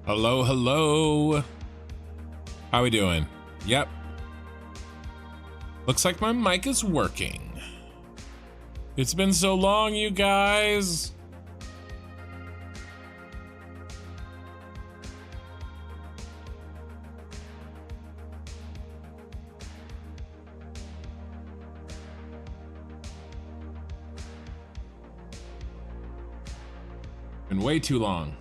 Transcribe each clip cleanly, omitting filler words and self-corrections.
Hello, hello. How we doing? Yep. Looks like my mic is working. It's been so long, you guys. Been way too long.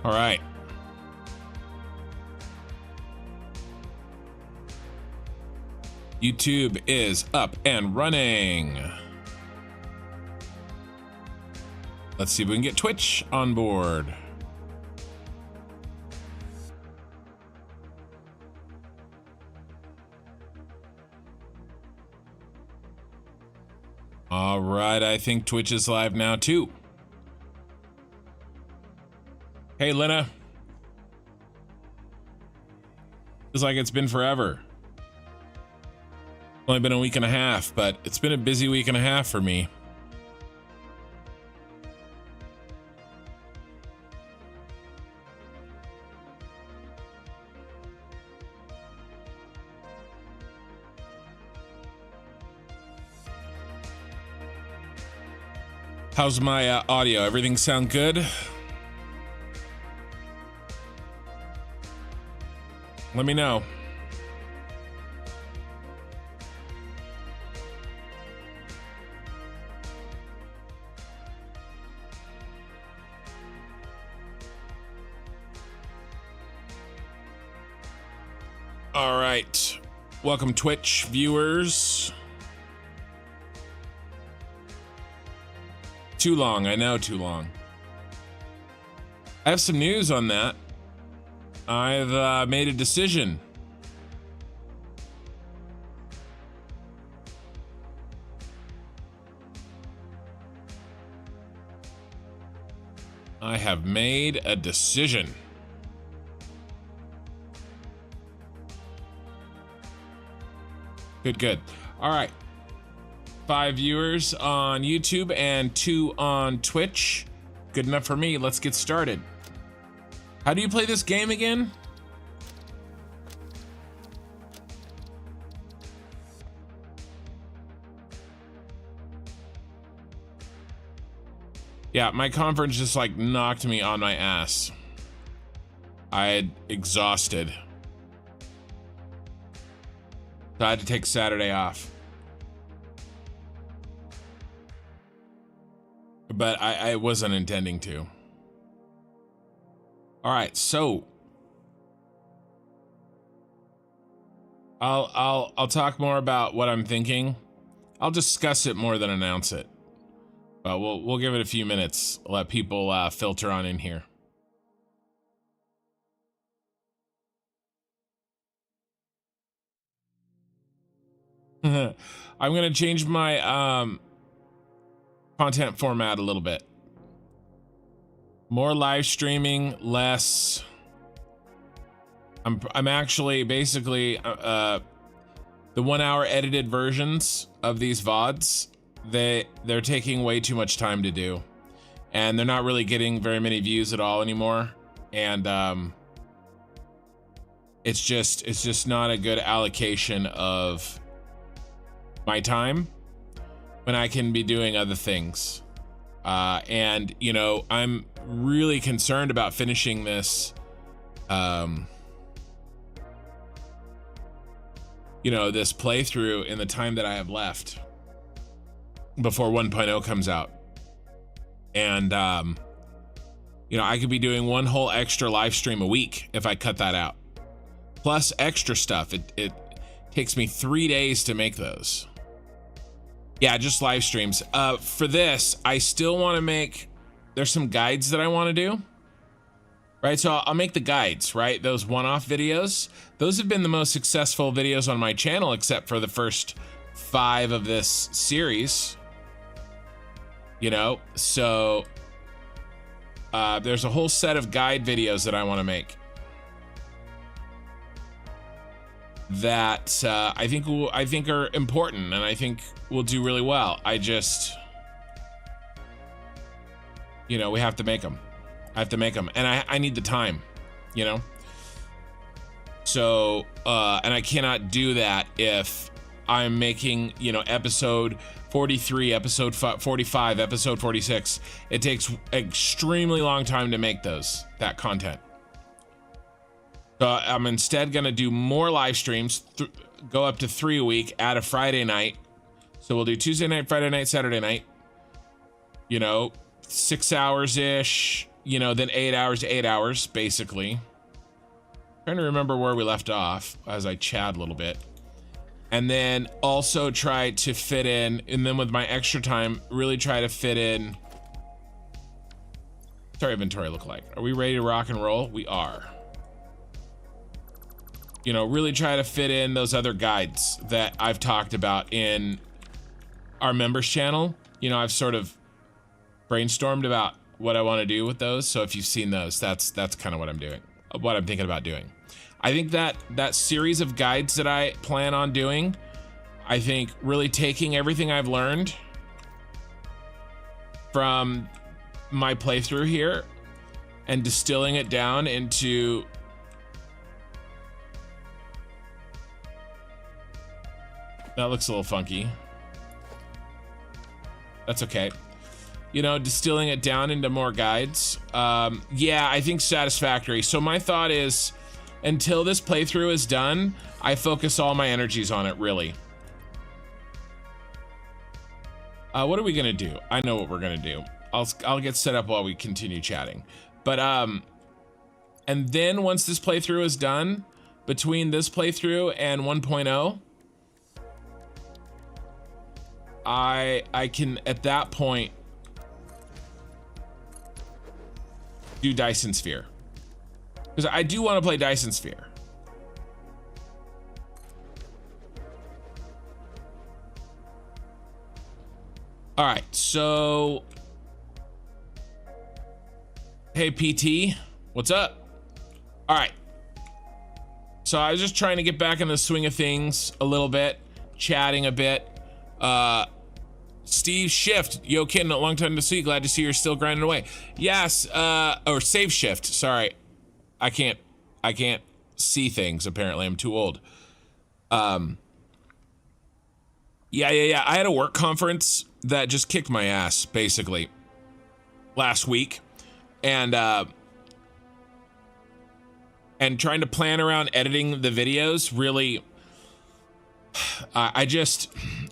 All right. YouTube is up and running. Let's see if we can get Twitch on board. All right, I think Twitch is live now too. Hey, Lena. Feels like it's been forever. Only been a week and a half, but it's been a busy week and a half for me. How's my audio? Everything sound good? Let me know. All right. Welcome, Twitch viewers. Too long, I know, too long. I have some news on that. I've made a decision. I have made a decision. Good, good. All right. 5 viewers on YouTube and 2 on Twitch. Good enough for me. Let's get started. How do you play this game again? Yeah, my conference just like knocked me on my ass. I had exhausted. So I had to take Saturday off. But I wasn't intending to. All right, so I'll talk more about what I'm thinking. I'll discuss it more than announce it. But we'll give it a few minutes. Let people filter on in here. I'm gonna change my content format a little bit. More live streaming, less. I'm actually basically the 1 hour edited versions of these VODs. They're taking way too much time to do, and they're not really getting very many views at all anymore. And it's just not a good allocation of my time when I can be doing other things. And you know, I'm really concerned about finishing this, you know, this playthrough in the time that I have left before 1.0 comes out. And, you know, I could be doing one whole extra live stream a week if I cut that out. Plus extra stuff. It takes me 3 days to make those. Yeah, just live streams. For this, I still want to make, there's some guides that I want to do. Right, so I'll make the guides, right? Those one-off videos. Those have been the most successful videos on my channel, except for the first 5 of this series. You know, so there's a whole set of guide videos that I want to make. that I think are important, and I think will do really well. I just, you know, we have to make them. I have to make them, and I need the time, you know. So and I cannot do that if I'm making, you know, episode 43, episode 45, episode 46. It takes extremely long time to make that content. So I'm instead gonna do more live streams, go up to 3 a week, add a Friday night. So we'll do Tuesday night, Friday night, Saturday night, you know, 6 hours ish, you know, then 8 hours to 8 hours, basically. Trying to remember where we left off as I chat a little bit. And then also try to fit in, and then with my extra time, really try to fit in. What's our inventory look like? Are we ready to rock and roll? We are. You know, really try to fit in those other guides that I've talked about in our members channel. You know, I've sort of brainstormed about what I want to do with those. So if you've seen those, that's kind of what I'm doing, what I'm thinking about doing. I think that series of guides that I plan on doing, I think really taking everything I've learned from my playthrough here and distilling it down into that looks a little funky. That's okay. You know, distilling it down into more guides. Yeah, I think Satisfactory. So my thought is, until this playthrough is done, I focus all my energies on it, really. What are we gonna do? I know what we're gonna do. I'll get set up while we continue chatting. But and then once this playthrough is done, between this playthrough and 1.0, I can at that point do Dyson Sphere, because I do want to play Dyson Sphere. All right, so hey PT, what's up? All right, so I was just trying to get back in the swing of things a little bit, chatting a bit. Steve Shift, yo kid, a long time to see, glad to see you're still grinding away. Yes, or Save Shift, sorry, I can't see things, apparently I'm too old. Yeah, I had a work conference that just kicked my ass basically last week, and trying to plan around editing the videos really,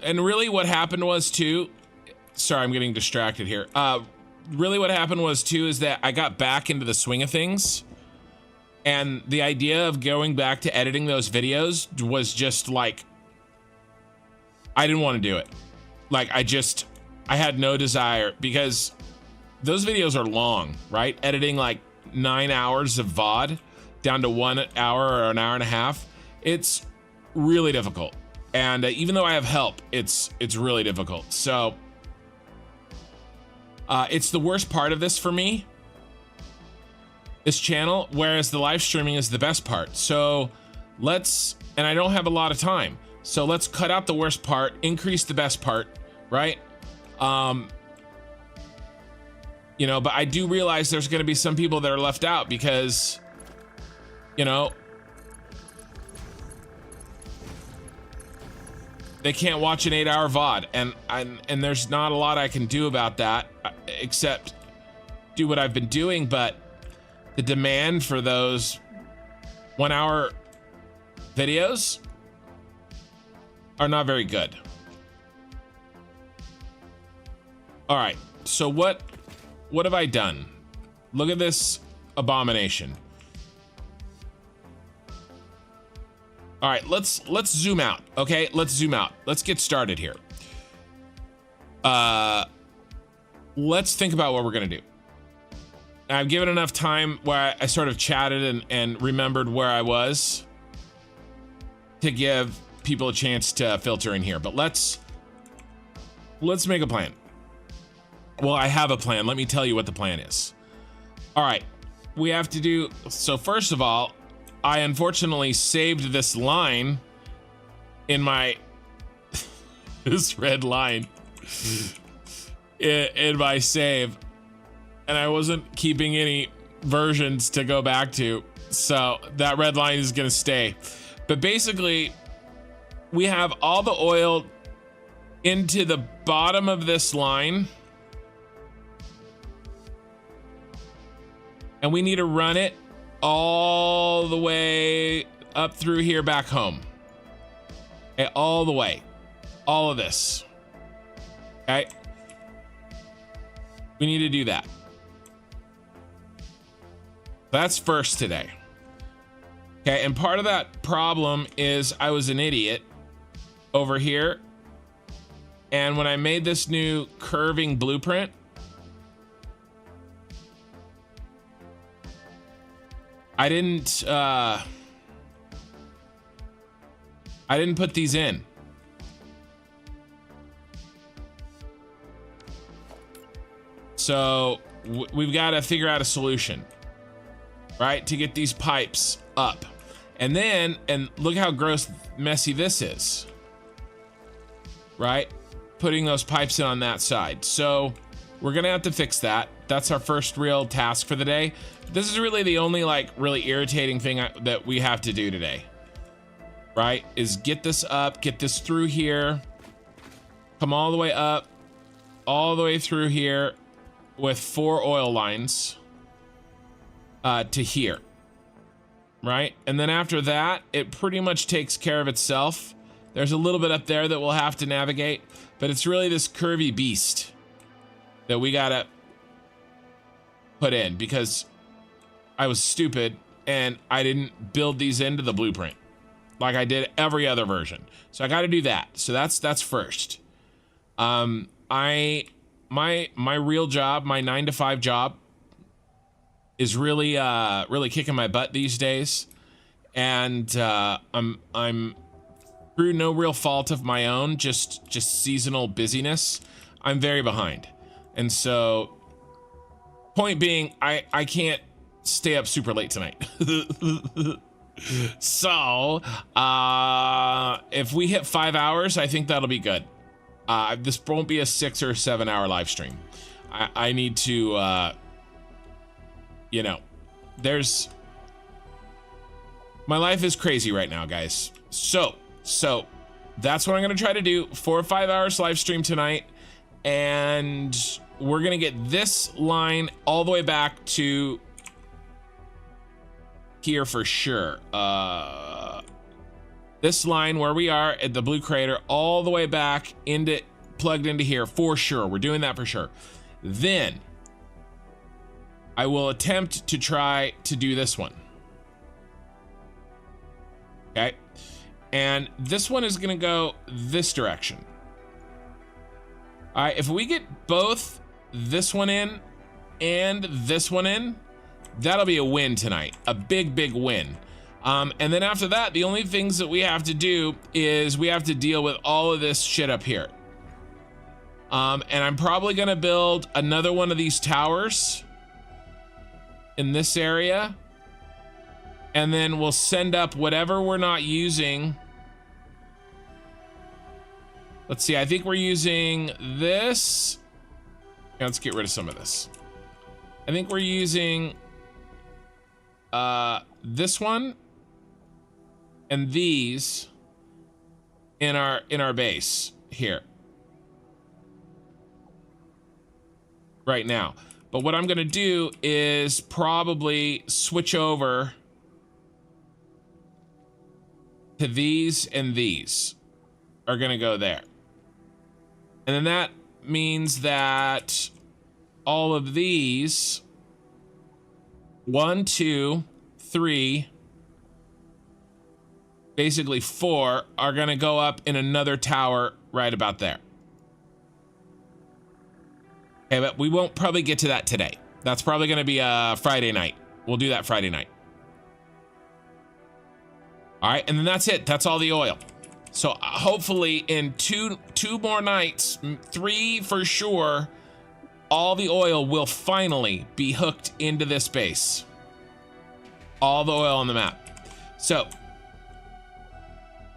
and really what happened was too, sorry, I'm getting distracted here. Really what happened was too, is that I got back into the swing of things, and the idea of going back to editing those videos was just like, I didn't want to do it. Like, I had no desire, because those videos are long, right? Editing like 9 hours of VOD down to 1 hour or an hour and a half. It's really difficult. And even though I have help, it's really difficult. So it's the worst part of this for me, this channel, whereas the live streaming is the best part. So and I don't have a lot of time. So let's cut out the worst part, increase the best part, right? You know, but I do realize there's going to be some people that are left out because, you know, they can't watch an 8-hour VOD, and there's not a lot I can do about that except do what I've been doing. But the demand for those 1-hour videos are not very good. All right, so what have I done? Look at this abomination. All right, let's zoom out, okay? Let's zoom out. Let's get started here. Let's think about what we're gonna do. I've given enough time where I sort of chatted and remembered where I was to give people a chance to filter in here, but let's make a plan. Well, I have a plan. Let me tell you what the plan is. All right, we have to do, so first of all, I unfortunately saved this line in my this red line in my save, and I wasn't keeping any versions to go back to, so that red line is gonna stay. But basically, we have all the oil into the bottom of this line, and we need to run it all the way up through here back home. Okay, all the way, all of this. Okay, we need to do that. That's first today. Okay, and part of that problem is I was an idiot over here, and when I made this new curving blueprint, I didn't put these in. So we've got to figure out a solution, right, to get these pipes up. And then, and look how gross, messy this is, right? Putting those pipes in on that side. So we're gonna have to fix that. That's our first real task for the day. This is really the only like really irritating thing that we have to do today, right? Is get this up, get this through here, come all the way up, all the way through here with 4 oil lines to here, right? And then after that, it pretty much takes care of itself. There's a little bit up there that we'll have to navigate, but it's really this curvy beast that we gotta put in because I was stupid and I didn't build these into the blueprint like I did every other version. So I got to do that. So that's first. My real job, my 9-to-5 job, is really kicking my butt these days, and I'm through no real fault of my own, just seasonal busyness. I'm very behind, and so point being, I can't stay up super late tonight. So if we hit 5 hours, I think that'll be good. This won't be a 6 or 7 hour live stream. I need to you know, my life is crazy right now, guys. So that's what I'm gonna try to do. 4 or 5 hours live stream tonight, and we're gonna get this line all the way back to here for sure. This line where we are at the blue crater, all the way back into, plugged into here for sure. We're doing that for sure. Then I will attempt to try to do this one. Okay. And this one is gonna go this direction. All right, if we get both this one in and this one in, that'll be a win tonight, a big win. And then after that, the only things that we have to do is we have to deal with all of this shit up here. And I'm probably gonna build another one of these towers in this area, and then we'll send up whatever we're not using. Let's see, I think we're using this. Yeah, let's get rid of some of this. I think we're using this one and these in our base here right now. But what I'm gonna do is probably switch over to these, and these are gonna go there. And then that means that all of these, 1, 2, 3, basically 4, are gonna go up in another tower right about there. Okay, but we won't probably get to that today. That's probably gonna be Friday night. We'll do that Friday night. All right, and then that's it. That's all the oil. So hopefully in two more nights, 3 for sure, all the oil will finally be hooked into this base. All the oil on the map. So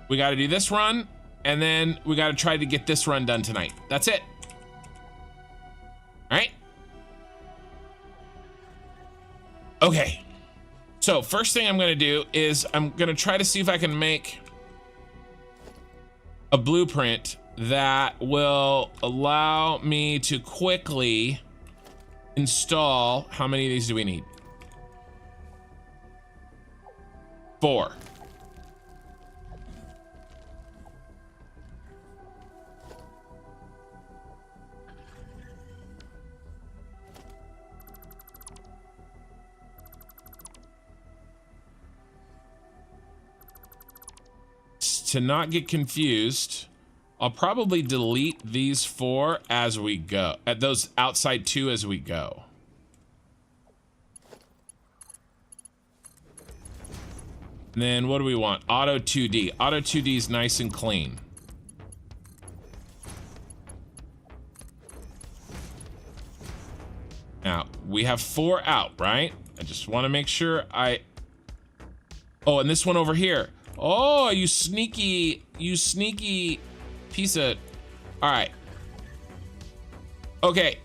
We got to do this run, and then we got to try to get this run done tonight. That's it. All right. Okay. So first thing I'm going to do is I'm going to try to see if I can make a blueprint that will allow me to quickly install. How many of these do we need? 4. To not get confused, I'll probably delete these 4 as we go, at those outside 2 as we go. And then what do we want? Auto 2D. Auto 2D is nice and clean. Now, we have 4 out, right? I just want to make sure Oh, and this one over here. Oh, you sneaky piece of... All right. Okay.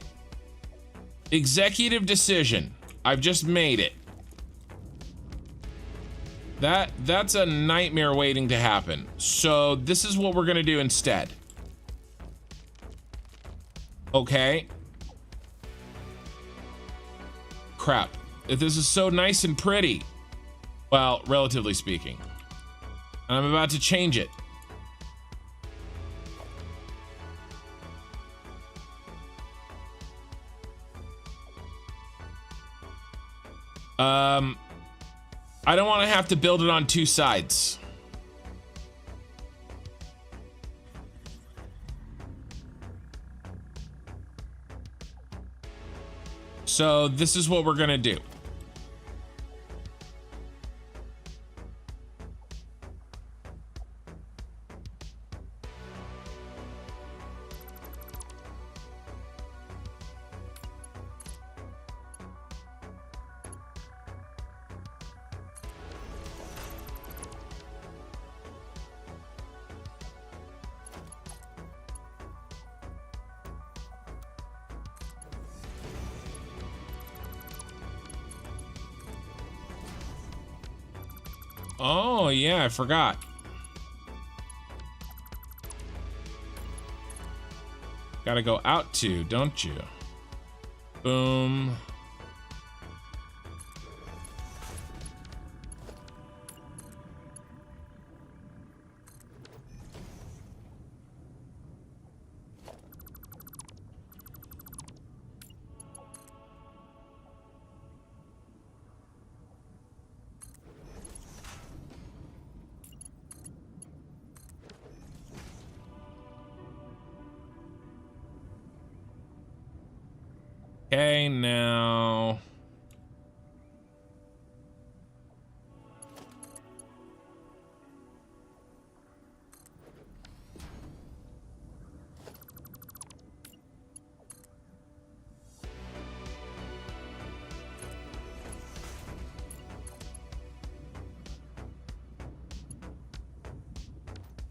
Executive decision. I've just made it. That's a nightmare waiting to happen. So this is what we're gonna do instead. Okay. Crap. This is so nice and pretty. Well, relatively speaking. And I'm about to change it. I don't want to have to build it on 2 sides. So this is what we're gonna do. Oh, yeah, I forgot. Gotta go out to, don't you? Boom. Okay, now...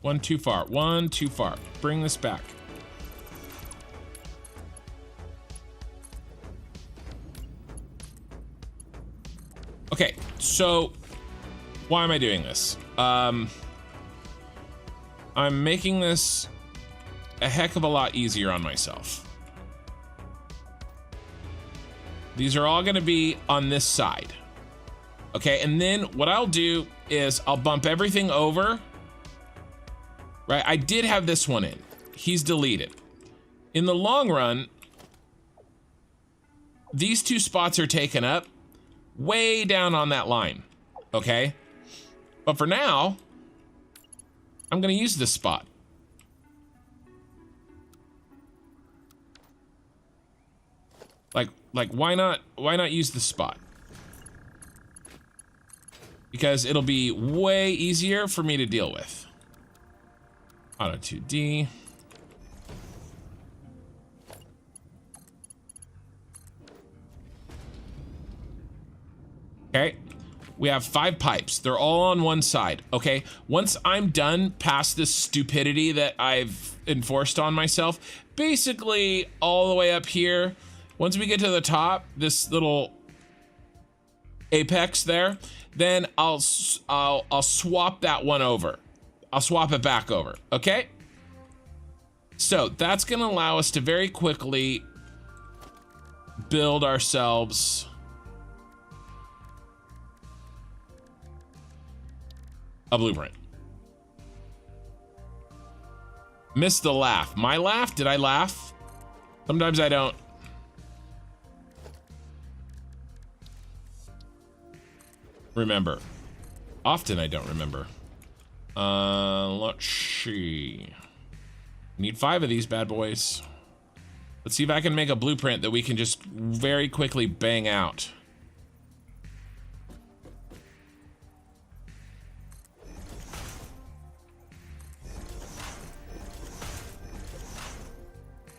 One too far. One too far. Bring this back. Okay, so why am I doing this? I'm making this a heck of a lot easier on myself. These are all gonna be on this side. Okay, and then what I'll do is I'll bump everything over. Right, I did have this one in. He's deleted. In the long run, these 2 spots are taken up way down on that line, okay? But for now, I'm gonna use this spot. Like why not use this spot? Because it'll be way easier for me to deal with. Auto 2D. Okay. We have 5 pipes. They're all on one side, okay? Once I'm done past this stupidity that I've enforced on myself, basically all the way up here, once we get to the top, this little apex there, then I'll swap that one over. I'll swap it back over, okay? So that's gonna allow us to very quickly build ourselves a blueprint. Missed the laugh. My laugh? Did I laugh? Sometimes I don't. Remember. Often I don't remember. Let's see. Need 5 of these bad boys. Let's see if I can make a blueprint that we can just very quickly bang out.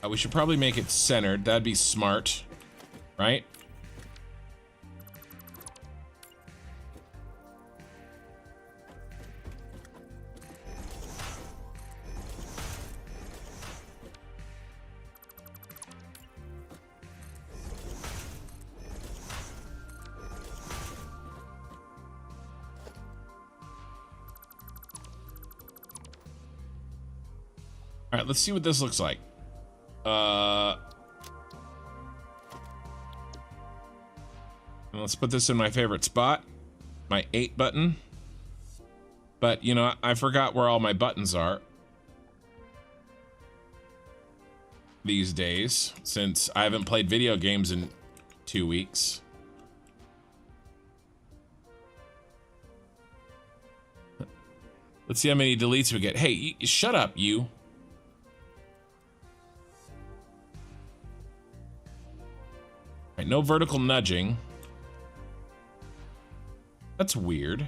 We should probably make it centered. That'd be smart, right? All right, let's see what this looks like. Let's put this in my favorite spot, my 8 button. But you know, I forgot where all my buttons are these days, since I haven't played video games in 2 weeks. Let's see how many deletes we get. Hey, shut up, you. Right, no vertical nudging. That's weird.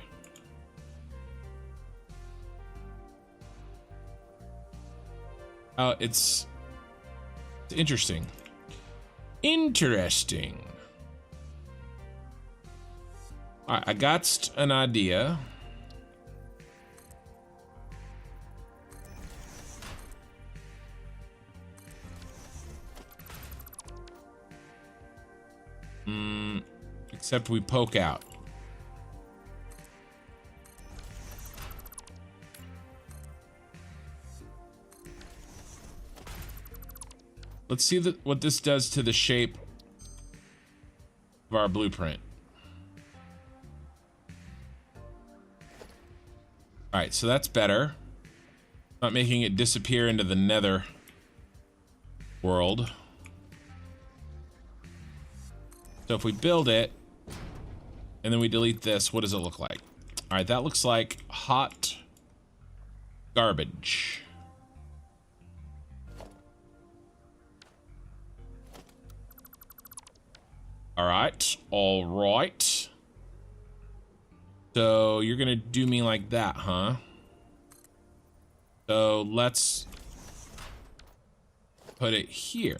It's interesting. Interesting. All right, I got an idea. Except we poke out. Let's see what this does to the shape of our blueprint. All right, so that's better. Not making it disappear into the nether world. So if we build it, and then we delete this, what does it look like? All right, that looks like hot garbage. All right. So you're gonna do me like that, huh? So let's put it here.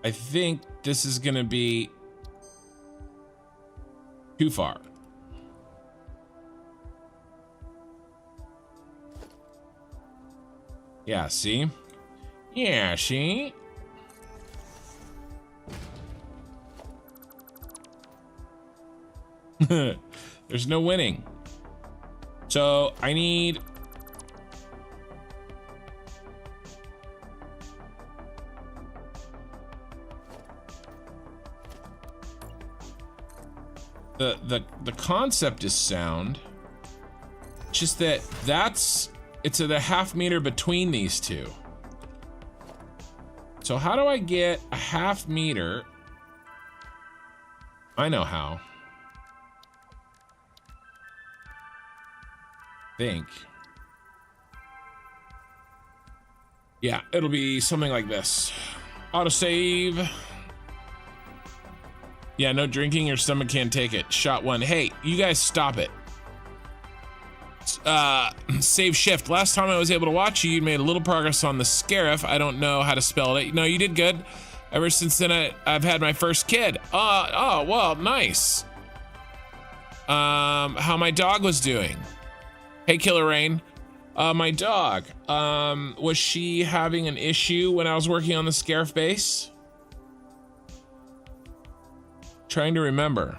I think this is gonna be too far. Yeah, see? Yeah, see? There's no winning. So I need the concept is sound. It's just that it's at a half meter between these two. So how do I get a half meter? I know how. Think. Yeah, it'll be something like this. Autosave. Yeah, no drinking, your stomach can't take it. Shot 1. Hey, you guys stop it. Save shift. Last time I was able to watch you, you made a little progress on the Scarif. I don't know how to spell it. No, you did good. Ever since then, I've had my first kid. Oh, well, nice. How my dog was doing. Hey, Killer Rain. My dog, was she having an issue when I was working on the Scarif base? Trying to remember.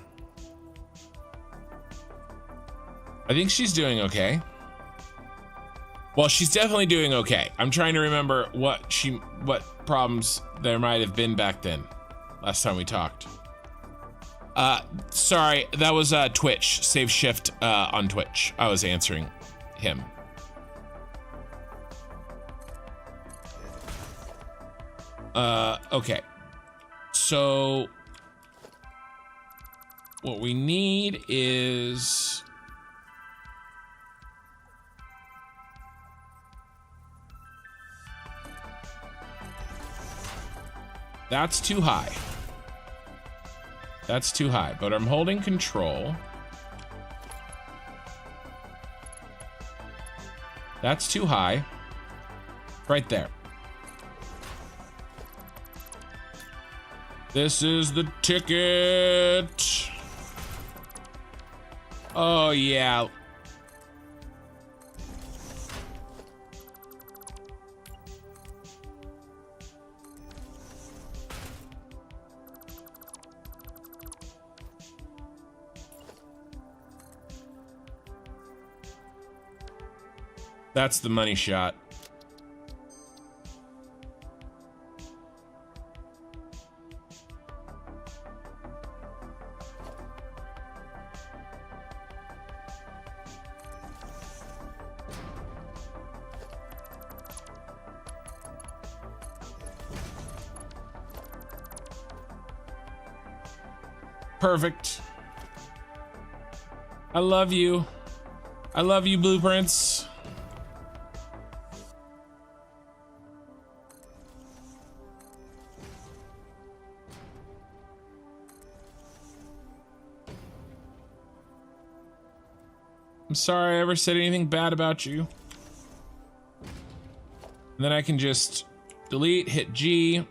I think she's doing okay. Well, she's definitely doing okay. I'm trying to remember what problems there might have been back then, last time we talked. Sorry, that was Twitch. Save shift on Twitch. I was answering him. Okay. So what we need is that's too high. That's too high, but I'm holding control. That's too high. Right there. This is the ticket. Oh, yeah. That's the money shot. Perfect. I love you. I love you, Blueprints. I'm sorry I ever said anything bad about you. And then I can just delete, hit G,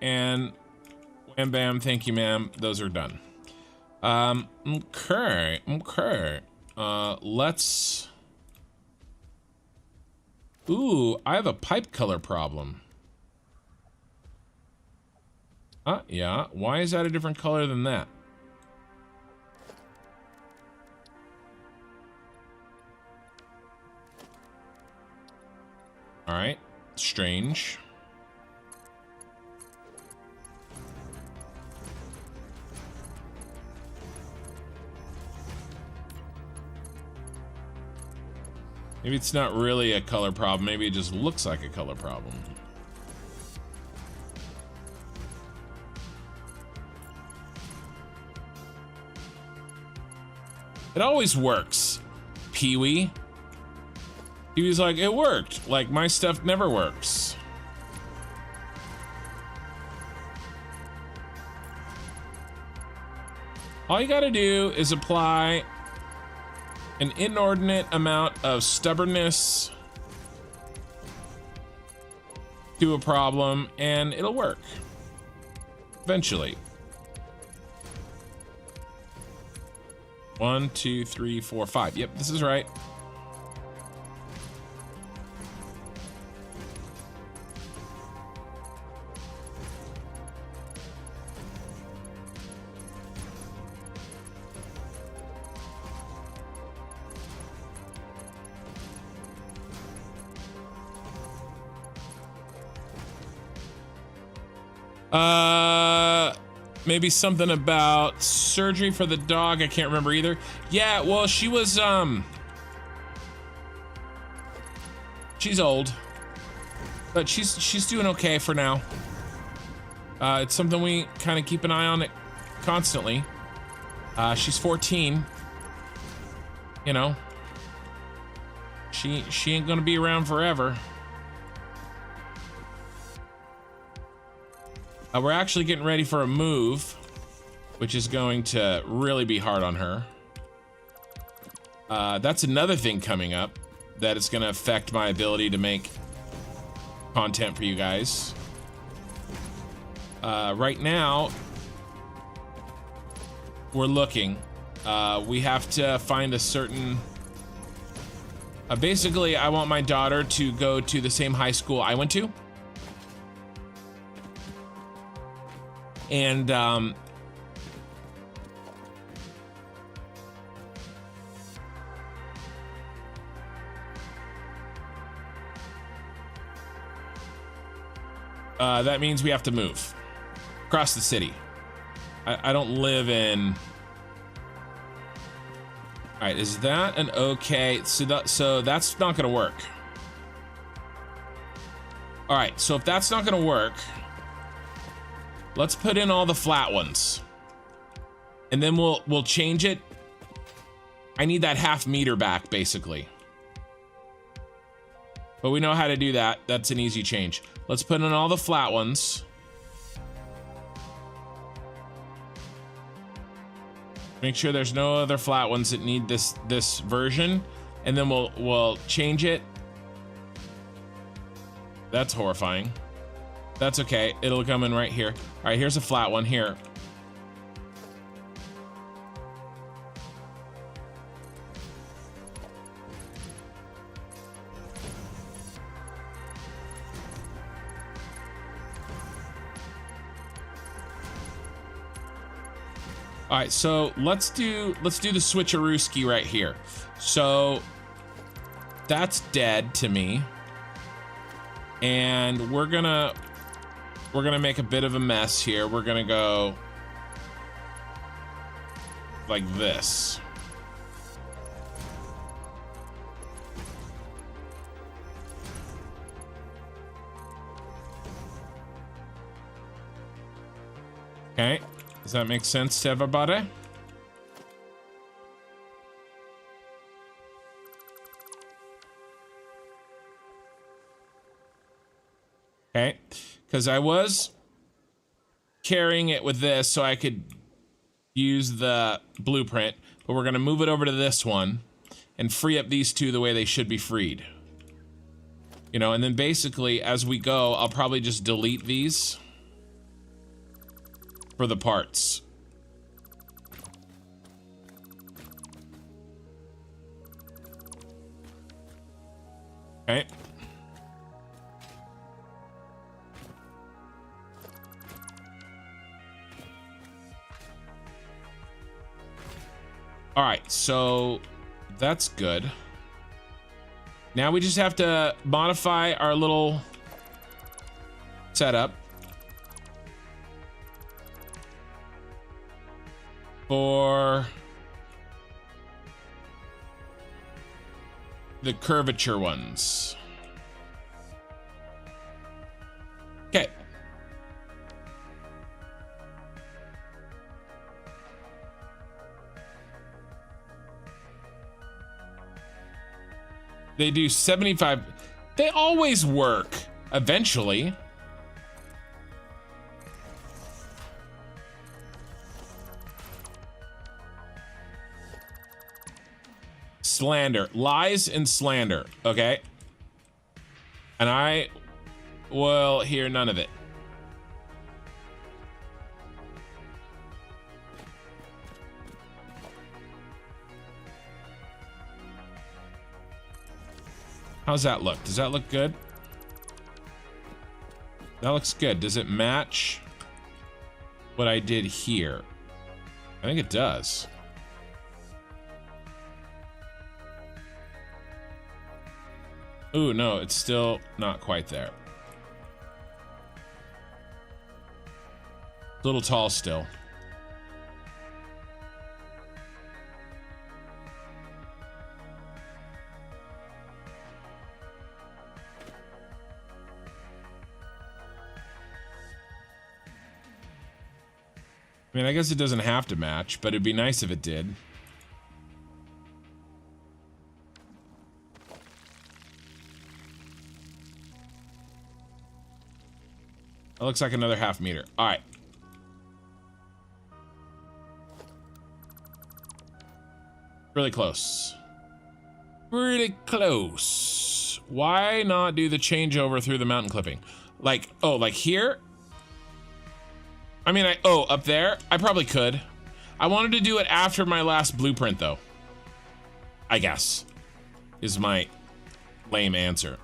and wham bam, thank you, ma'am. Those are done. Okay. Let's... Ooh, I have a pipe color problem. Yeah. Why is that a different color than that? All right. Strange. Maybe it's not really a color problem. Maybe it just looks like a color problem. It always works, Pee-wee. Pee-wee's like, it worked. Like, my stuff never works. All you gotta do is apply an inordinate amount of stubbornness to a problem and it'll work eventually. 1, 2, 3, 4, 5. Yep, this is right. Maybe something about surgery for the dog. I can't remember either. Yeah, well, she was, she's old, but she's doing okay for now. It's something we kind of keep an eye on it constantly. She's 14. You know, she ain't gonna be around forever. We're actually getting ready for a move, which is going to really be hard on her. That's another thing coming up that is going to affect my ability to make content for you guys. Right now, we're looking. We have to find a certain... basically, I want my daughter to go to the same high school I went to. And, that means we have to move across the city. I don't live in... All right, is that an okay? So that's not gonna work. All right, so if that's not gonna work, let's put in all the flat ones, and then we'll change it. I need that half meter back, basically. But we know how to do that. That's an easy change. Let's put in all the flat ones. Make sure there's no other flat ones that need this version, and then we'll change it. That's horrifying. That's okay. It'll come in right here. All right, here's a flat one here. All right, so let's do the switcherooski right here. So that's dead to me, and we're gonna make a bit of a mess here. We're gonna go like this. Okay. Does that make sense to everybody? Okay, because I was carrying it with this so I could use the blueprint, but we're gonna move it over to this one and free up these two the way they should be freed. You know, and then basically as we go, I'll probably just delete these for the parts. Okay. All right, so that's good. Now we just have to modify our little setup for the curvature ones. Okay. They do 75. They always work eventually. Slander, lies and slander. Okay. And I will hear none of it. How's that look? Does that look good? That looks good. Does it match what I did here? I think it does. Ooh, no, it's still not quite there. A little tall still. I mean, I guess it doesn't have to match, but it'd be nice if it did. That looks like another half meter. All right. Really close. Really close. Why not do the changeover through the mountain clipping? Like, oh, like here? I mean, oh, up there? I probably could. I wanted to do it after my last blueprint, though. I guess, is my lame answer.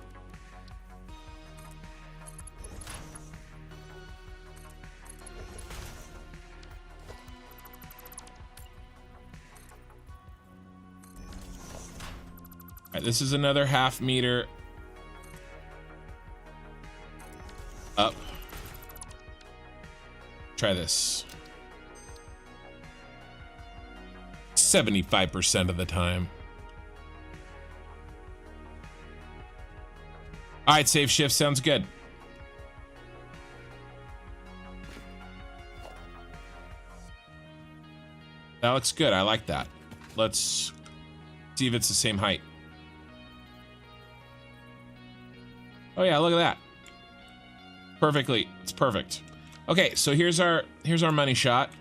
All right, this is another half meter up. Try this. 75% of the time. All right, save shift sounds good. That looks good. I like that. Let's see if it's the same height. Oh yeah, look at that. Perfectly. It's perfect. Okay, so here's our money shot.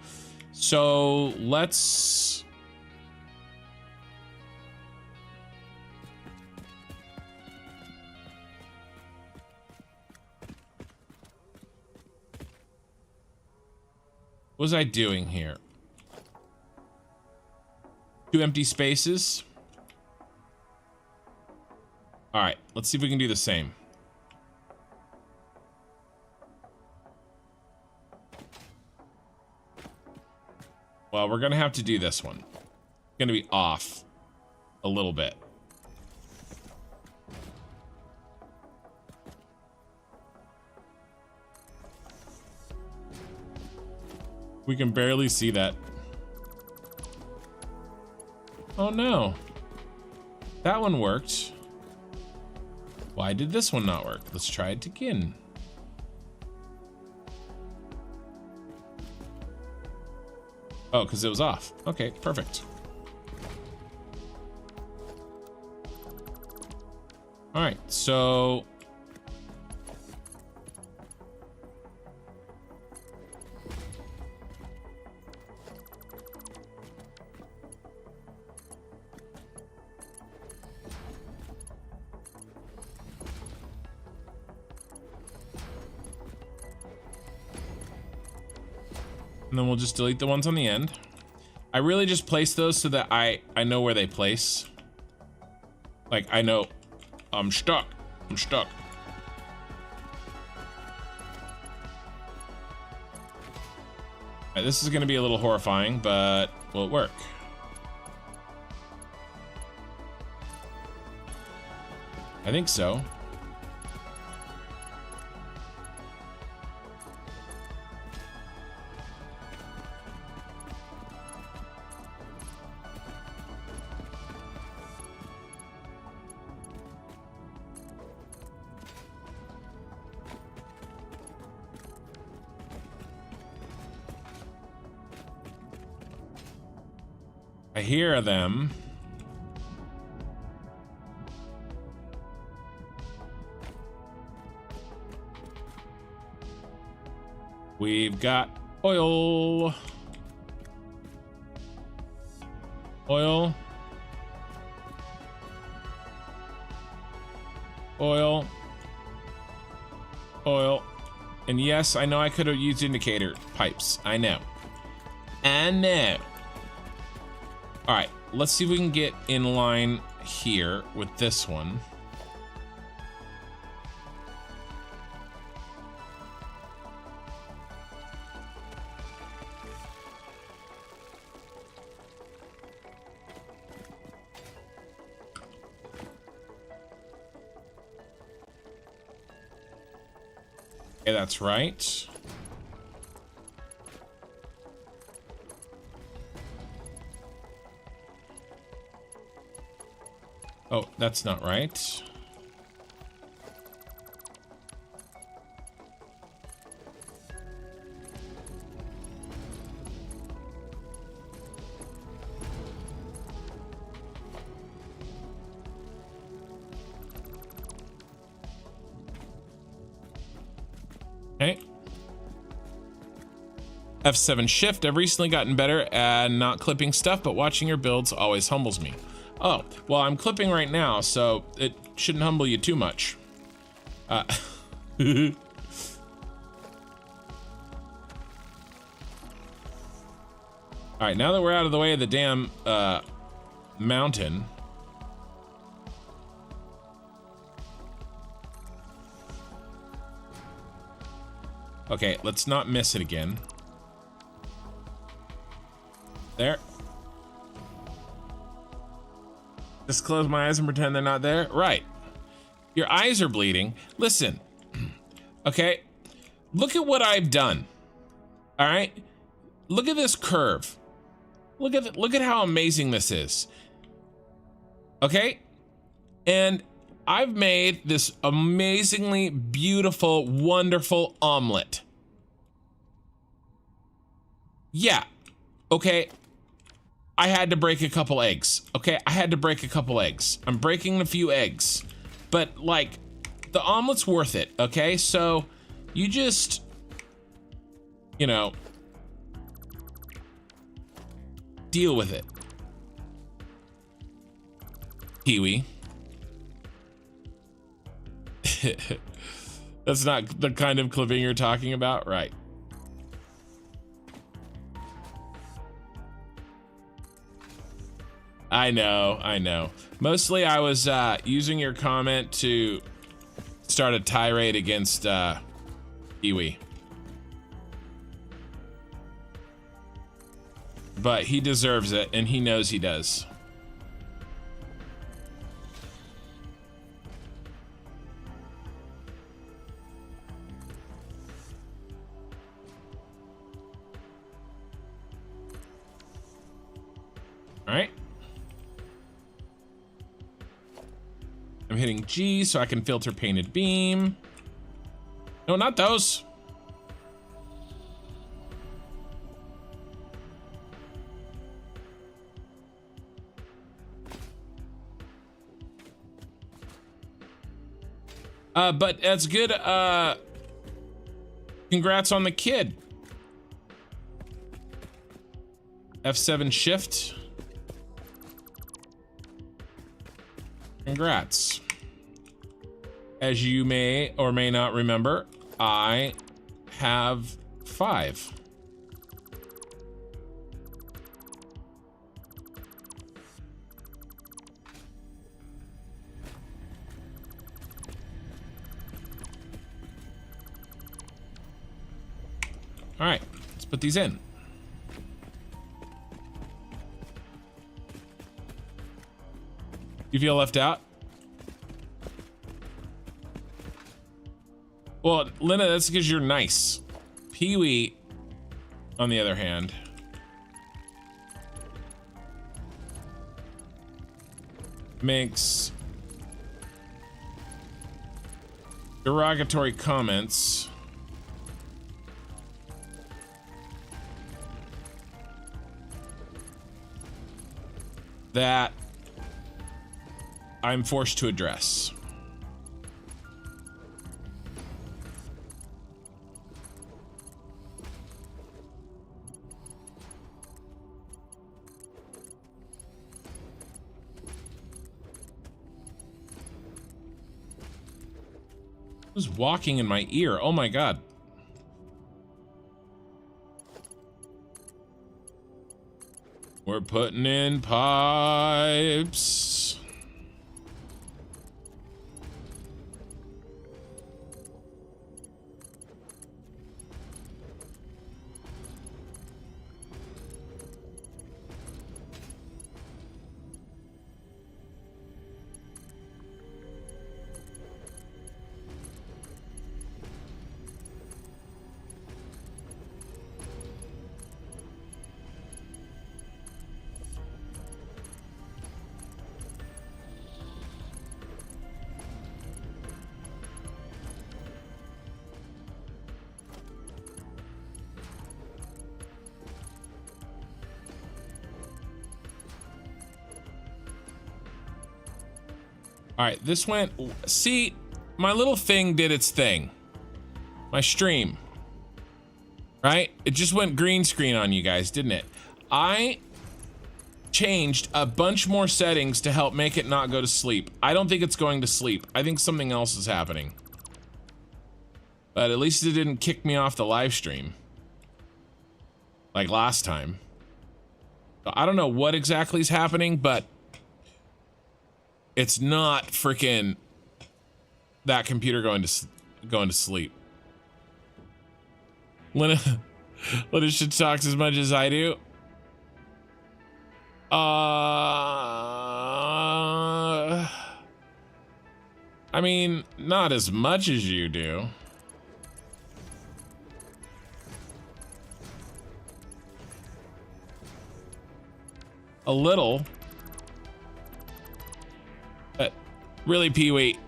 So let's what was I doing here? 2 empty spaces. All right, let's see if we can do the same. Well, we're gonna have to do this one. It's gonna be off a little bit. We can barely see that. Oh no. That one worked. Why did this one not work? Let's try it again. Oh, because it was off. Okay, perfect. All right, so and then we'll just delete the ones on the end. I really just place those so that I know where they place. Like, I know I'm stuck. I'm stuck. All right, this is going to be a little horrifying, but will it work? I think so. I hear them. We've got oil. Oil. Oil. Oil. And yes, I know I could have used indicator pipes. I know. I know. All right, let's see if we can get in line here with this one. Okay, that's right. Oh, that's not right. Okay. F7 shift. I've recently gotten better at not clipping stuff, but watching your builds always humbles me. Oh, well, I'm clipping right now, so it shouldn't humble you too much. All right, now that we're out of the way of the damn mountain. Okay, let's not miss it again. There. Just close my eyes and pretend they're not there. Right. Your eyes are bleeding. Listen. Okay. Look at what I've done. All right. Look at this curve. Look at how amazing this is. Okay. And I've made this amazingly beautiful, wonderful omelet. Yeah. Okay. I had to break a couple eggs. Okay, I had to break a couple eggs. I'm breaking a few eggs. But, like, the omelet's worth it, okay? So, you just, you know, deal with it. Kiwi. That's not the kind of clipping you're talking about, right? I know. Mostly I was using your comment to start a tirade against Iwi. But he deserves it, and he knows he does. All right. I'm hitting G so I can filter painted beam. No, not those. But that's good. Congrats on the kid. F7 shift. Congrats. As you may or may not remember, I have 5. All right, let's put these in. You feel left out? Well, Lena, that's because you're nice. Pee-wee, on the other hand, makes derogatory comments that I'm forced to address. Who's walking in my ear? Oh my God. We're putting in pipes. All right, this went, see, my little thing did its thing. My stream, right? It just went green screen on you guys, didn't it? I changed a bunch more settings to help make it not go to sleep. I don't think it's going to sleep. I think something else is happening. But at least it didn't kick me off the live stream. Like last time. I don't know what exactly is happening, but it's not freaking that computer going to sleep. Lena should talk as much as I do. I mean, not as much as you do. A little. But really, Pee-wee,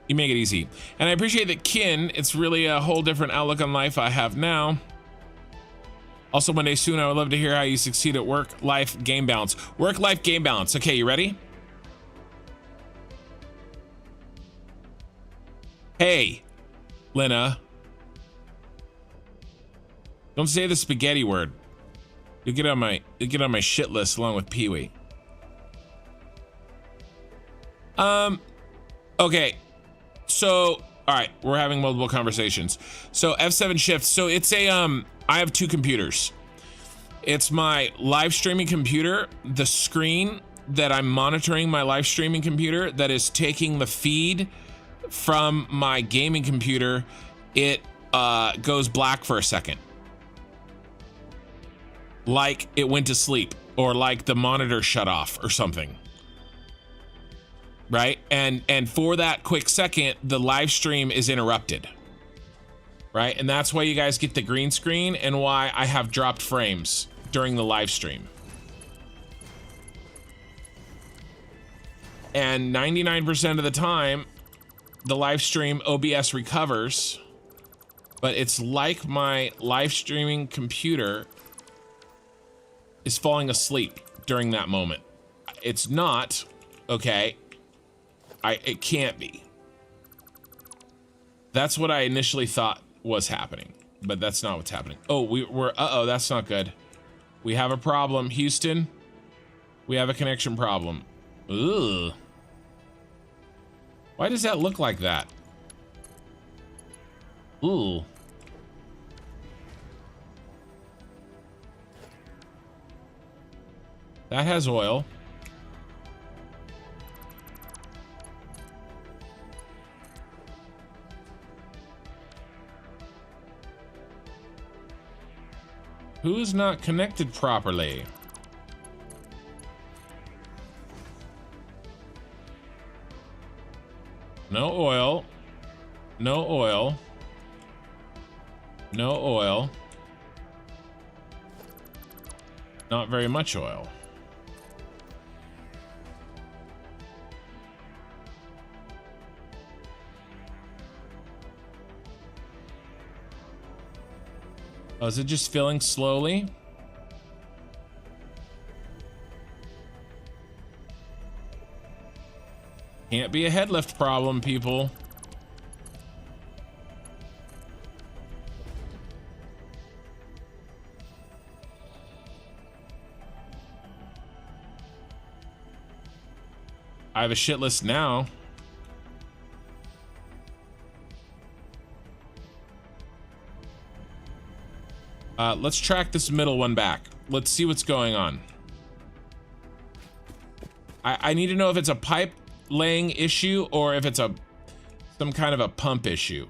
you make it easy. And I appreciate that, Kin. It's really a whole different outlook on life I have now. Also, one day soon, I would love to hear how you succeed at work-life game balance. Work-life game balance. Okay, you ready? Hey, Lena. Don't say the spaghetti word. You'll get on my shit list along with Pee-wee. Okay. So, all right, we're having multiple conversations. So F7 shift. So it's a I have two computers. It's my live streaming computer, the screen that I'm monitoring my live streaming computer that is taking the feed from my gaming computer. It goes black for a second. Like it went to sleep, or like the monitor shut off or something. Right? And for that quick second, the live stream is interrupted. Right? And that's why you guys get the green screen and why I have dropped frames during the live stream. And 99% of the time, the live stream OBS recovers, but it's like my live streaming computer is falling asleep during that moment. It's not, okay? It can't be. That's what I initially thought was happening, but that's not what's happening. Oh, uh-oh, that's not good. We have a problem, Houston. We have a connection problem. Ugh. Why does that look like that? Ooh. That has oil. Who's not connected properly? No oil. No oil. No oil. Not very much oil. Oh, is it just filling slowly? Can't be a head lift problem, people. I have a shit list now. Let's track this middle one back. Let's see what's going on. I need to know if it's a pipe laying issue or if it's some kind of a pump issue.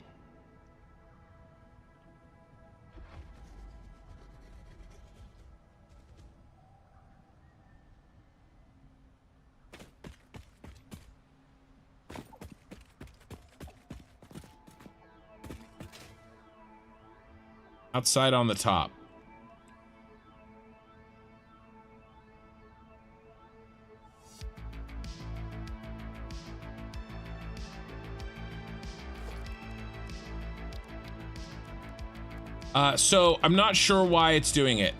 Outside on the top. So I'm not sure why it's doing it.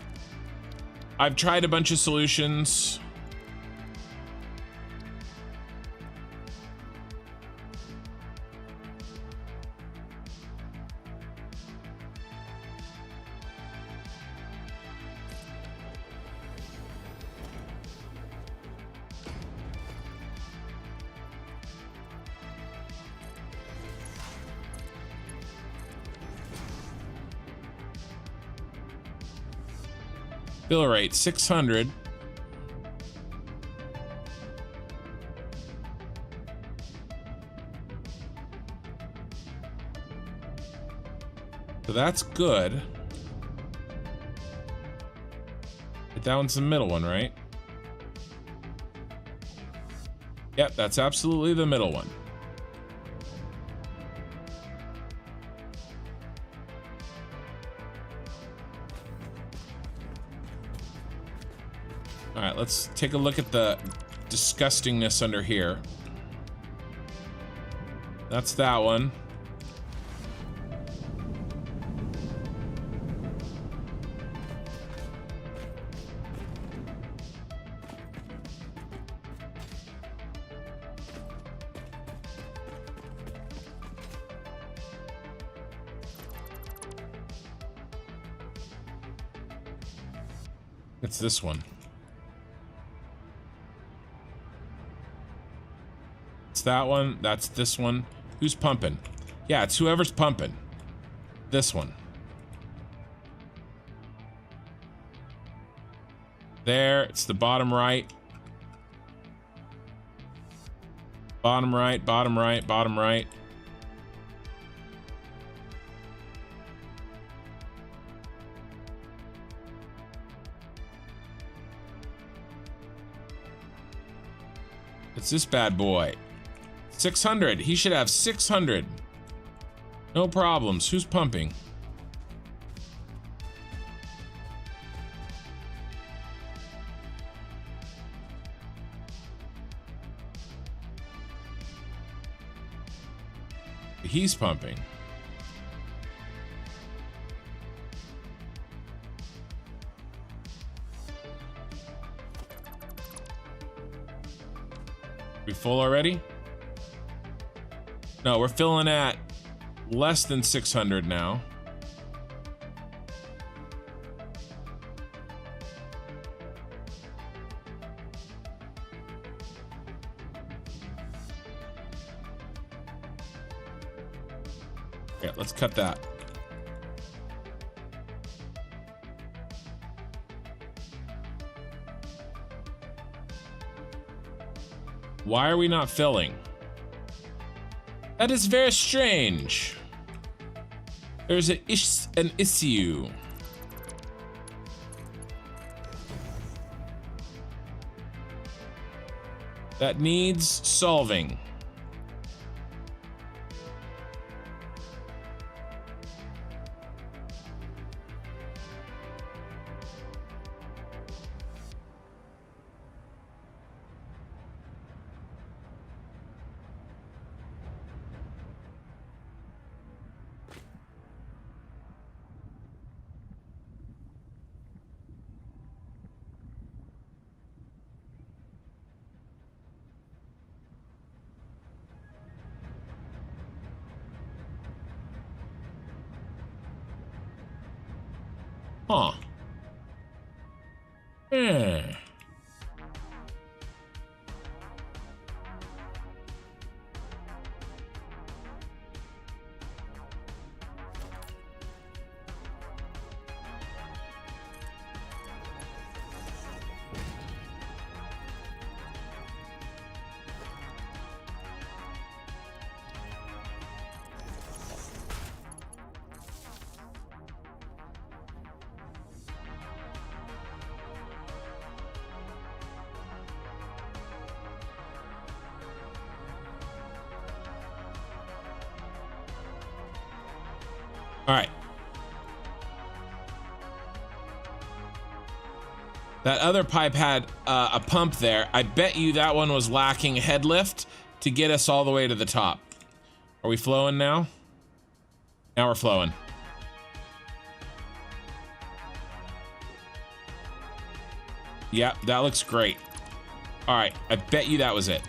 I've tried a bunch of solutions. Fill rate 600. So that's good. But that one's the middle one, right? Yep, that's absolutely the middle one. All right, let's take a look at the disgustingness under here. That's that one. It's this one. It's that one. That's this one. Who's pumping? Yeah, it's whoever's pumping. This one. There. It's the bottom right. Bottom right, bottom right, bottom right. It's this bad boy. 600. He should have 600. No problems. Who's pumping? He's pumping. We full already? No, we're filling at less than 600 now. Yeah, let's cut that. Why are we not filling? That is very strange. There's an issue. That needs solving. Huh. Yeah. All right. That other pipe had a pump there. I bet you that one was lacking head lift to get us all the way to the top. Are we flowing now? Now we're flowing. Yep, that looks great. All right, I bet you that was it.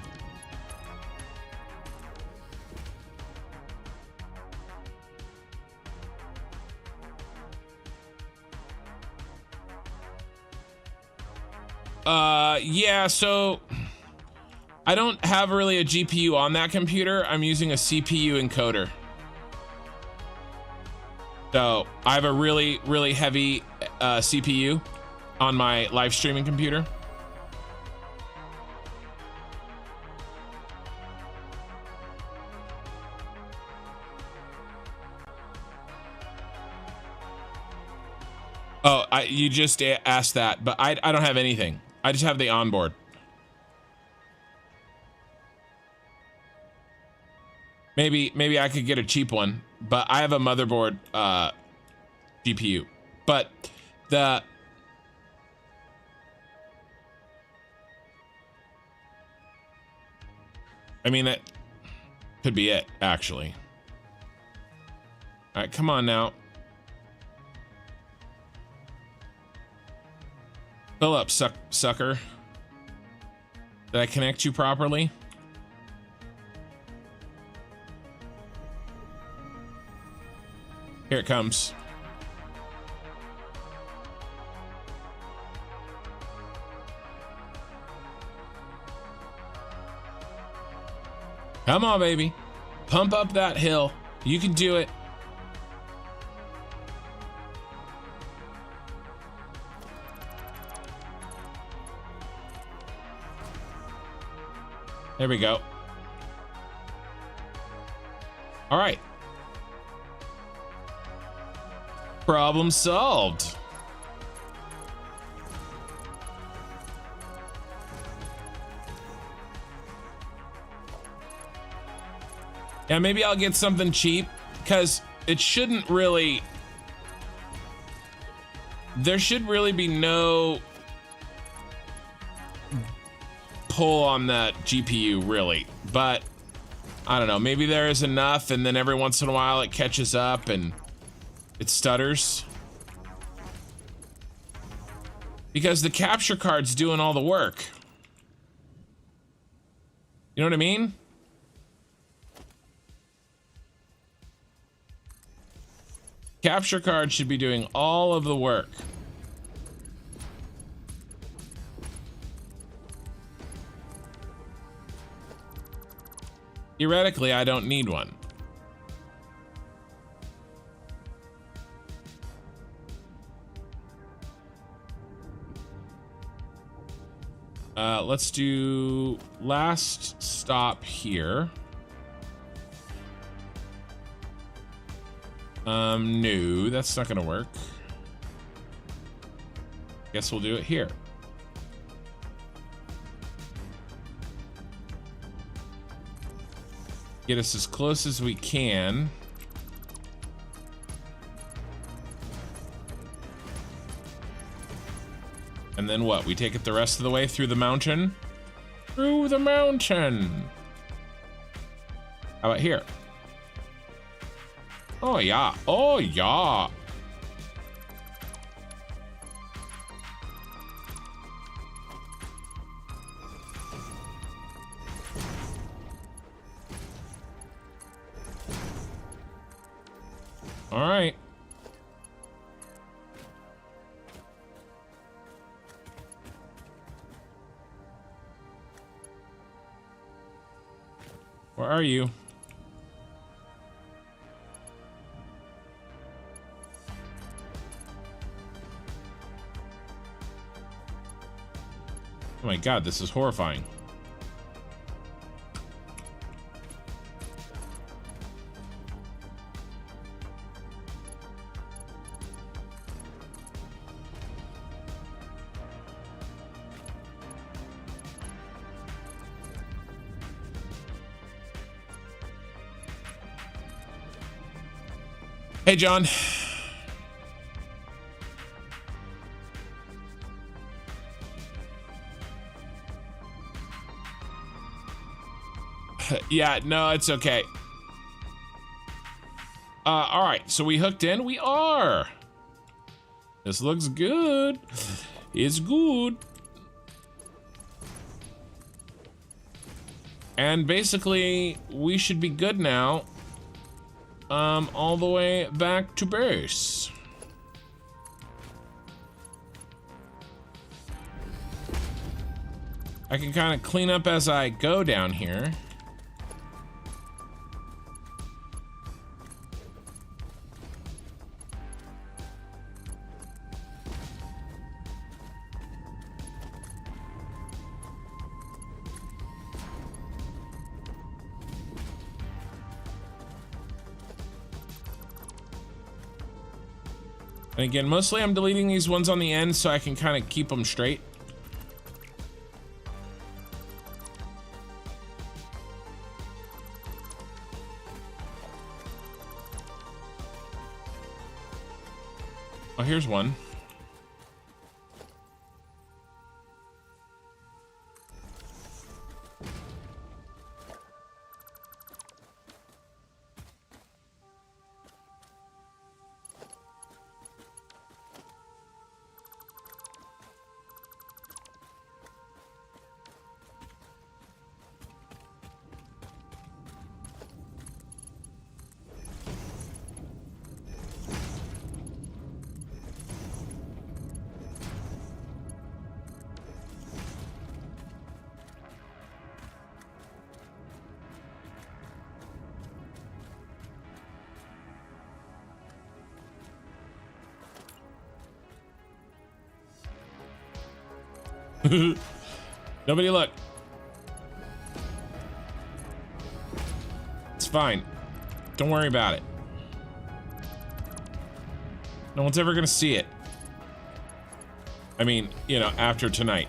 Yeah, so I don't have really a GPU on that computer. I'm using a CPU encoder. So I have a really, really heavy CPU. on my live streaming computer. Oh, you just asked that, but I don't have anything. I just have the onboard. Maybe I could get a cheap one, but I have a motherboard GPU. But I mean, that could be it, actually. All right, come on now. Fill up, sucker. Did I connect you properly? Here it comes. Come on, baby. Pump up that hill. You can do it. There we go. All right. Problem solved. Yeah, maybe I'll get something cheap, because it shouldn't really... There should really be no pull on that GPU, really. But, I don't know, maybe there is enough, and then every once in a while it catches up and it stutters. Because the capture card's doing all the work. You know what I mean? Capture card should be doing all of the work. Theoretically, I don't need one. Let's do last stop here. No, that's not gonna work. Guess we'll do it here. Get us as close as we can. And then what? We take it the rest of the way through the mountain? Through the mountain! How about here? Oh yeah, oh yeah. All right. Where are you? Oh my God, this is horrifying. Hey, John. Yeah, no, it's okay. All right, so we hooked in. We are. This looks good. It's good. And basically, we should be good now. All the way back to base. I can kind of clean up as I go down here. And again, mostly I'm deleting these ones on the end so I can kind of keep them straight. Oh, here's one. Nobody look. It's fine. Don't worry about it. No one's ever gonna see it. I mean, you know, after tonight.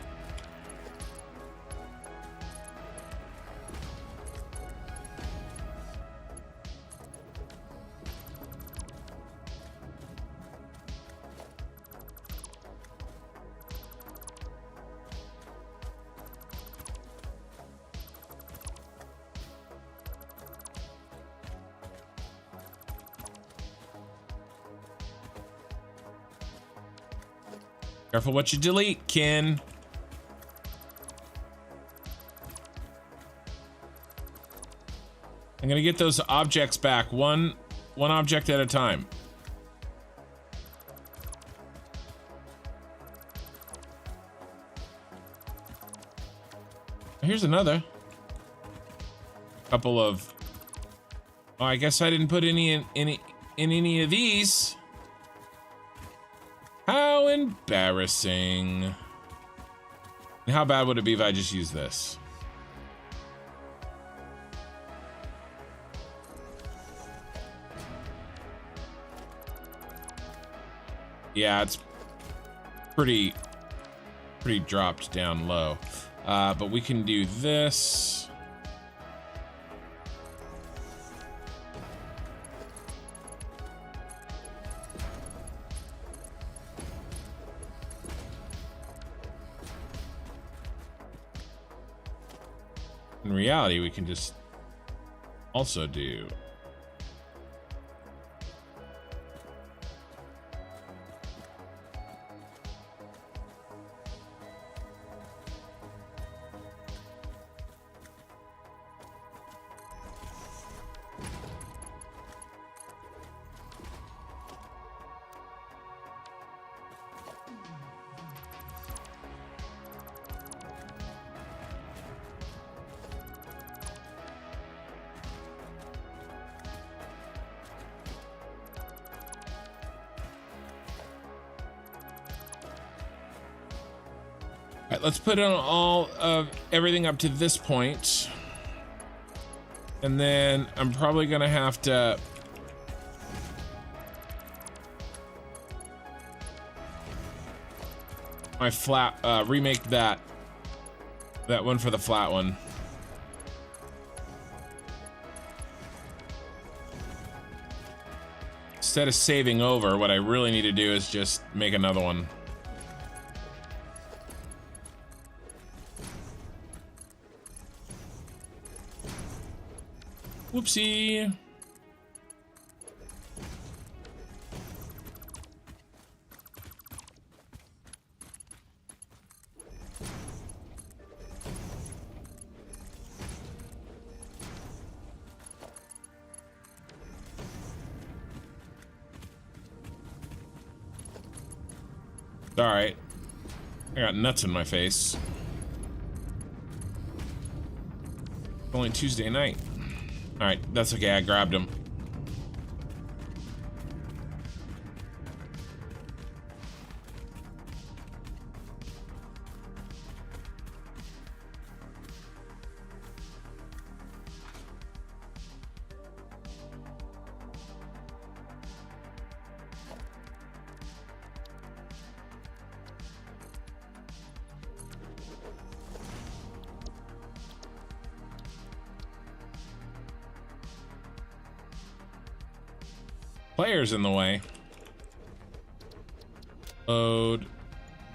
Careful what you delete, Ken. I'm gonna get those objects back one object at a time. Here's another. Couple of. Oh, I guess I didn't put any in any of these. How embarrassing. And how bad would it be if I just used this? Yeah, it's pretty dropped down low. But we can do this. In reality, we can just also do let's put on all of everything up to this point. And then I'm probably gonna have to my flat remake that one for the flat one. Instead of saving over, what I really need to do is just make another one. Whoopsie. All right. I got nuts in my face. Only Tuesday night. All right, that's okay. I grabbed him. players in the way. Load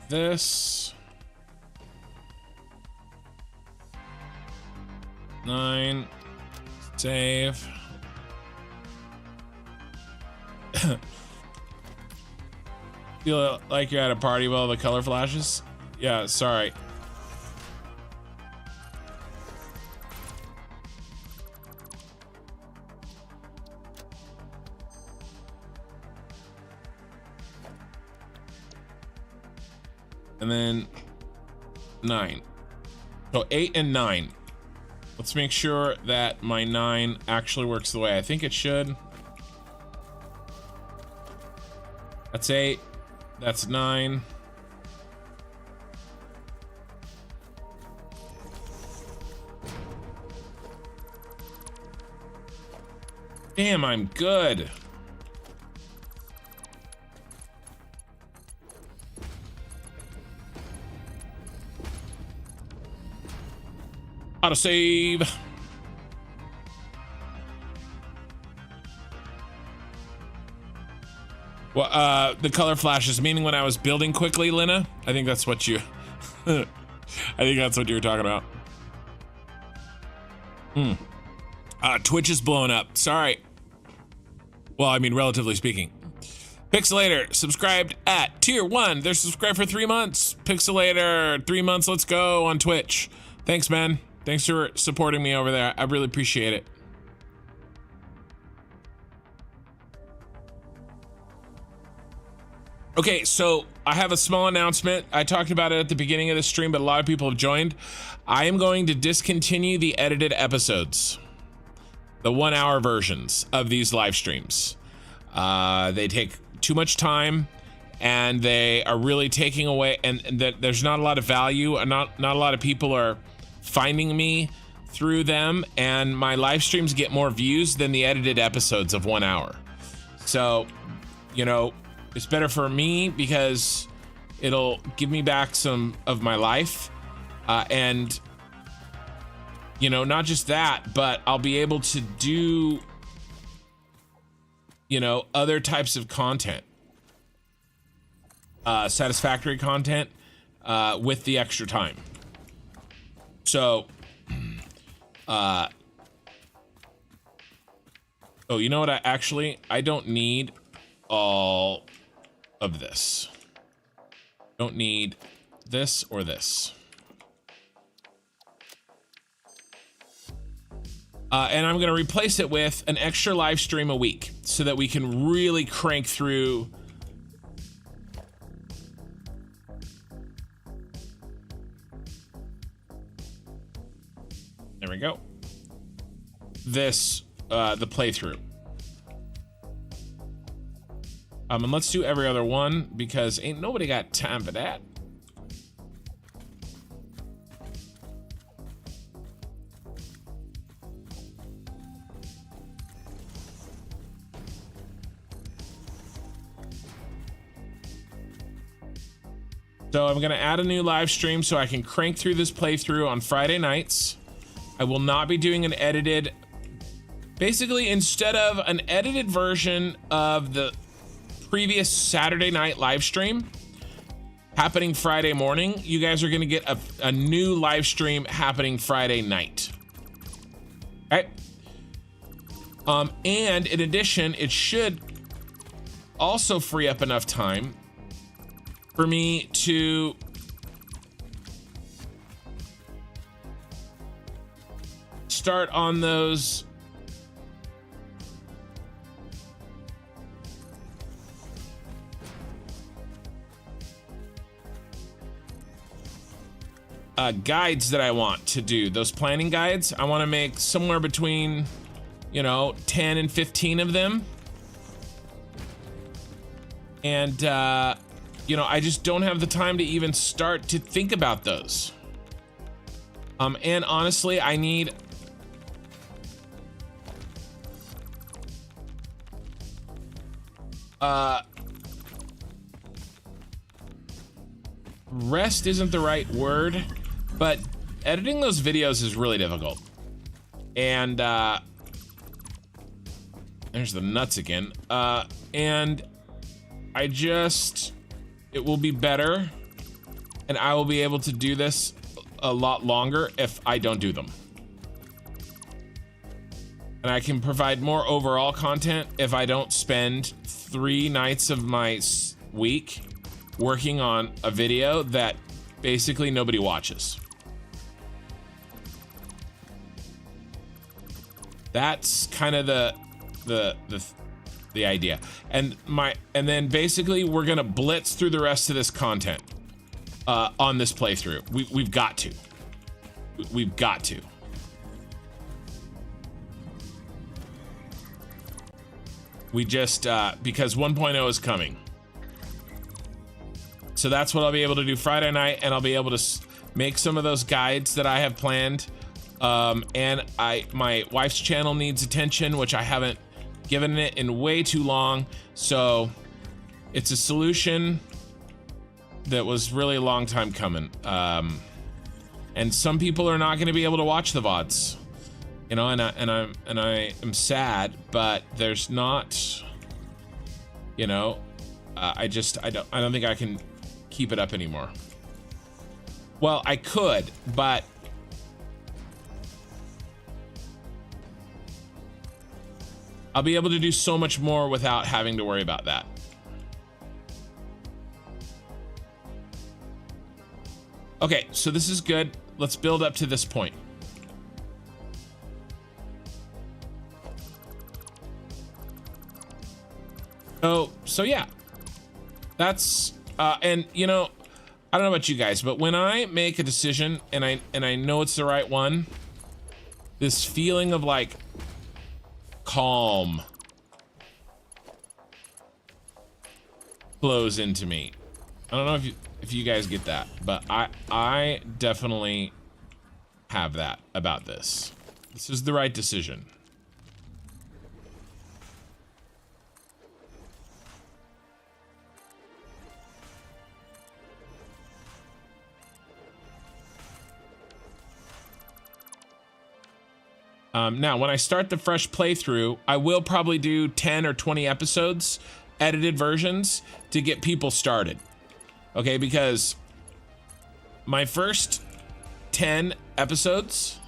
this. 9. Save. Feel like you're at a party while the color flashes? Yeah, sorry. And then 9. So 8 and 9. Let's make sure that my 9 actually works the way I think it should. That's 8. That's 9. Damn, I'm good. Autosave. Well, the color flashes, meaning when I was building quickly, Lena? I think that's what you... I think that's what you were talking about. Twitch is blowing up. Sorry. Well, I mean, relatively speaking. Pixelator, subscribed at tier 1. They're subscribed for 3 months. Pixelator, 3 months, let's go on Twitch. Thanks, man. Thanks for supporting me over there. I really appreciate it. Okay, so I have a small announcement. I talked about it at the beginning of the stream, but a lot of people have joined. I am going to discontinue the edited episodes, the 1-hour versions of these live streams. They take too much time, and they are really taking away, and there's not a lot of value, and not a lot of people are finding me through them, and my live streams get more views than the edited episodes of 1 hour. So, you know, it's better for me because it'll give me back some of my life, and you know, not just that, but I'll be able to do, you know, other types of content, satisfactory content, with the extra time. So, oh, you know what? I don't need all of this. Don't need this or this. And I'm going to replace it with an extra live stream a week so that we can really crank through there we go. This, the playthrough. And let's do every other one because ain't nobody got time for that. So I'm gonna add a new live stream so I can crank through this playthrough on Friday nights. I will not be doing an edited, basically instead of an edited version of the previous Saturday night live stream happening Friday morning, you guys are gonna get a new live stream happening Friday night. Okay. And in addition, it should also free up enough time for me to start on those guides that I want to do, those planning guides. I want to make somewhere between, you know, 10 and 15 of them. And, you know, I just don't have the time to even start to think about those. And honestly, I need rest isn't the right word, but editing those videos is really difficult. And There's the nuts again. And I just, it will be better, and I will be able to do this a lot longer if I don't do them. And I can provide more overall content if I don't spend 3 nights of my week working on a video that basically nobody watches. That's kind of the idea. And then basically we're gonna blitz through the rest of this content on this playthrough. We've got to. We've got to. We just because 1.0 is coming. So that's what I'll be able to do Friday night, and I'll be able to make some of those guides that I have planned. And my wife's channel needs attention, which I haven't given it in way too long. So it's a solution that was really a long time coming. And some people are not going to be able to watch the VODs, you know, and I am sad, but there's not, you know, I don't think I can keep it up anymore. Well, I could, but I'll be able to do so much more without having to worry about that. Okay, so this is good. Let's build up to this point. So yeah, that's and you know, I don't know about you guys, but when I make a decision and I know it's the right one, this feeling of like calm flows into me. I don't know if you guys get that, but I definitely have that about this. This is the right decision. Now, when I start the fresh playthrough, I will probably do 10 or 20 episodes, edited versions, to get people started. Okay, because my first 10 episodes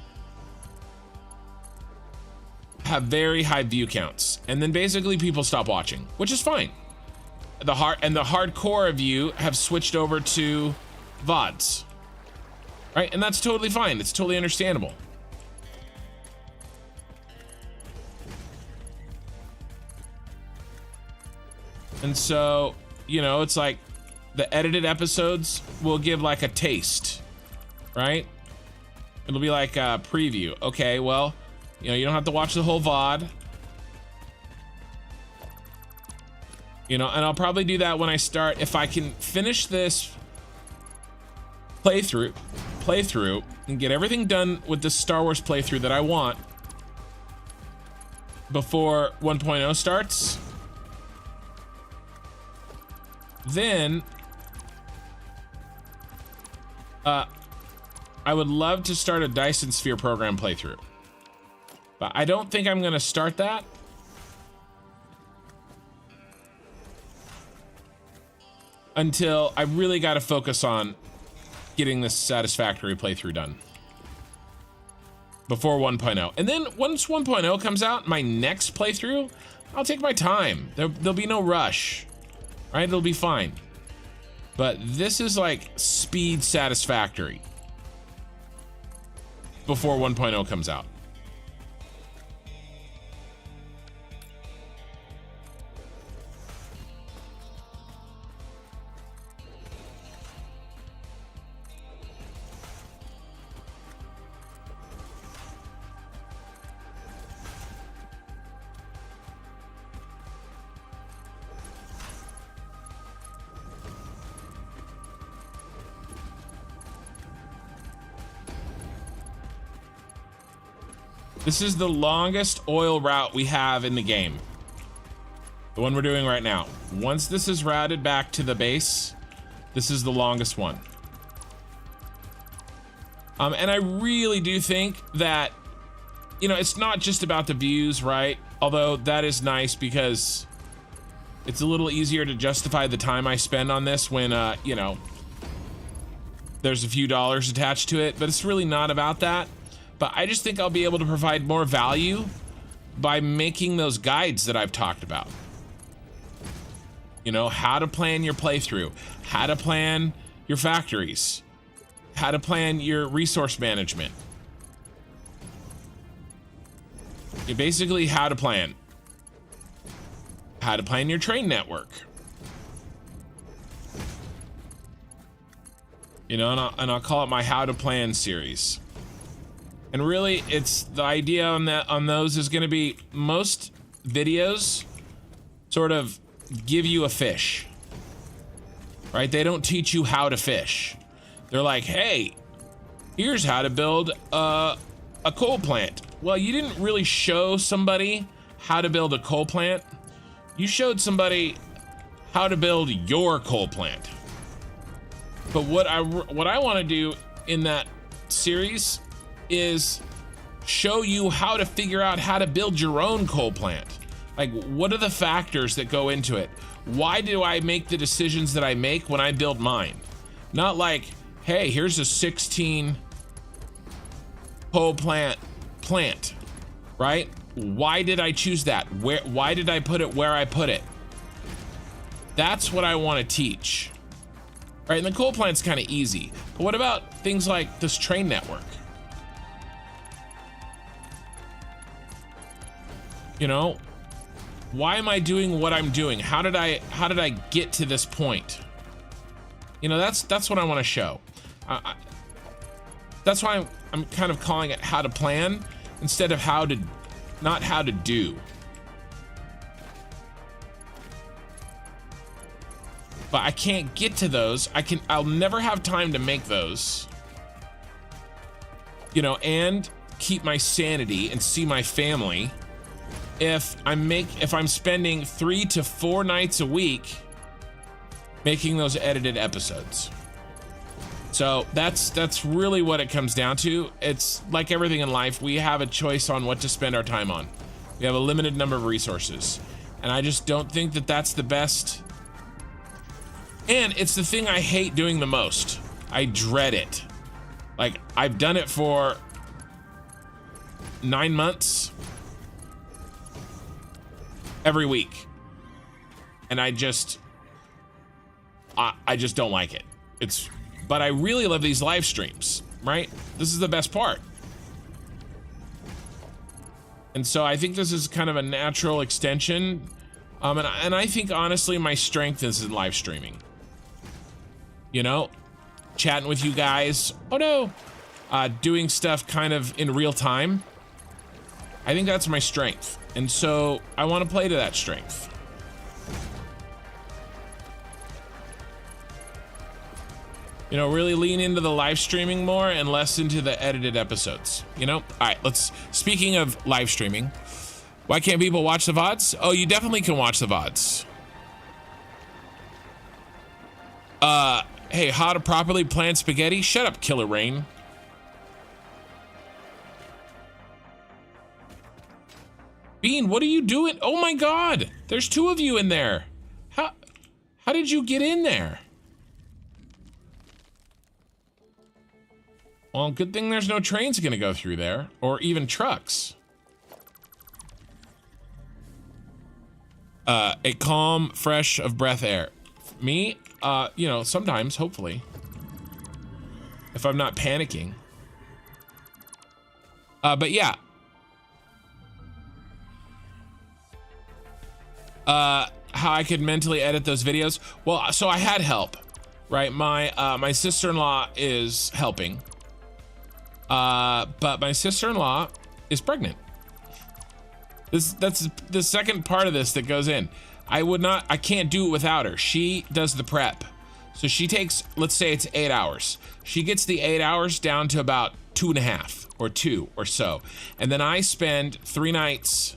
have very high view counts, and then basically people stop watching, which is fine. The hardcore of you have switched over to VODs, right? And that's totally fine. It's totally understandable. And so, you know, it's like the edited episodes will give like a taste, right? It'll be like a preview. Okay, well, you know, you don't have to watch the whole VOD. You know, and I'll probably do that when I start. If I can finish this playthrough and get everything done with this Star Wars playthrough that I want before 1.0 starts, then I would love to start a Dyson Sphere program playthrough, but I don't think I'm gonna start that until I really got to focus on getting this Satisfactory playthrough done before 1.0. And then once 1.0 comes out, my next playthrough, I'll take my time. There'll be no rush. Right, it'll be fine. But this is like speed Satisfactory before 1.0 comes out. This is the longest oil route we have in the game. The one we're doing right now. Once this is routed back to the base, this is the longest one. And I really do think that, you know, it's not just about the views, right? Although that is nice because it's a little easier to justify the time I spend on this when, you know, there's a few dollars attached to it, but it's really not about that. But I just think I'll be able to provide more value by making those guides that I've talked about. You know, how to plan your playthrough, how to plan your factories, how to plan your resource management. Basically, how to plan your train network. You know, and I'll call it my How to Plan series. And really, it's the idea on those is going to be most videos sort of give you a fish, right? They don't teach you how to fish. They're like, hey, here's how to build a coal plant. Well, you didn't really show somebody how to build a coal plant. You showed somebody how to build your coal plant. But what I want to do in that series is show you how to figure out how to build your own coal plant. Like, what are the factors that go into it? Why do I make the decisions that I make when I build mine? Not like, hey, here's a 16 coal plant, right? Why did I choose that? Why did I put it where I put it? That's what I want to teach. Right, and the coal plant's kind of easy. But what about things like this train network? You know, why am I doing what I'm doing? How did I get to this point? You know, that's what I want to show. That's why I'm kind of calling it how to plan instead of not how to do. But I can't get to those. I'll never have time to make those. You know, and keep my sanity and see my family if I'm spending 3 to 4 nights a week making those edited episodes. So that's really what it comes down to. It's like everything in life, we have a choice on what to spend our time on. We have a limited number of resources. And I just don't think that that's the best. And it's the thing I hate doing the most. I dread it. Like, I've done it for 9 months every week. And I just don't like it. But I really love these live streams, right? This is the best part. And so I think this is kind of a natural extension. And I think honestly my strength is in live streaming. You know, chatting with you guys. Oh no, doing stuff kind of in real time. I think that's my strength. And so I want to play to that strength. You know, really lean into the live streaming more and less into the edited episodes. You know, all right, speaking of live streaming, why can't people watch the VODs? Oh, you definitely can watch the VODs. Hey, how to properly plan spaghetti? Shut up, Killer Rain. Bean, what are you doing? Oh my God, there's 2 of you in there. How did you get in there? Well, good thing there's no trains gonna go through there, or even trucks. A calm, fresh of breath air. Me, you know, sometimes, hopefully, if I'm not panicking. But yeah. How I could mentally edit those videos. Well, so I had help, right? My sister-in-law is helping. But my sister-in-law is pregnant. That's the second part of this that goes in. I can't do it without her. She does the prep. So she takes, let's say it's 8 hours. She gets the 8 hours down to about 2.5 or 2 or so. And then I spend 3 nights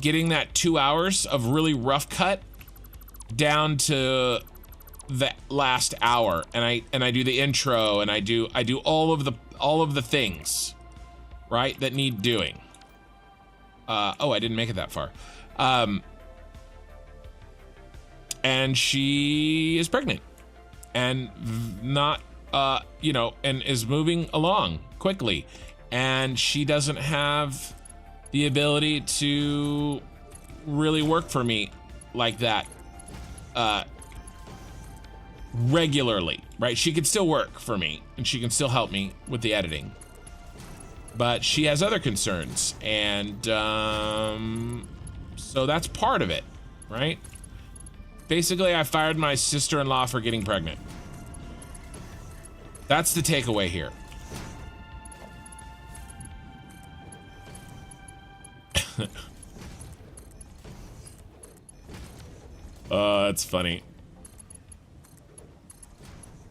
getting that 2 hours of really rough cut down to the last hour. And I do the intro and I do all of the things, right, that need doing. Oh, I didn't make it that far. And she is pregnant and not, you know, and is moving along quickly. And she doesn't have the ability to really work for me like that regularly, right? She can still work for me and she can still help me with the editing, but she has other concerns. And so that's part of it, right? Basically, I fired my sister-in-law for getting pregnant. That's the takeaway here. Oh, that's funny.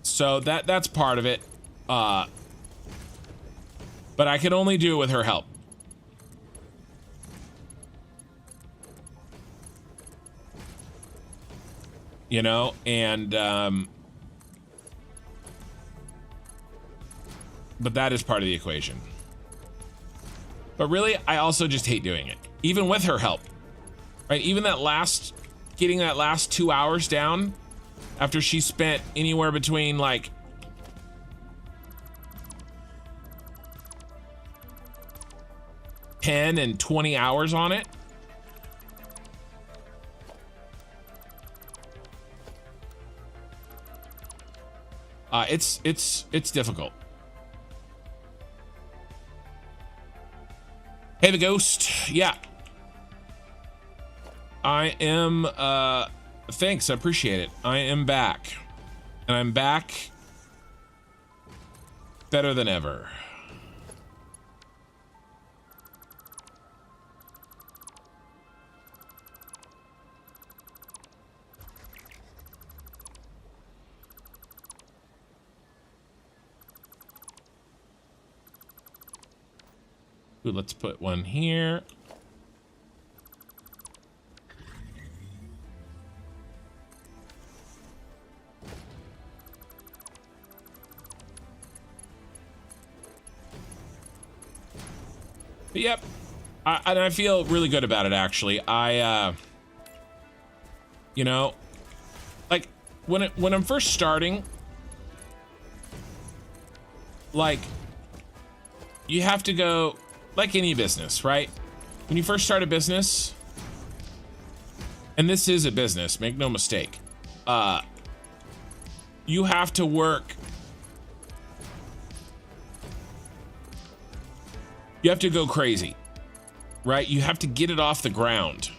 So that's part of it. But I can only do it with her help. You know, and but that is part of the equation. But really, I also just hate doing it, even with her help, right? Even getting that last 2 hours down after she spent anywhere between like 10 and 20 hours on it. It's difficult. Hey, the ghost. Yeah. I am, thanks, I appreciate it. I am back. And I'm back better than ever. Ooh, let's put one here. But yep, and I feel really good about it, actually. You know, like when I'm first starting, like you have to go like any business, right? When you first start a business, and this is a business, make no mistake, you have to work. You have to go crazy, right? You have to get it off the ground.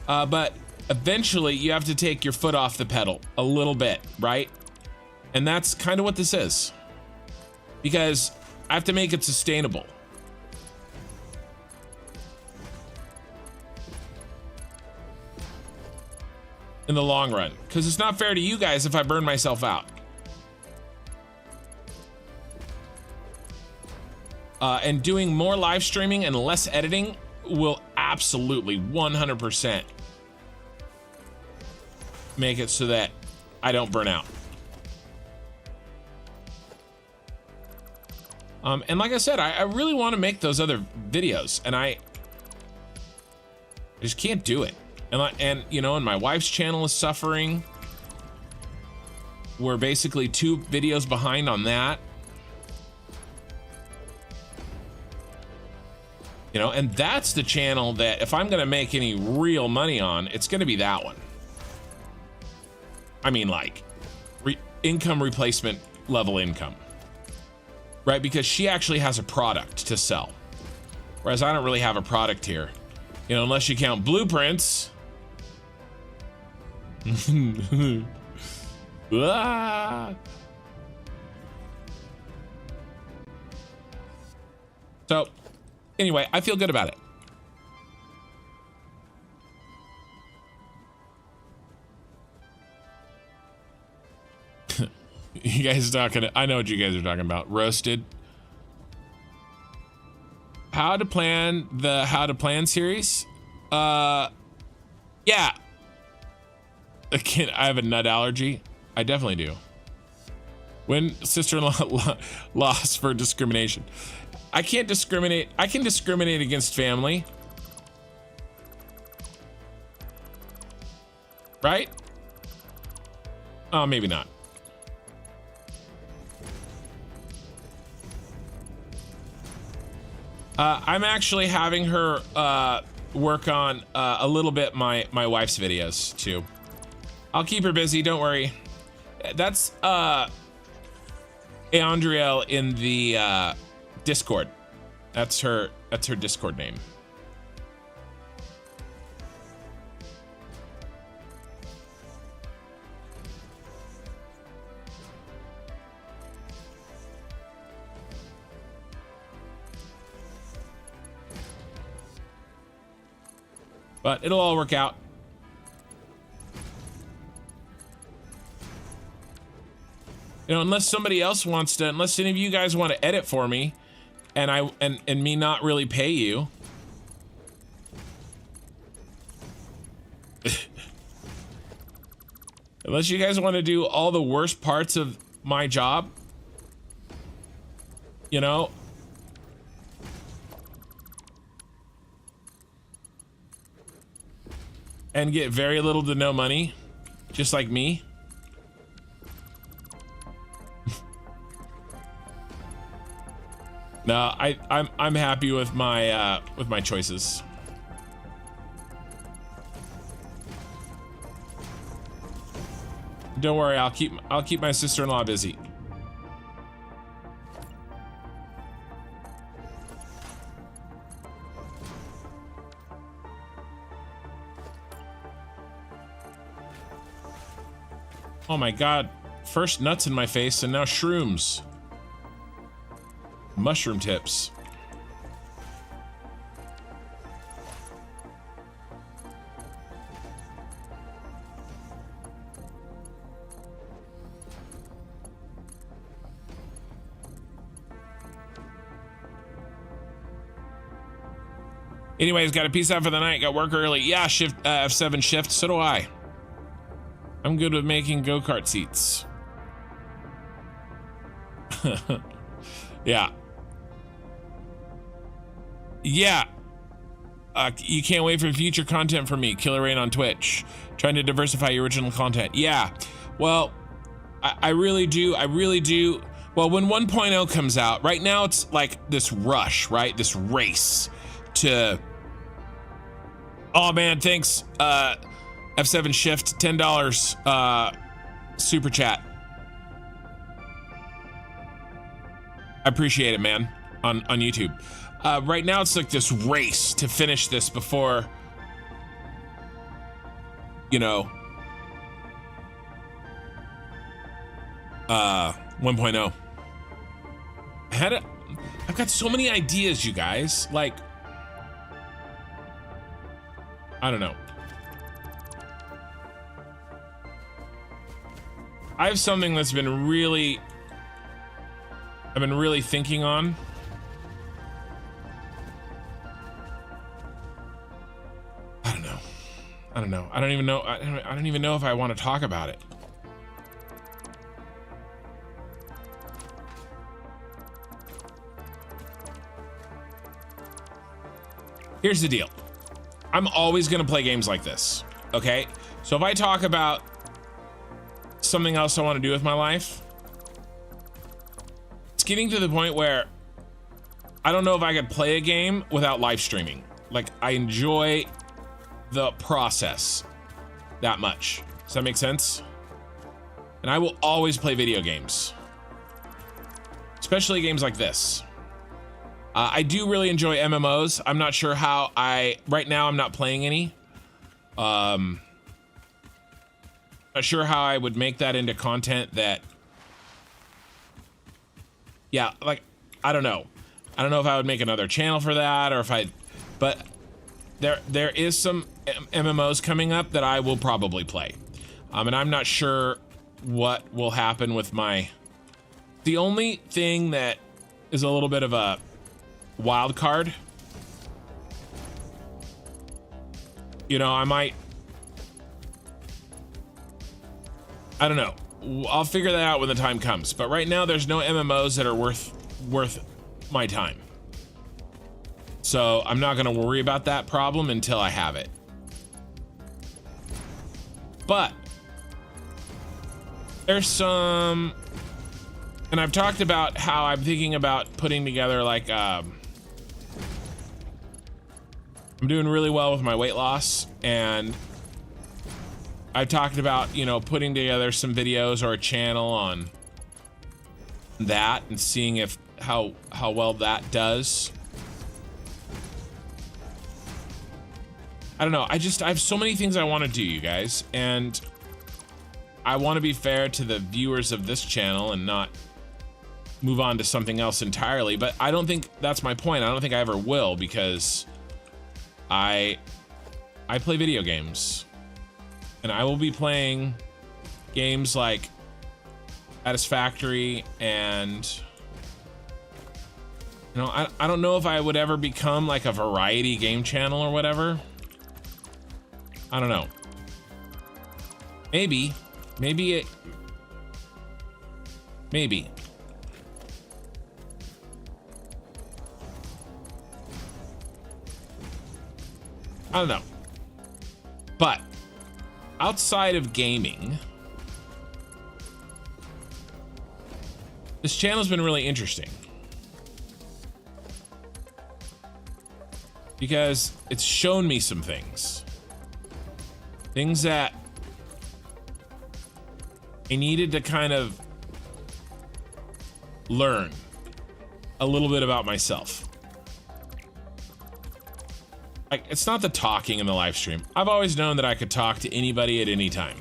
But eventually you have to take your foot off the pedal a little bit, right? And that's kind of what this is. Because I have to make it sustainable. In the long run. Because it's not fair to you guys if I burn myself out. And doing more live streaming and less editing will absolutely 100% make it so that I don't burn out. And like I said, I really want to make those other videos, and I just can't do it. And you know, and my wife's channel is suffering. We're basically 2 videos behind on that. You know, and that's the channel that if I'm gonna make any real money on, it's gonna be that one. I mean, like, income replacement level income. Right, because she actually has a product to sell. Whereas I don't really have a product here. You know, unless you count blueprints. Ah. So, anyway, I feel good about it. You guys talking, I know what you guys are talking about. Roasted. How to plan the How to Plan series? Yeah. Again, I have a nut allergy. I definitely do. When sister-in-law lost for discrimination. I can't discriminate. I can discriminate against family. Right? Oh, maybe not. I'm actually having her work on a little bit my wife's videos too. I'll keep her busy, don't worry. That's Andriel in the Discord. That's her Discord name. But it'll all work out. You know, unless somebody else wants to, unless any of you guys want to edit for me, and me not really pay you. Unless you guys want to do all the worst parts of my job, you know. And get very little to no money, just like me. No, I'm happy with my choices. Don't worry, I'll keep my sister-in-law busy. Oh my god, first nuts in my face and now shrooms. Mushroom tips. Anyways, got a peace out for the night. Got work early. Yeah, shift F7 shift. So do I. I'm good with making go-kart seats. Yeah. Yeah. You can't wait for future content from me. Killer Rain on Twitch. Trying to diversify your original content. Yeah. Well, I really do. I really do. Well, when 1.0 comes out, right now it's like this rush, right? This race to... Oh man, thanks. F7 shift, $10 super chat. I appreciate it, man, on YouTube. Right now it's like this race to finish this before, you know, 1.0. I've got so many ideas, you guys. Like, I don't know. I have something that's been I've been really thinking on. I don't know. I don't know. I don't even know. I don't even know if I want to talk about it. Here's the deal. I'm always going to play games like this. Okay. So if I talk about something else I want to do with my life, it's getting to the point where I don't know if I could play a game without live streaming. Like, I enjoy the process that much. Does that make sense? And I will always play video games, especially games like this. I do really enjoy MMOs. I'm not sure how right now I'm not playing any. Not sure how I would make that into content that, yeah, like, I don't know. I don't know if I would make another channel for that or if but there is some MMOs coming up that I will probably play. And I'm not sure what will happen with the only thing that is a little bit of a wild card, you know, I don't know. I'll figure that out when the time comes. But right now, there's no MMOs that are worth my time. So I'm not going to worry about that problem until I have it. But there's some, and I've talked about how I'm thinking about putting together like, I'm doing really well with my weight loss, and I've talked about, you know, putting together some videos or a channel on that and seeing if how well that does. I don't know. I have so many things I want to do, you guys, and I want to be fair to the viewers of this channel and not move on to something else entirely, but I don't think that's my point. I don't think I ever will, because I play video games, and I will be playing games like Satisfactory, and you know, I don't know if I would ever become like a variety game channel or whatever. I don't know. Maybe I don't know. But outside of gaming, this channel's been really interesting because it's shown me some things that I needed to kind of learn a little bit about myself. Like, it's not the talking in the live stream. I've always known that I could talk to anybody at any time.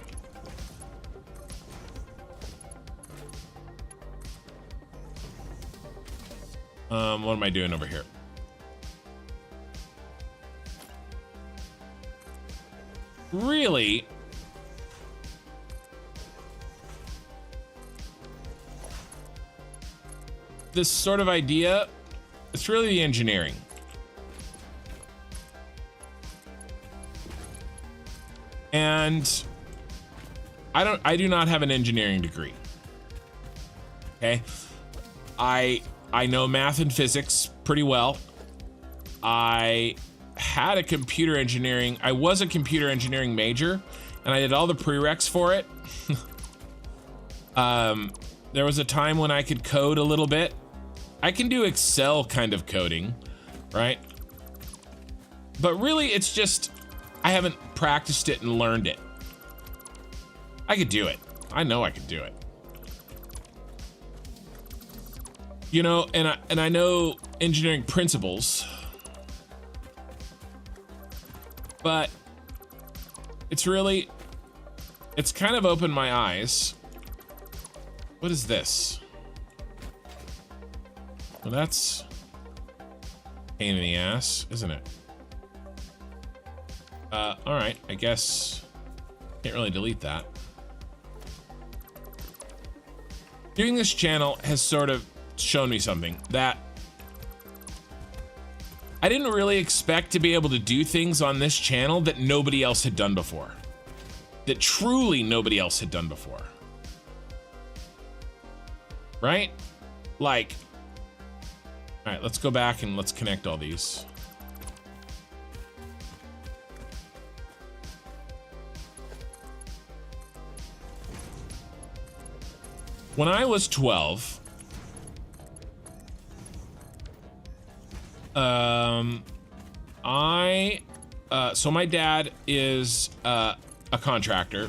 What am I doing over here? Really, this sort of idea, it's really the engineering. And I do not have an engineering degree. Okay? I know math and physics pretty well. I was a computer engineering major, and I did all the prereqs for it. There was a time when I could code a little bit. I can do Excel kind of coding, right? But really, it's just, I haven't practiced it and learned it. I could do it. I know I could do it. You know, and I know engineering principles, but it's kind of opened my eyes. What is this? Well, that's a pain in the ass, isn't it? All right, I guess can't really delete that. Doing this channel has sort of shown me something that I didn't really expect to be able to do things on this channel that nobody else had done before. That truly nobody else had done before. Right? Like, all right, let's go back and let's connect all these. When I was 12, so my dad is a contractor.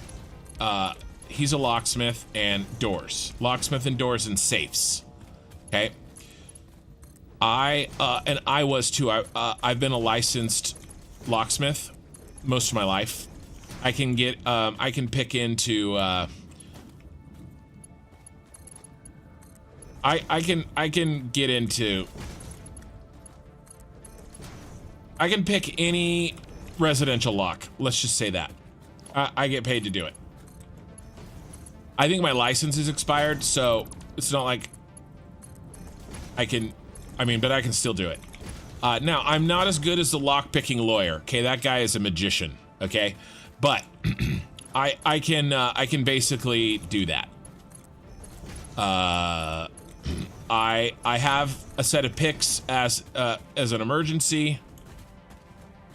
He's a locksmith and doors and safes. Okay. And I was too. I've been a licensed locksmith most of my life. I can pick into, I can pick any residential lock. Let's just say that. I get paid to do it. I think my license is expired, so it's not like but I can still do it. Now, I'm not as good as the lock-picking lawyer. Okay, that guy is a magician. Okay, but I can basically do that. I have a set of picks as an emergency.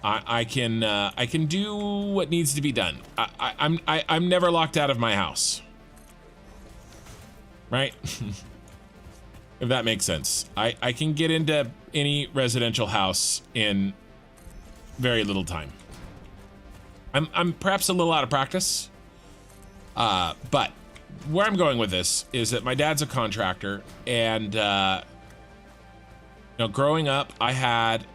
I can do what needs to be done. I'm never locked out of my house, right? If that makes sense. I can get into any residential house in very little time. I'm perhaps a little out of practice, but where I'm going with this is that my dad's a contractor, and you know, growing up, I had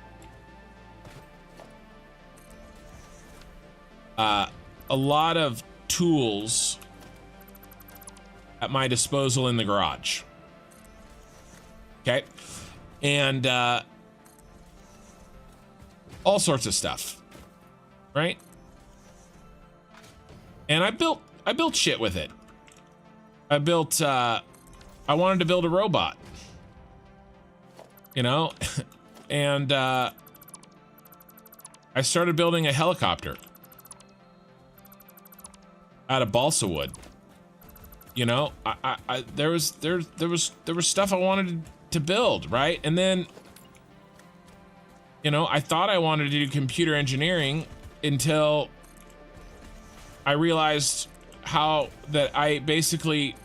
a lot of tools at my disposal in the garage. Okay, and all sorts of stuff, right? And I built shit with it. I wanted to build a robot, you know, and I started building a helicopter out of balsa wood. You know, there was stuff I wanted to build, right? And then, you know, I thought I wanted to do computer engineering until I realized how that I basically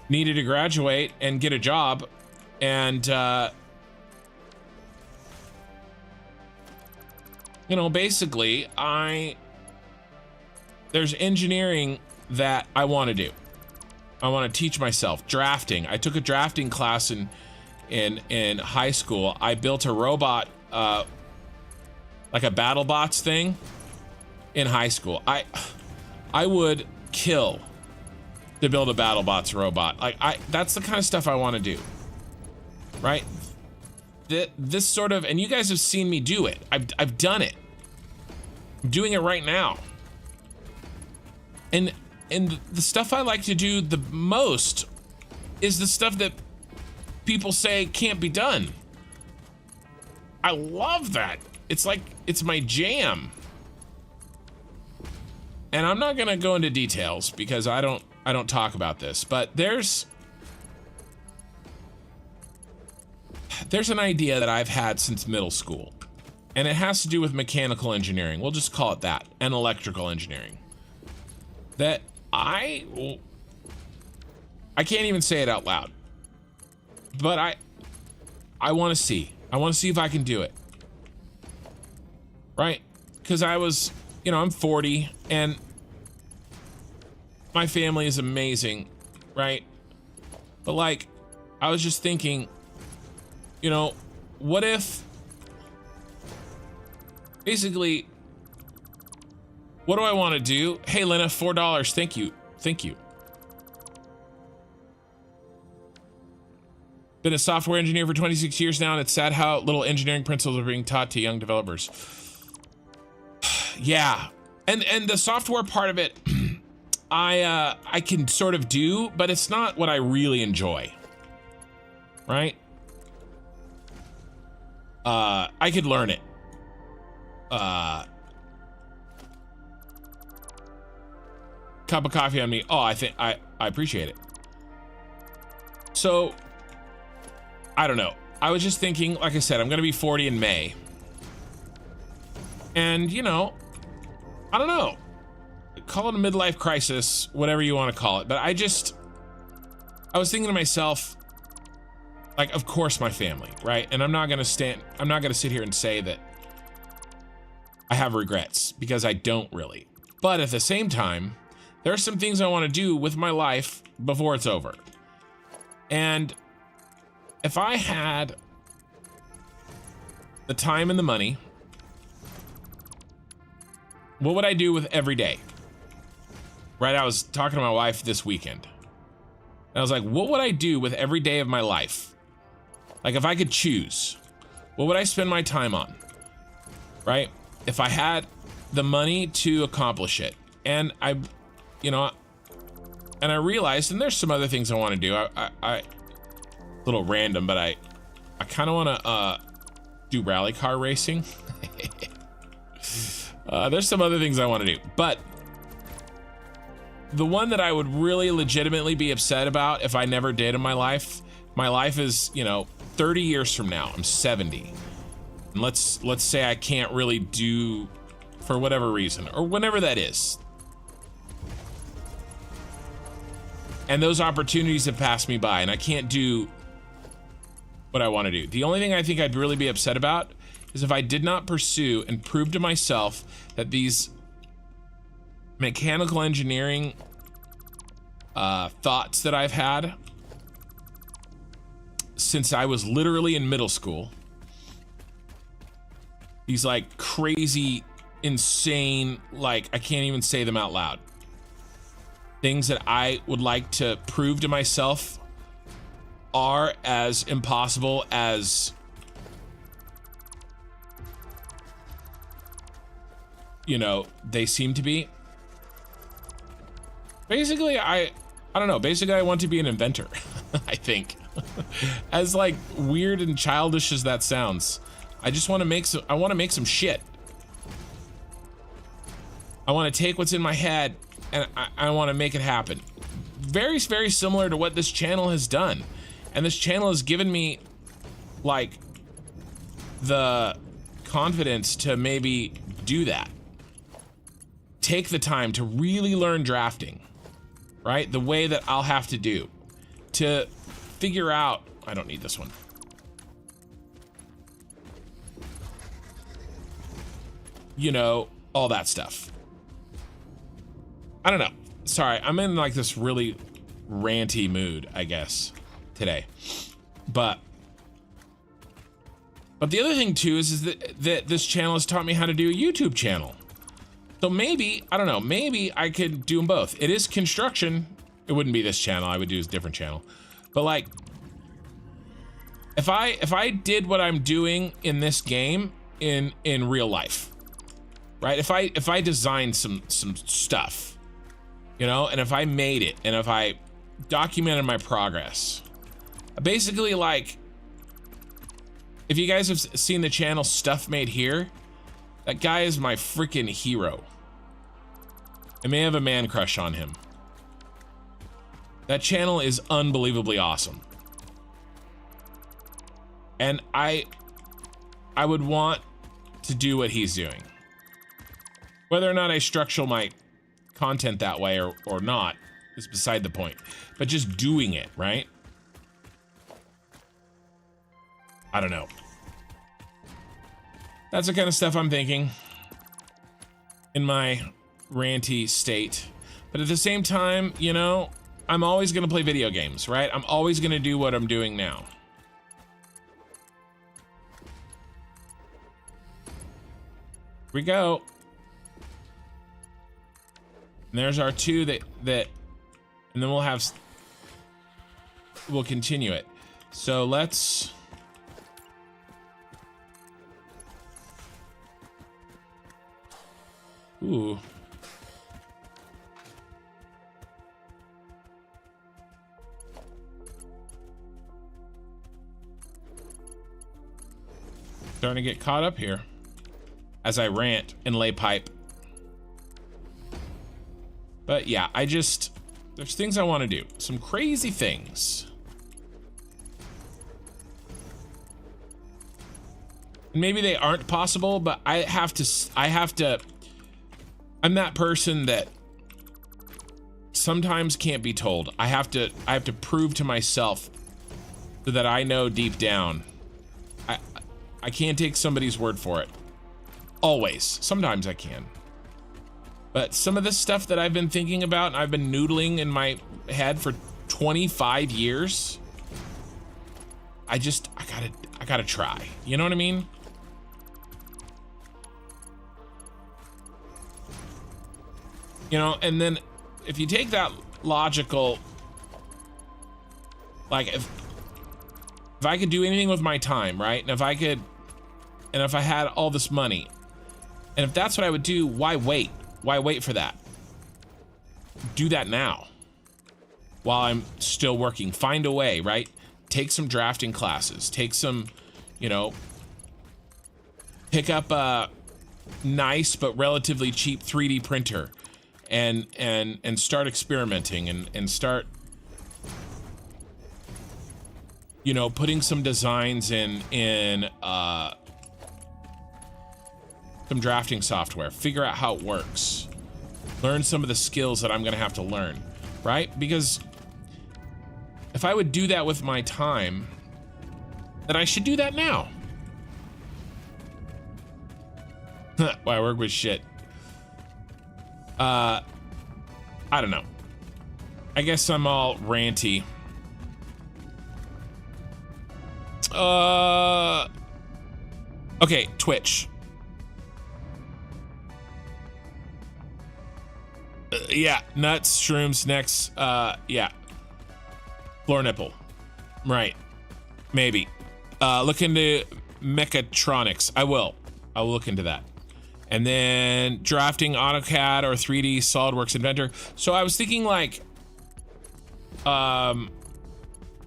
needed to graduate and get a job, and you know, basically there's engineering that I want to do. I want to teach myself drafting. I took a drafting class in high school. I built a robot, like a BattleBots thing in high school. I would kill to build a BattleBots robot. Like that's the kind of stuff I want to do, right? This sort of, and you guys have seen me do it. I've done it. I'm doing it right now. And the stuff I like to do the most is the stuff that people say can't be done. I love that. It's like, it's my jam. And I'm not gonna go into details because I don't talk about this, but there's an idea that I've had since middle school, and it has to do with mechanical engineering. We'll just call it that, and electrical engineering. That I can't even say it out loud, but I want to see. I want to see if I can do it, right? Because I was, you know, I'm 40 and my family is amazing, right? But like, I was just thinking, you know, what if basically, what do I want to do? Hey, Lena, $4. Thank you. Thank you. Been a software engineer for 26 years now, and it's sad how little engineering principles are being taught to young developers. Yeah. And the software part of it, I can sort of do, but it's not what I really enjoy. Right? I could learn it. Cup of coffee on me. Oh, I think I appreciate it. So I don't know. I was just thinking, like I said, I'm gonna be 40 in May. And you know, I don't know. Call it a midlife crisis, whatever you want to call it. But I was thinking to myself, like, of course my family, right? And I'm not gonna sit here and say that I have regrets, because I don't really. But at the same time, there are some things I want to do with my life before it's over. And if I had the time and the money, what would I do with every day? Right, I was talking to my wife this weekend. And I was like, what would I do with every day of my life? Like, if I could choose, what would I spend my time on? Right? If I had the money to accomplish it. And I realized, and there's some other things I want to do. I a little random, but I kind of want to do rally car racing. There's some other things I want to do, but the one that I would really legitimately be upset about if I never did in my life My life is, you know, 30 years from now, I'm 70. And let's say I can't really do, for whatever reason, or whenever that is. And those opportunities have passed me by and I can't do what I want to do. The only thing I think I'd really be upset about is if I did not pursue and prove to myself that these mechanical engineering thoughts that I've had since I was literally in middle school, these like crazy, insane, like I can't even say them out loud, things that I would like to prove to myself are as impossible as, you know, they seem to be. Basically, I don't know. Basically, I want to be an inventor, I think. As like weird and childish as that sounds, I just want to make some, I want to make some shit. I want to take what's in my head and I want to make it happen. Very, very similar to what this channel has done. And this channel has given me like the confidence to maybe do that. Take the time to really learn drafting, right? The way that I'll have to do to figure out, I don't need this one. You know, all that stuff. I don't know. Sorry, I'm in like this really ranty mood, I guess, today. But the other thing too is that this channel has taught me how to do a YouTube channel. So maybe, I don't know, maybe I could do them both. It is construction. It wouldn't be this channel, I would do a different channel. But like, if I did what I'm doing in this game in real life, right? If I designed some stuff, you know, and if I made it, and if I documented my progress, basically like, if you guys have seen the channel Stuff Made Here, that guy is my freaking hero. I may have a man crush on him. That channel is unbelievably awesome. And I would want to do what he's doing. Whether or not I structure my content that way or not is beside the point. But just doing it, right? I don't know. That's the kind of stuff I'm thinking in my ranty state. But at the same time, you know, I'm always going to play video games, right? I'm always going to do what I'm doing now. Here we go. And there's our two that and then we'll continue it. So let's, ooh. Starting to get caught up here as I rant and lay pipe. But yeah, there's things I want to do. Some crazy things. Maybe they aren't possible, but I'm that person that sometimes can't be told. I have to prove to myself so that I know deep down. I can't take somebody's word for it. Always. Sometimes I can. But some of this stuff that I've been thinking about and I've been noodling in my head for 25 years, I gotta try. You know what I mean? You know, and then if you take that logical, like if I could do anything with my time, right? And if I had all this money, and if that's what I would do, why wait? Why wait for that? Do that now while I'm still working. Find a way, right? Take some drafting classes, take some, you know, pick up a nice but relatively cheap 3D printer and start experimenting and start you know, putting some designs in some drafting software, figure out how it works, learn some of the skills that I'm gonna have to learn, right? Because if I would do that with my time, then I should do that now. Well, I work with shit. I don't know. I guess I'm all ranty. Okay, Twitch. Yeah, nuts, shrooms, next. Yeah. Floor nipple. Right. Maybe. Look into mechatronics. I will look into that. And then drafting AutoCAD or 3D SolidWorks Inventor. So I was thinking like, oh,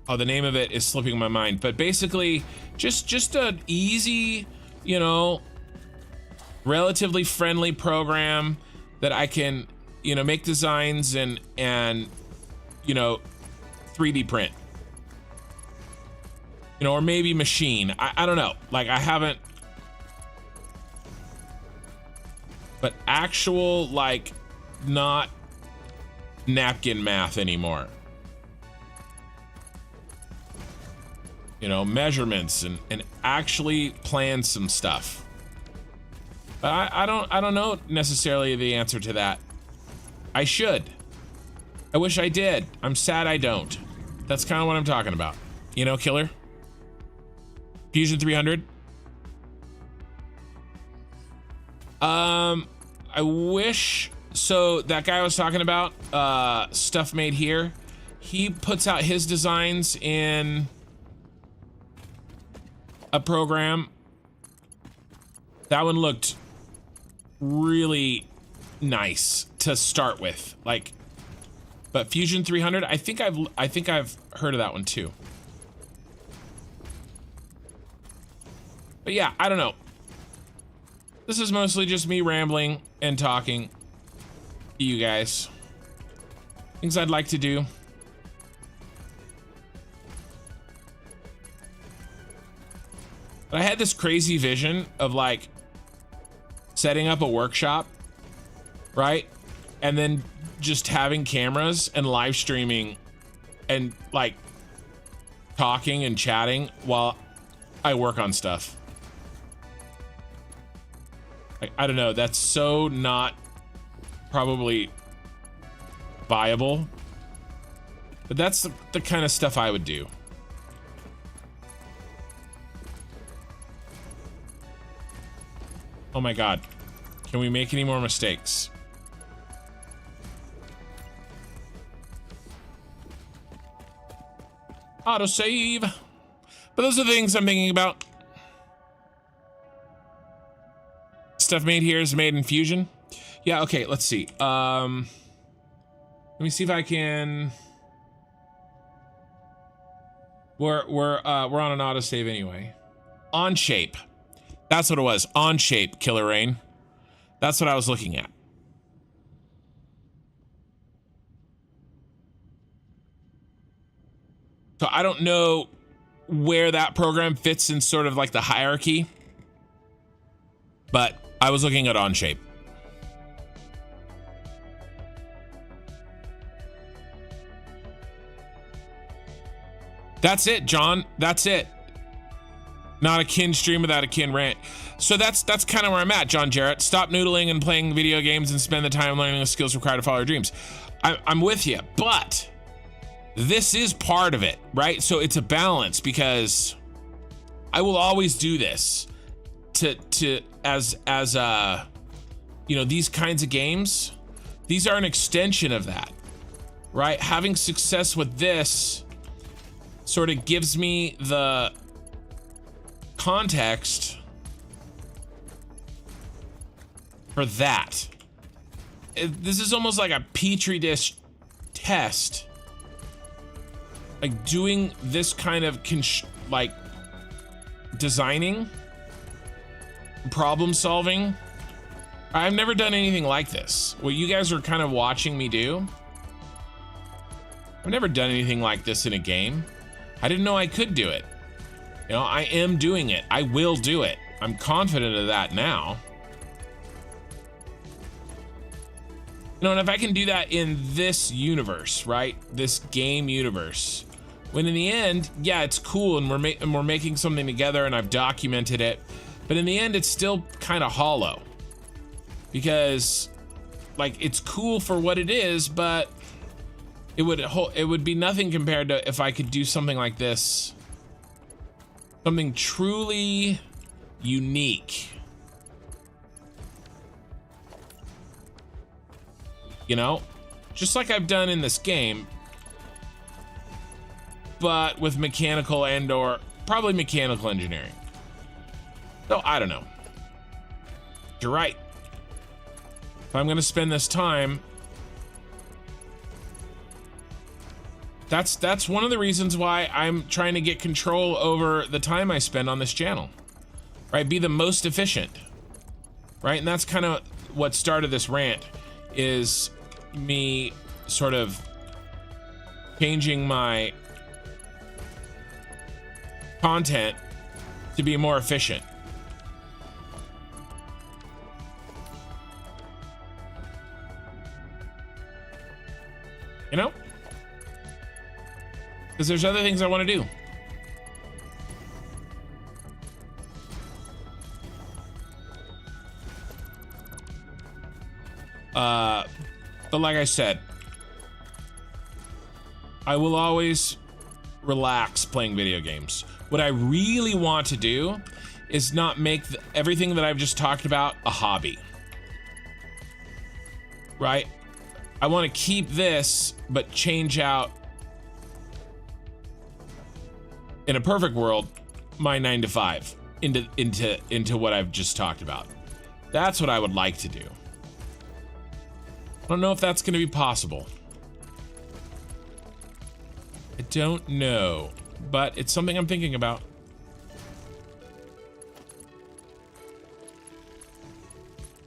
the name of it is slipping my mind, but basically just an easy, you know, relatively friendly program that I can, you know, make designs and you know, 3D print, you know, or maybe machine. I don't know. Like I haven't, but actual, like, not napkin math anymore. You know, measurements and actually plan some stuff. But I don't know necessarily the answer to that. I should. I wish I did. I'm sad I don't. That's kind of what I'm talking about. You know, Killer? Fusion 300? I wish, so that guy I was talking about, Stuff Made Here, he puts out his designs in a program. That one looked really nice to start with, like, but Fusion 300, I think I've heard of that one too. But yeah, I don't know. This is mostly just me rambling and talking to you guys. Things I'd like to do. But I had this crazy vision of like setting up a workshop, right? And then just having cameras and live streaming and like talking and chatting while I work on stuff. I don't know, that's so not probably viable, but that's the kind of stuff I would do. Oh my God, can we make any more mistakes? Autosave. But those are the things I'm thinking about. Stuff Made Here is made in Fusion. Yeah, okay, let's see. Let me see if I can. We're on an autosave anyway. On shape. That's what it was. On shape, Killer Rain. That's what I was looking at. So I don't know where that program fits in sort of like the hierarchy, but I was looking at OnShape. That's it, John. That's it. Not a kin stream without a kin rant. So that's kind of where I'm at, John Jarrett. Stop noodling and playing video games and spend the time learning the skills required to follow your dreams. I'm with you, but this is part of it, right? So it's a balance, because I will always do this as you know, these kinds of games, these are an extension of that, right? Having success with this sort of gives me the context for that. This is almost like a petri dish test, like doing this kind of like designing, problem solving. I've never done anything like this. What you guys are kind of watching me do, I've never done anything like this in a game. I didn't know I could do it. You know, I am doing it. I will do it. I'm confident of that now. You know, and if I can do that in this universe, right? This game universe, when in the end, yeah, it's cool and we're making something together and I've documented it, but in the end, it's still kind of hollow because, like, it's cool for what it is, but it would be nothing compared to if I could do something like this, something truly unique. You know, just like I've done in this game, but with mechanical and or probably mechanical engineering. So I don't know. You're right. If I'm gonna spend this time, that's one of the reasons why I'm trying to get control over the time I spend on this channel, right? Be the most efficient, right? And that's kind of what started this rant, is me sort of changing my content to be more efficient. You know? Because there's other things I want to do. But like I said, I will always relax playing video games. What I really want to do is not make everything that I've just talked about a hobby. Right? I want to keep this, but change out, in a perfect world, my 9 to 5 into what I've just talked about. That's what I would like to do. I don't know if that's going to be possible. I don't know, but it's something I'm thinking about.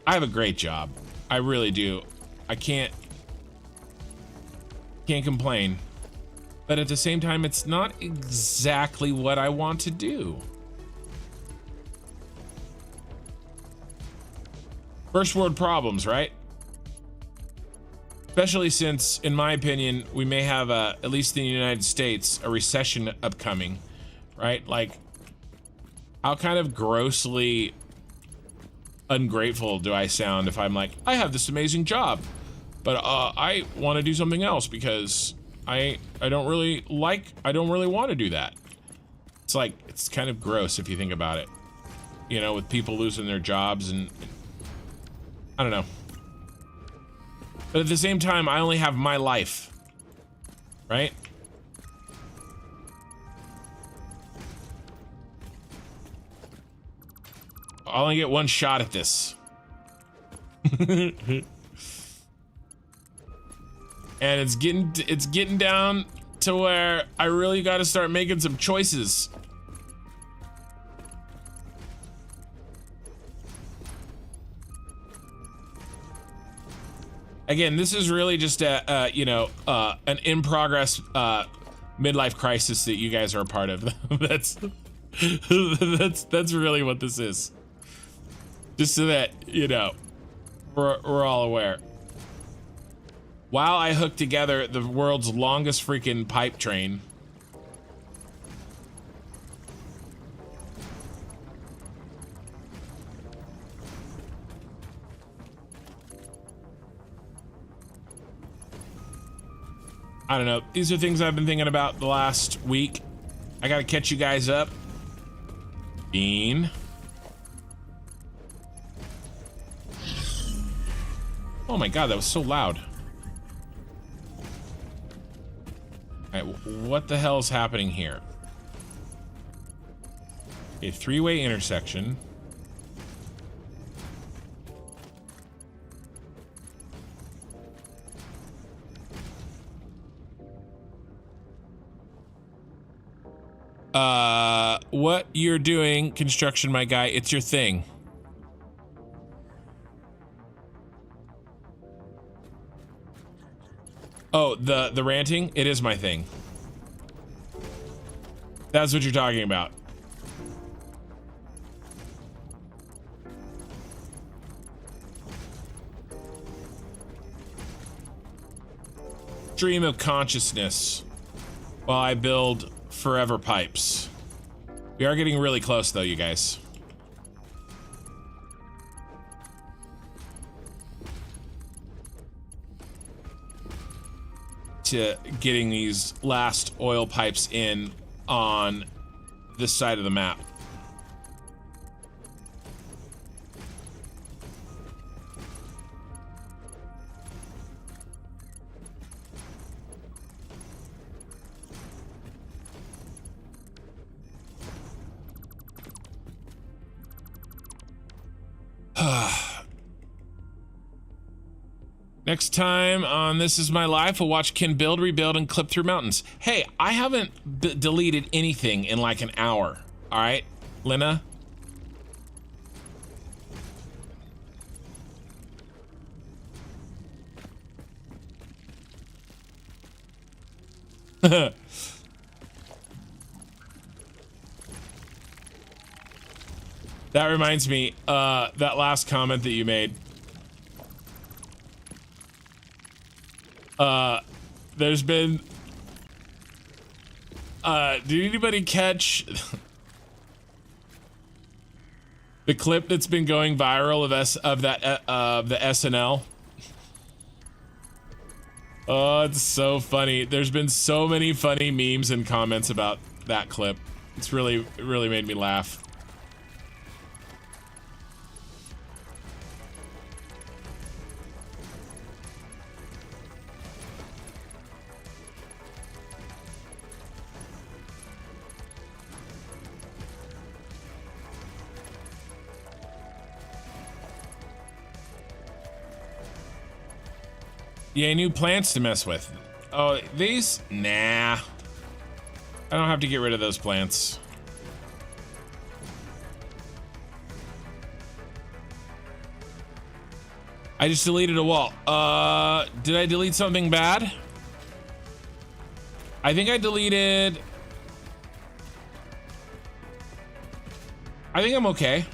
I have a great job. I really do. I can't complain. But at the same time, it's not exactly what I want to do. First world problems, right? Especially since, in my opinion, we may have, at least in the United States, a recession upcoming, right? Like, how kind of grossly ungrateful do I sound if I'm like, I have this amazing job, but I want to do something else because I don't really want to do that. It's like, it's kind of gross if you think about it, you know, with people losing their jobs and I don't know. But at the same time, I only have my life, right? I only get one shot at this. And it's getting down to where I really got to start making some choices. Again, this is really just a you know, an in progress midlife crisis that you guys are a part of. that's really what this is. Just so that, you know, we're all aware. While I hook together the world's longest freaking pipe train. I don't know. These are things I've been thinking about the last week. I gotta catch you guys up. Bean. Oh my god, that was so loud. Alright, what the hell is happening here? A three-way intersection. What you're doing, construction, my guy, it's your thing. Oh, the ranting? It is my thing. That's what you're talking about. Stream of consciousness while I build forever pipes. We are getting really close though, you guys. To getting these last oil pipes in on this side of the map. Next time on This Is My Life, we'll watch Ken build, rebuild, and clip through mountains. Hey, I haven't deleted anything in like an hour. All right, Lena? That reminds me, that last comment that you made. There's been, did anybody catch the clip that's been going viral of the SNL? Oh, it's so funny. There's been so many funny memes and comments about that clip. It really made me laugh. Yeah, new plants to mess with. Oh, these? Nah. I don't have to get rid of those plants. I just deleted a wall. Did I delete something bad? I think I deleted... I think I'm okay.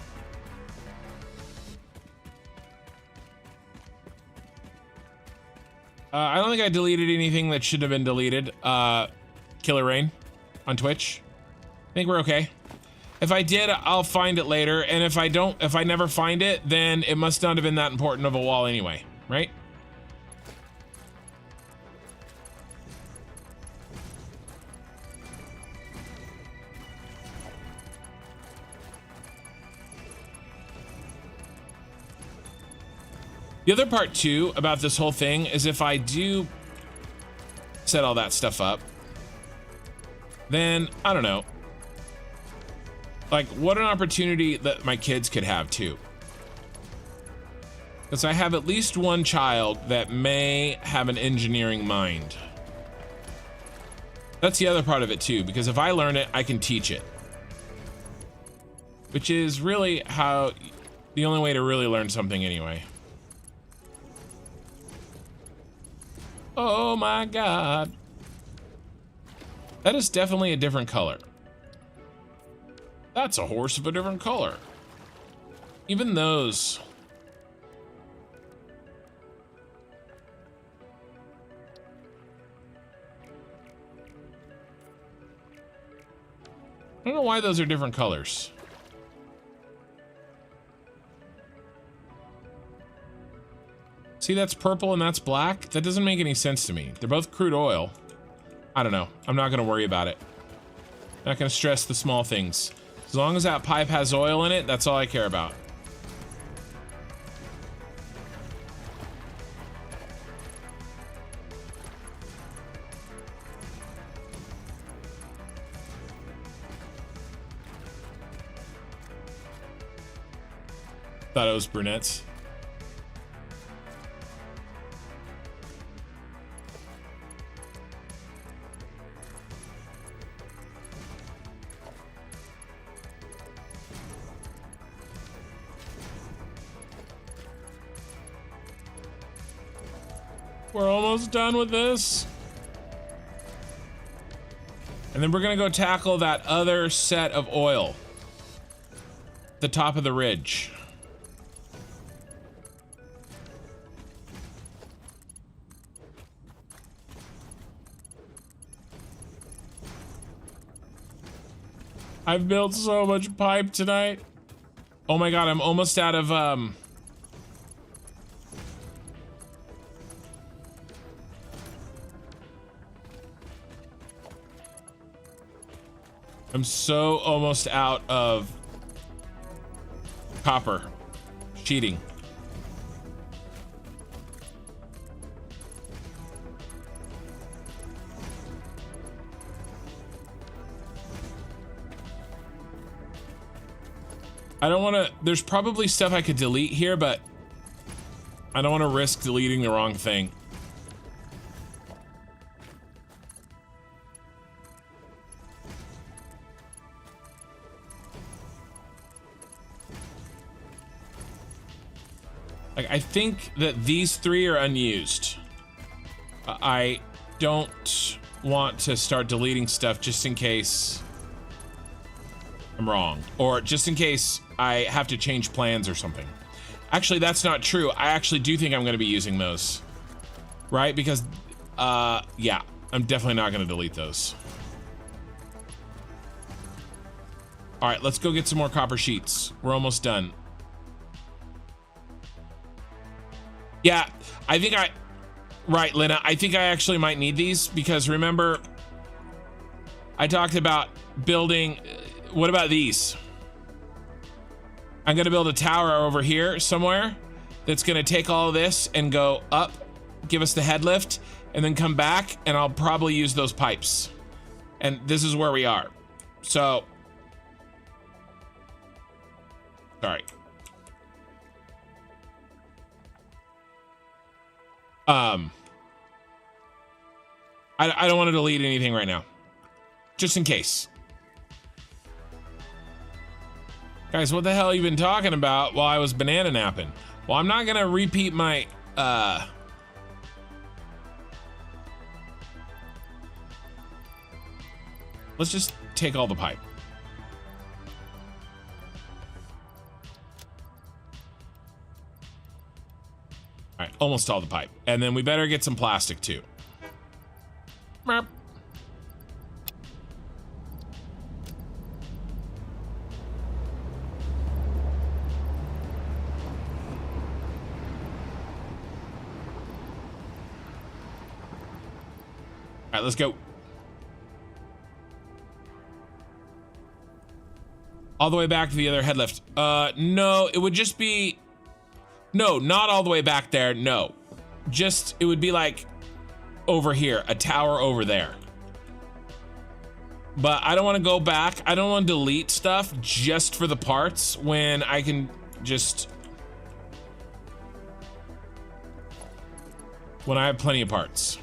I don't think I deleted anything that should have been deleted. Killer Rain on Twitch. I think we're okay. If I did, I'll find it later. And if I never find it, then it must not have been that important of a wall anyway, right? The other part too about this whole thing is if I do set all that stuff up, then I don't know. Like, what an opportunity that my kids could have too. Because I have at least one child that may have an engineering mind. That's the other part of it too, because if I learn it, I can teach it. Which is really the only way to really learn something anyway. Oh my God. That is definitely a different color. That's a horse of a different color. Even those. I don't know why those are different colors. See, that's purple and that's black. That doesn't make any sense to me. They're both crude oil. I don't know. I'm not gonna worry about it. Not gonna stress the small things. As long as that pipe has oil in it, that's all I care about. Thought it was brunettes. We're almost done with this. And then we're gonna go tackle that other set of oil. The top of the ridge. I've built so much pipe tonight. Oh my god, I'm almost out of I'm so almost out of copper sheeting. I don't want to, there's probably stuff I could delete here, but I don't want to risk deleting the wrong thing. Like, I think that these three are unused. I don't want to start deleting stuff just in case I'm wrong, or just in case I have to change plans or something. Actually, that's not true. I actually do think I'm going to be using those, right? Because, yeah, I'm definitely not going to delete those. All right, let's go get some more copper sheets. We're almost done. Yeah, I think right, Lena, I think I actually might need these because remember, I talked about building, what about these? I'm gonna build a tower over here somewhere that's gonna take all of this and go up, give us the head lift, and then come back, and I'll probably use those pipes. And this is where we are. So, sorry. I don't want to delete anything right now, just in case. Guys, what the hell have you been talking about while I was banana napping? Well, I'm not gonna repeat my, let's just take all the pipe. All right, almost all the pipe. And then we better get some plastic too. Merp. All right, let's go. All the way back to the other head lift. No, it would just be, no, not all the way back there, no. Just, it would be like over here, a tower over there. But I don't want to go back. I don't want to delete stuff just for the parts when I can just, when I have plenty of parts.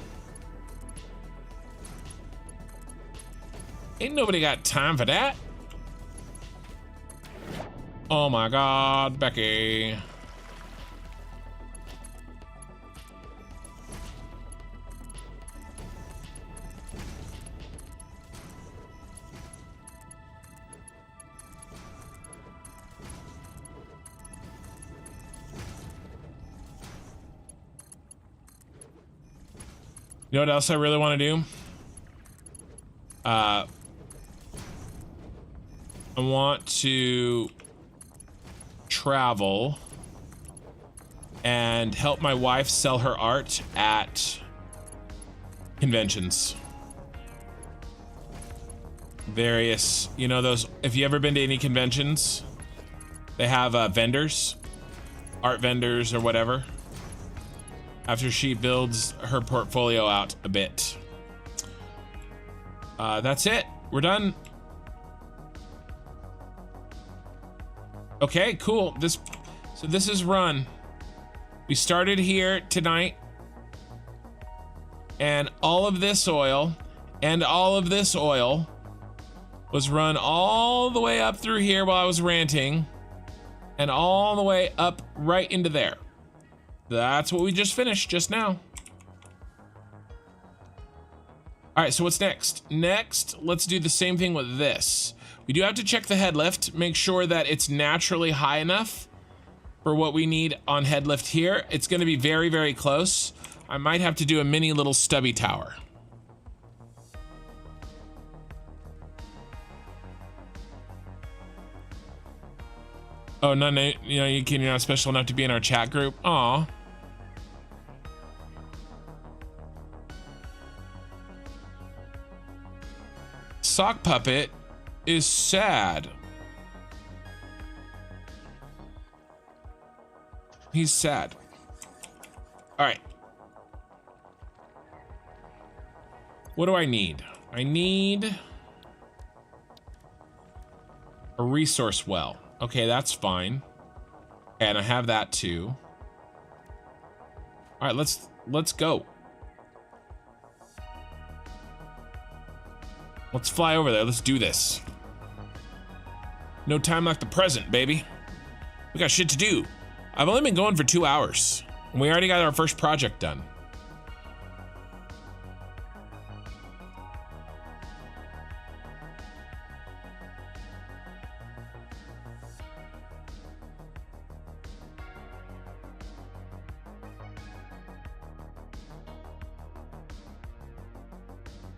Ain't nobody got time for that. Oh my God, Becky. You know what else I really want to do? I want to travel and help my wife sell her art at conventions. Various, you know, those, if you ever been to any conventions, they have vendors, art vendors or whatever. After she builds her portfolio out a bit. That's it. We're done. Okay, cool. So this is run. We started here tonight. And all of this oil and all of this oil was run all the way up through here while I was ranting. And all the way up right into there. That's what we just finished just now. All right, so what's next? Next, let's do the same thing with this. We do have to check the head lift, make sure that it's naturally high enough for what we need on head lift here. It's gonna be very, very close. I might have to do a mini little stubby tower. Oh, no, you know, you're not special enough to be in our chat group. Aw. Sock Puppet is sad. He's sad. All right. What do I need? I need a resource well. Okay, that's fine. And I have that too. All right, let's go. Let's fly over there. Let's do this. No time like the present, baby. We got shit to do. I've only been going for 2 hours, and we already got our first project done.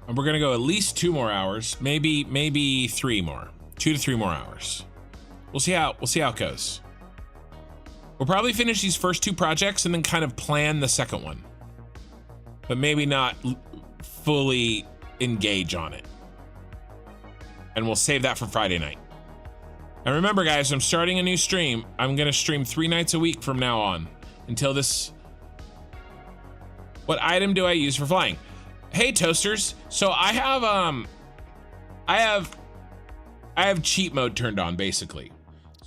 And we're gonna go at least 2 more hours, maybe 3 more, 2 to 3 more hours. We'll see how it goes. We'll probably finish these first 2 projects and then kind of plan the second one, but maybe not fully engage on it. And we'll save that for Friday night. And remember, guys, I'm starting a new stream. I'm gonna stream 3 nights a week from now on until this. What item do I use for flying? Hey, Toasters. So I have cheat mode turned on, basically.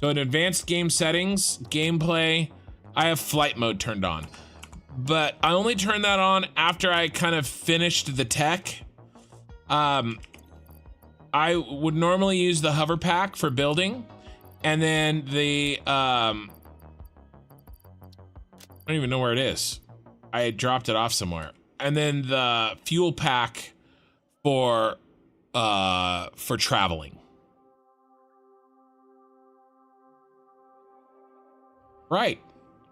So in advanced game settings, gameplay, I have flight mode turned on. But I only turned that on after I kind of finished the tech. I would normally use the hover pack for building, and then the I don't even know where it is. I dropped it off somewhere. And then the fuel pack for traveling. Right.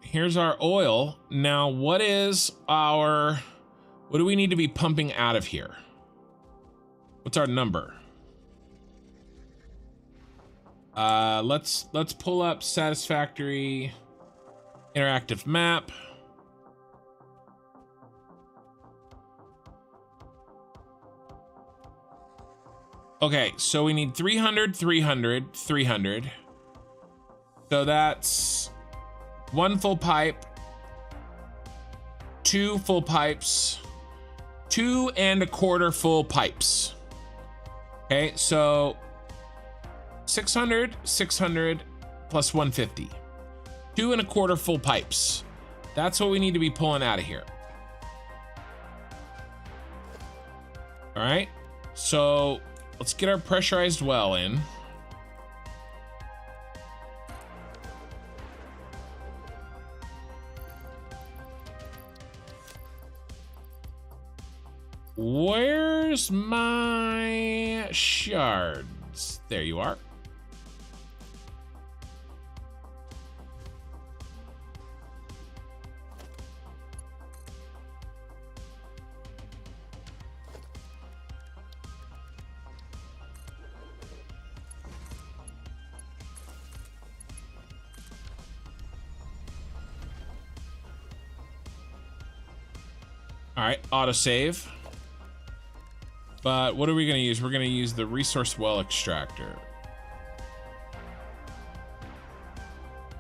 Here's our oil. Now, what do we need to be pumping out of here? What's our number? Let's pull up Satisfactory interactive map. Okay, so we need 300, 300, 300. So that's 1 full pipe, 2 full pipes, 2 1/4 full pipes. Okay, so 600, 600 plus 150. 2 1/4 full pipes. That's what we need to be pulling out of here. All right, so let's get our pressurized well in. Where's my shards? There you are. All right, autosave. But what are we gonna use? We're gonna use the resource well extractor.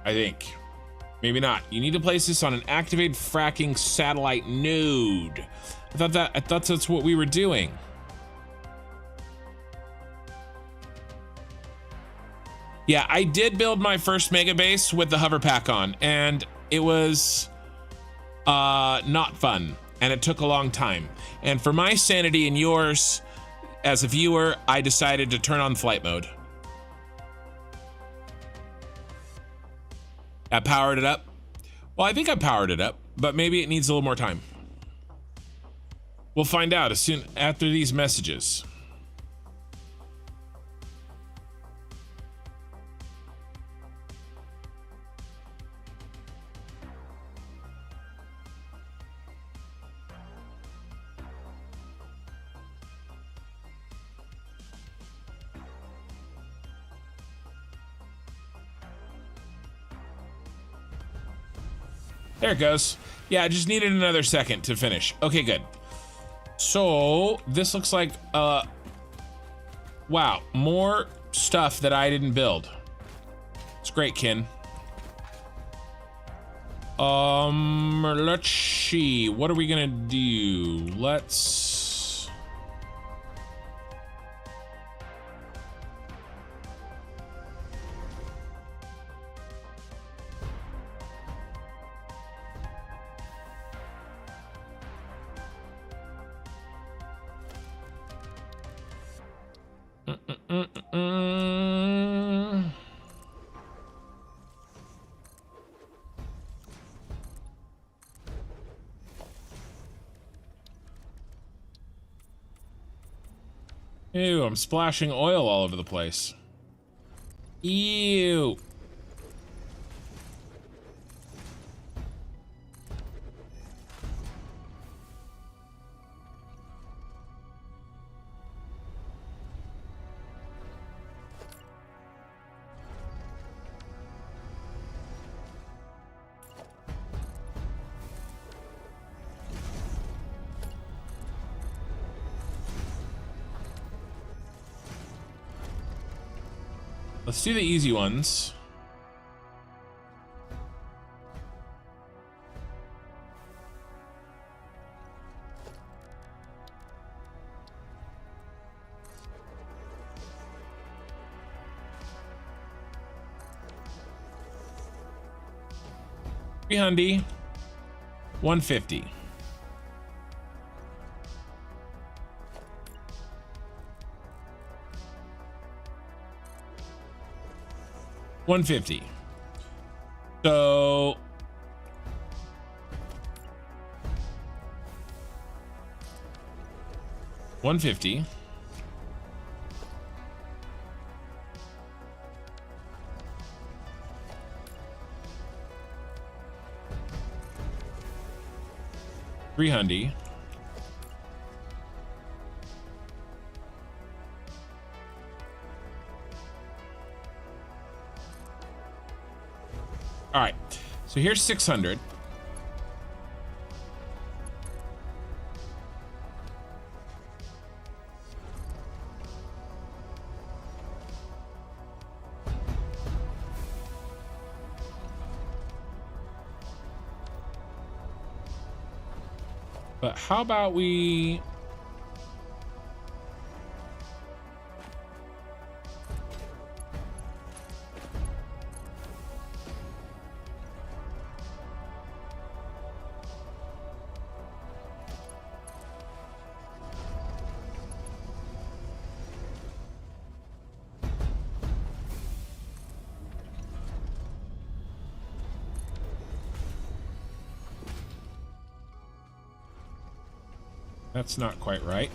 I think. Maybe not. You need to place this on an activated fracking satellite node. I thought that's what we were doing. Yeah, I did build my first mega base with the hover pack on, and it was not fun. And it took a long time. And for my sanity and yours, as a viewer, I decided to turn on flight mode. I powered it up. Well, I think I powered it up, but maybe it needs a little more time. We'll find out as soon after these messages. There it goes. Yeah, I just needed another second to finish. Okay, good. So this looks like, wow, more stuff that I didn't build. It's great, Kin. Let's see. What are we gonna do? Let's... Ew, I'm splashing oil all over the place. Ew. Let's do the easy ones. $300, $150. $150. So $150. $300. All right, so here's 600. But how about we... That's not quite right.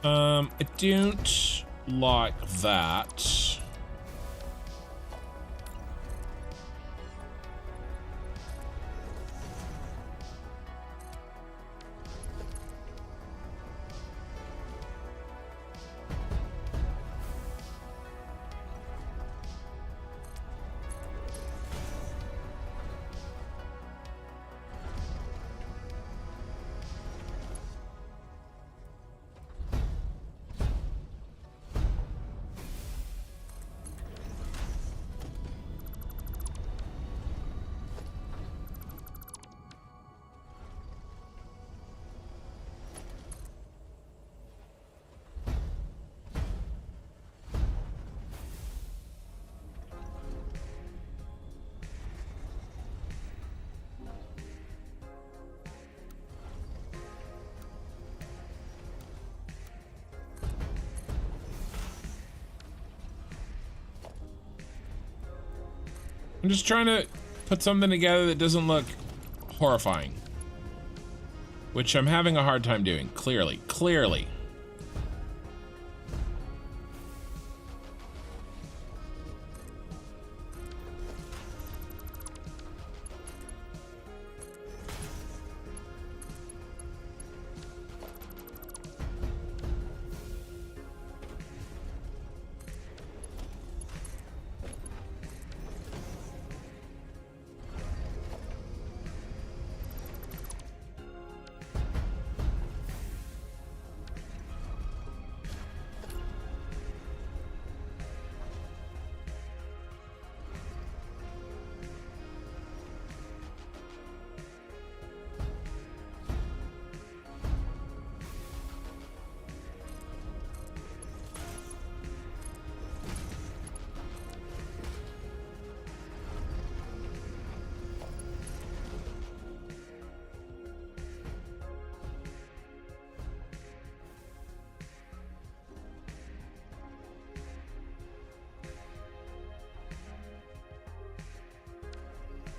I don't like that. I'm just trying to put something together that doesn't look horrifying. Which I'm having a hard time doing, clearly.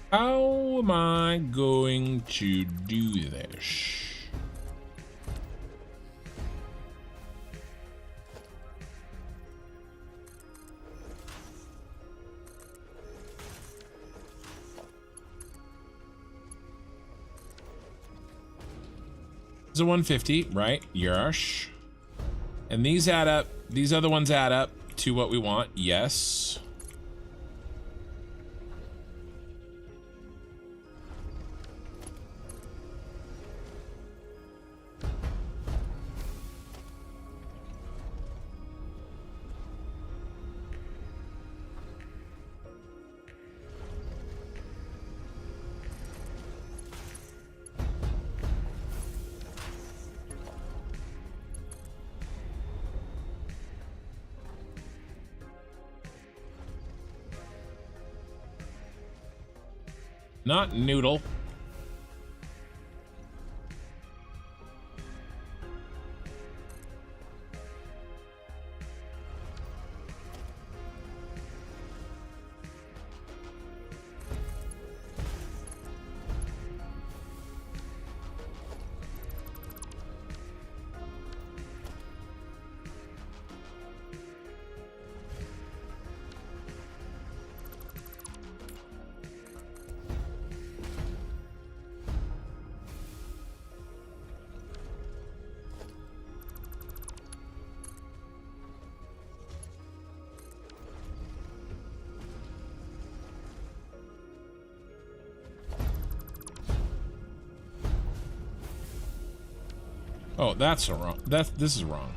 How am I going to do this? It's a 150, right? Yes. And these add up. These other ones add up to what we want. Yes. Not noodle. Oh, that's a wrong. This is wrong.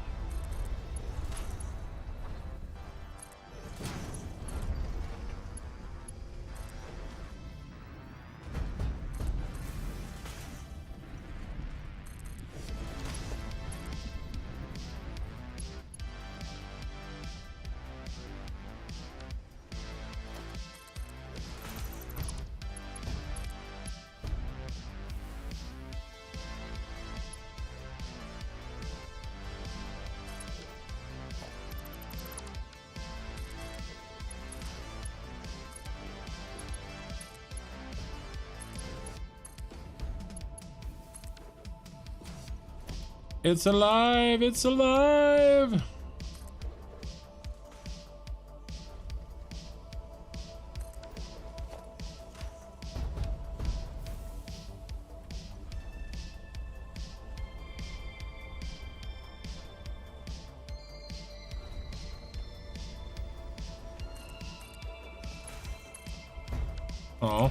It's alive! It's alive! Oh.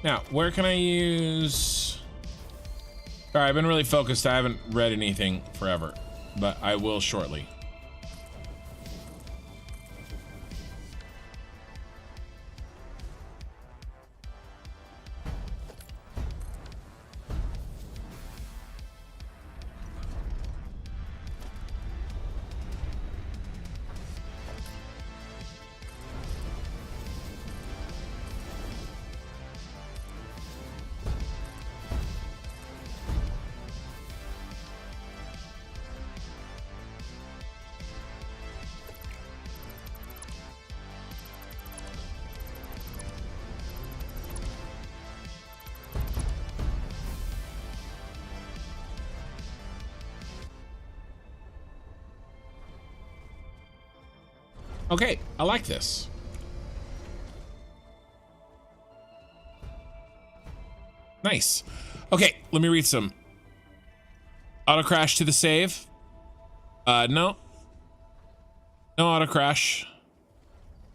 Now, where can I use... All right, I've been really focused. I haven't read anything forever, but I will shortly. Okay, I like this. Nice. Okay, let me read some. Auto crash to the save. No. No auto crash.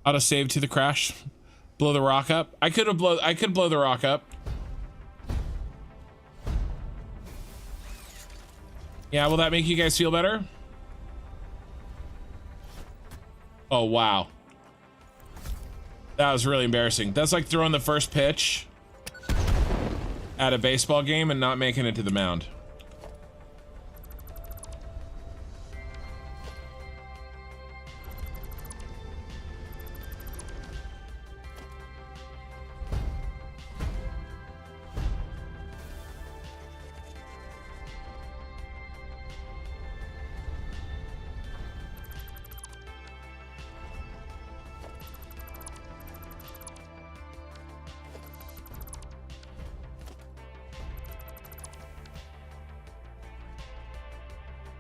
Auto save to the crash. Blow the rock up. I could blow the rock up. Yeah, will that make you guys feel better? Oh, wow. That was really embarrassing. That's like throwing the first pitch at a baseball game and not making it to the mound.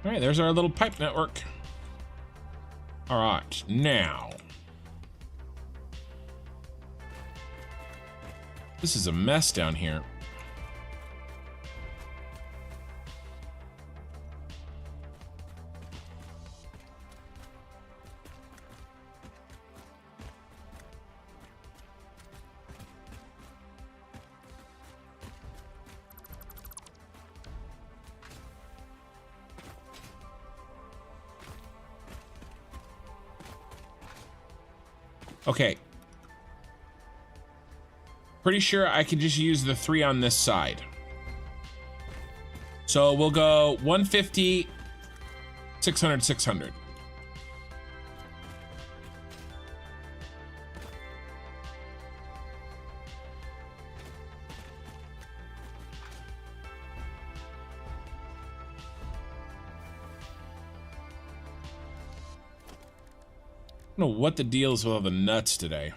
All right, there's our little pipe network. All right, now. This is a mess down here. Okay. Pretty sure I can just use the 3 on this side. So we'll go 150, 600, 600. I don't know what the deal is with all the nuts today.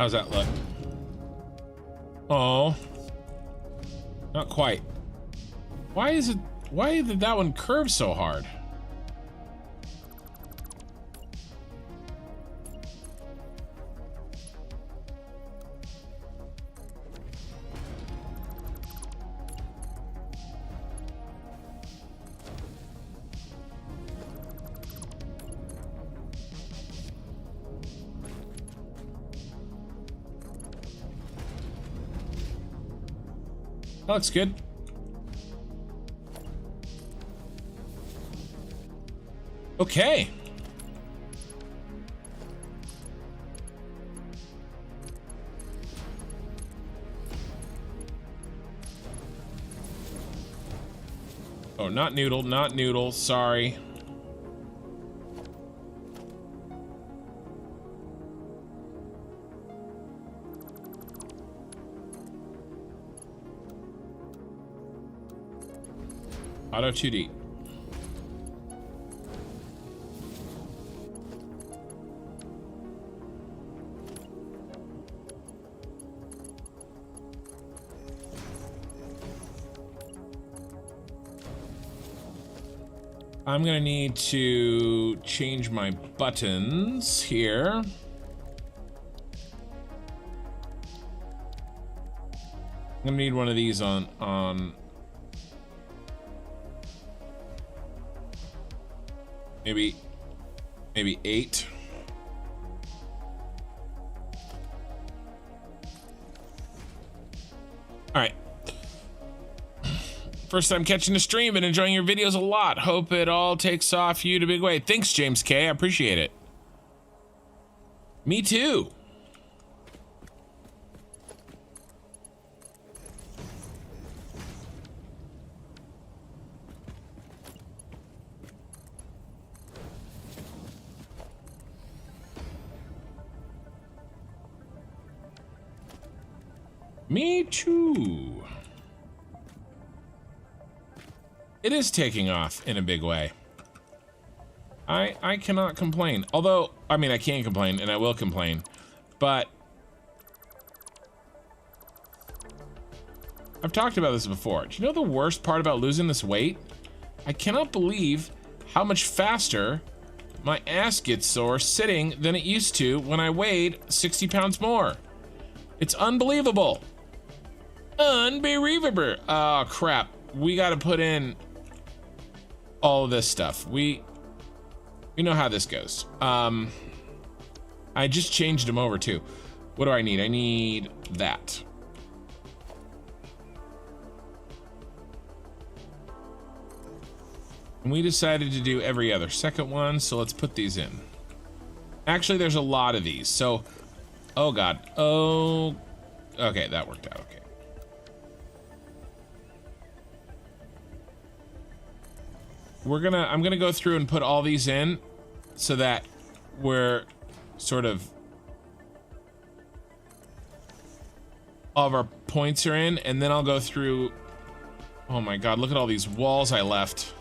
How's that look? Oh, not quite. Why did that one curve so hard? That looks good. Okay. Oh, not noodle, not noodle, sorry. Auto 2D. I'm gonna need to change my buttons here. I'm gonna need one of these on maybe 8. All right. First time catching the stream and enjoying your videos a lot. Hope it all takes off for you in a big way. Thanks, James K. I appreciate it. Me too. Me too. It is taking off in a big way. I cannot complain. Although, I mean, I can complain and I will complain, but I've talked about this before. Do you know the worst part about losing this weight? I cannot believe how much faster my ass gets sore sitting than it used to when I weighed 60 pounds more. It's unbelievable. Unbelievable. Oh, crap. We got to put in all of this stuff. We know how this goes. I just changed them over too. What do I need? I need that. And we decided to do every other second one, so let's put these in. Actually, there's a lot of these, so oh god. Oh, okay, that worked out okay. I'm gonna go through and put all these in so that we're sort of all of our points are in, and then I'll go through. Oh my god, look at all these walls I left.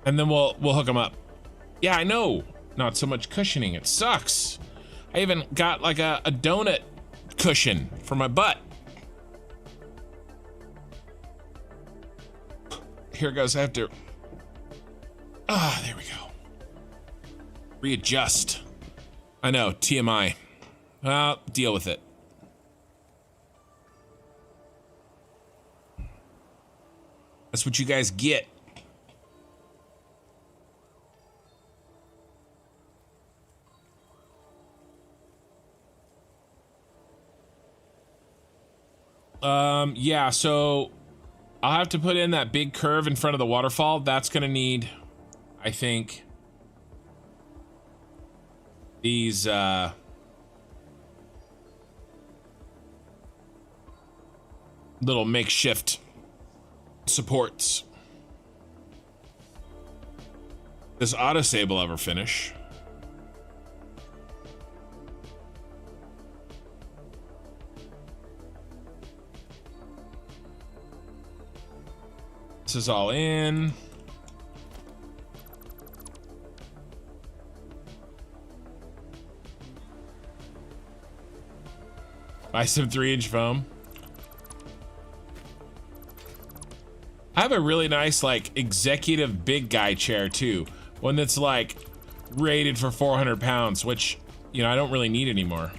And then we'll hook them up. Yeah, I know. Not so much cushioning. It sucks. I even got like a donut cushion for my butt. Here it goes. I have to. There we go. Readjust. I know. TMI. Well, deal with it. That's what you guys get. Yeah, so I'll have to put in that big curve in front of the waterfall. That's gonna need, I think, these, little makeshift supports. This autosave will ever finish. This is all in. Buy some 3-inch foam. I have a really nice, like, executive big guy chair too. One that's like rated for 400 pounds, which, you know, I don't really need anymore.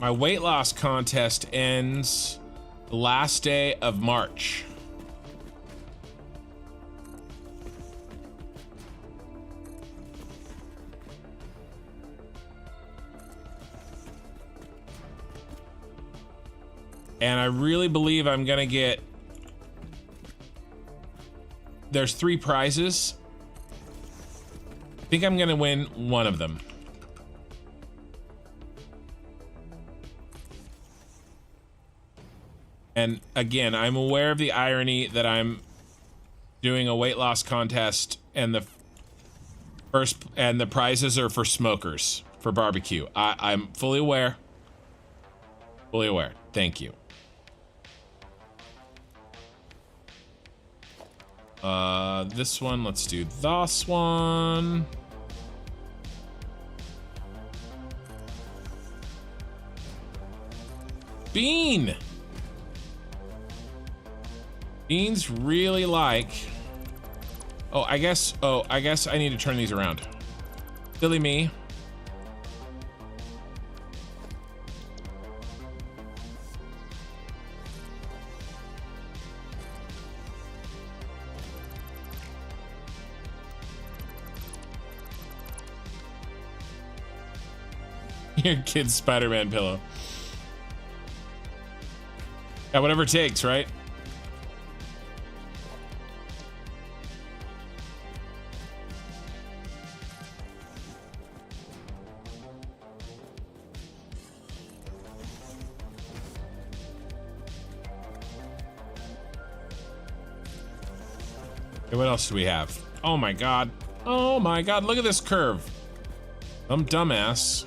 My weight loss contest ends the last day of March. And I really believe I'm gonna get, there's 3 prizes. I think I'm gonna win one of them. And again, I'm aware of the irony that I'm doing a weight loss contest and the prizes are for smokers, for barbecue. I'm fully aware. Fully aware. Thank you. This one, let's do this one. Bean! Beans really like... Oh, I guess I need to turn these around. Silly me. Your kid's Spider-Man pillow. Yeah, whatever it takes, right? Okay, what else do we have? Oh my god. Oh my god, look at this curve. Some dumbass.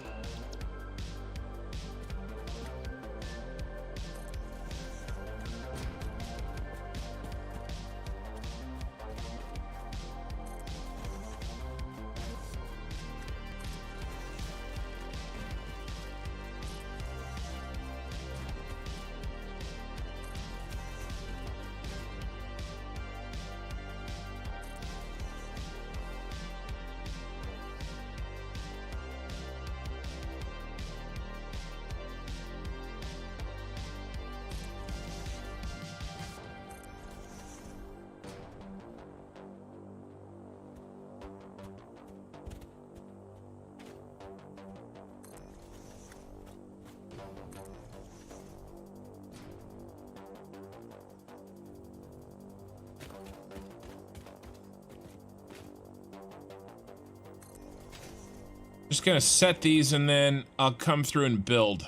Just gonna set these and then I'll come through and build.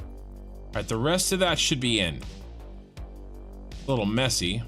All right, the rest of that should be in. A little messy.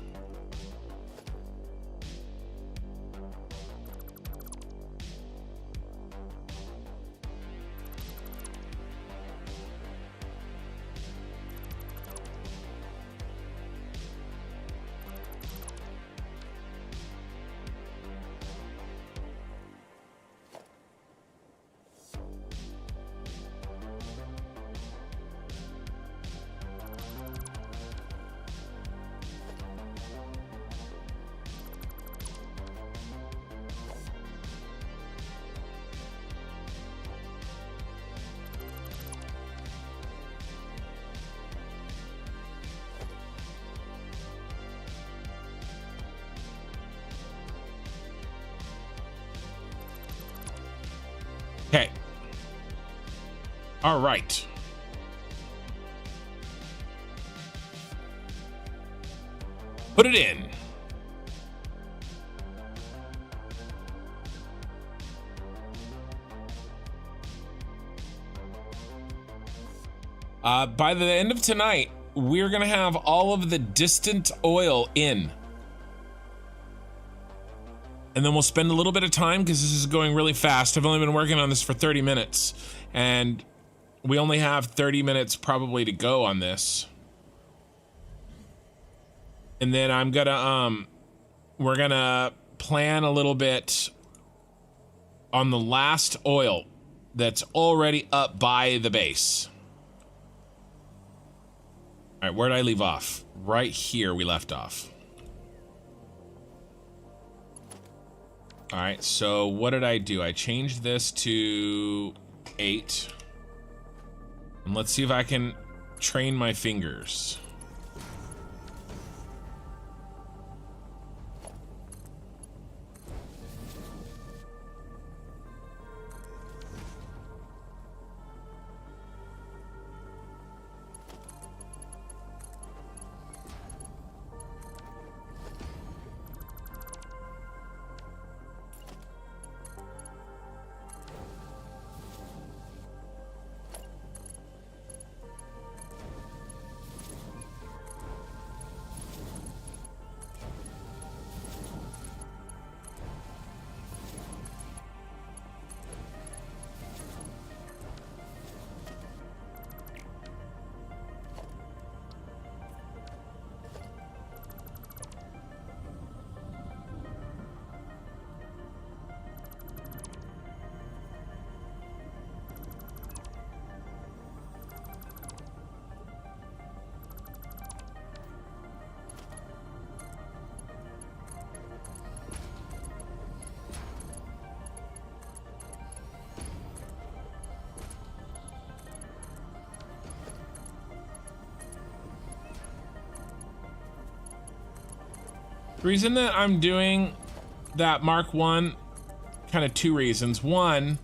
Okay. All right. Put it in. By the end of tonight, we're gonna have all of the distant oil in. And then we'll spend a little bit of time, because this is going really fast. I've only been working on this for 30 minutes, and we only have 30 minutes probably to go on this. And then I'm gonna, we're gonna plan a little bit on the last oil that's already up by the base. All right, where did I leave off? Right here we left off. All right, so what did I do? I changed this to 8. And let's see if I can train my fingers. The reason that I'm doing that Mark 1, kind of 2 reasons. One,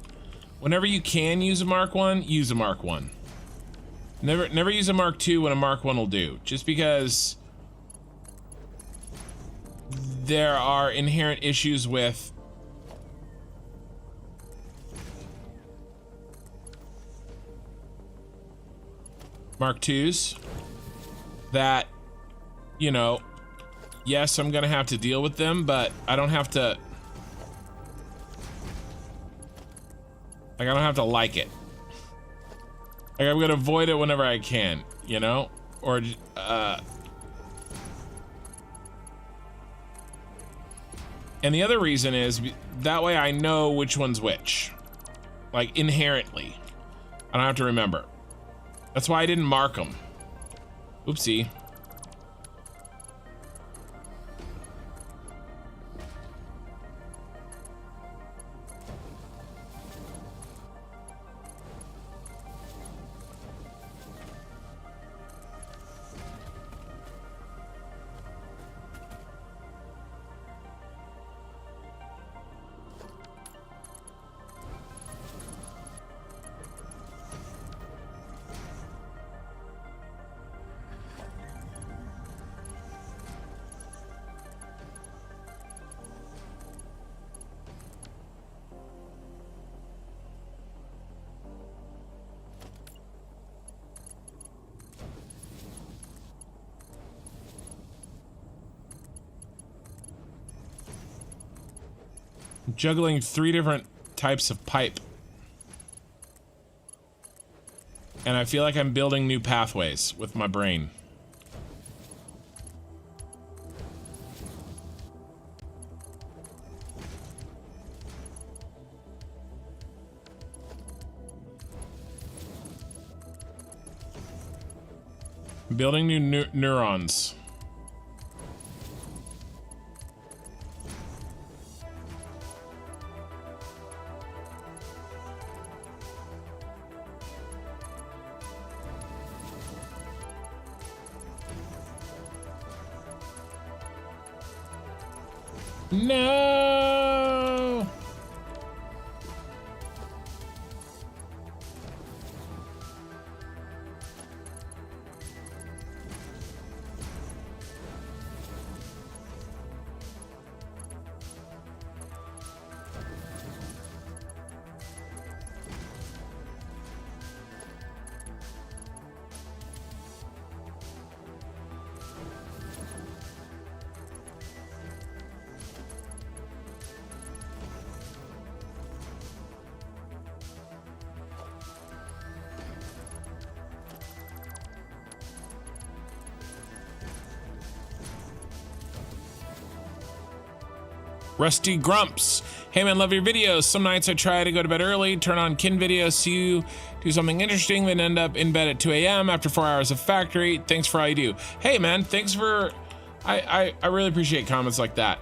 whenever you can use a Mark 1, use a Mark 1. Never use a Mark 2 when a Mark 1 will do. Just because there are inherent issues with Mark 2s that, you know, yes, I'm gonna have to deal with them, but I don't have to, like, I don't have to like it. Like, I'm gonna avoid it whenever I can, you know? Or, and the other reason is, that way I know which one's which. Like, inherently. I don't have to remember. That's why I didn't mark them. Oopsie. Juggling 3 different types of pipe. And I feel like I'm building new pathways with my brain. Building new neurons. No. Rusty Grumps. Hey man, love your videos. Some nights I try to go to bed early, turn on kin videos, see you do something interesting, then end up in bed at 2 a.m. after 4 hours of factory. Thanks for all you do. Hey man, thanks for, I really appreciate comments like that.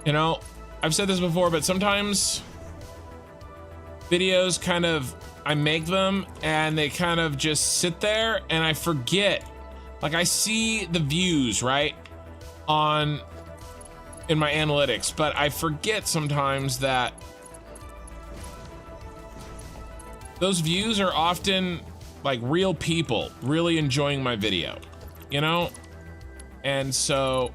You know, I've said this before, but sometimes videos kind of, I make them and they kind of just sit there and I forget. Like I see the views, right? In my analytics, but I forget sometimes that those views are often like real people really enjoying my video, you know? And so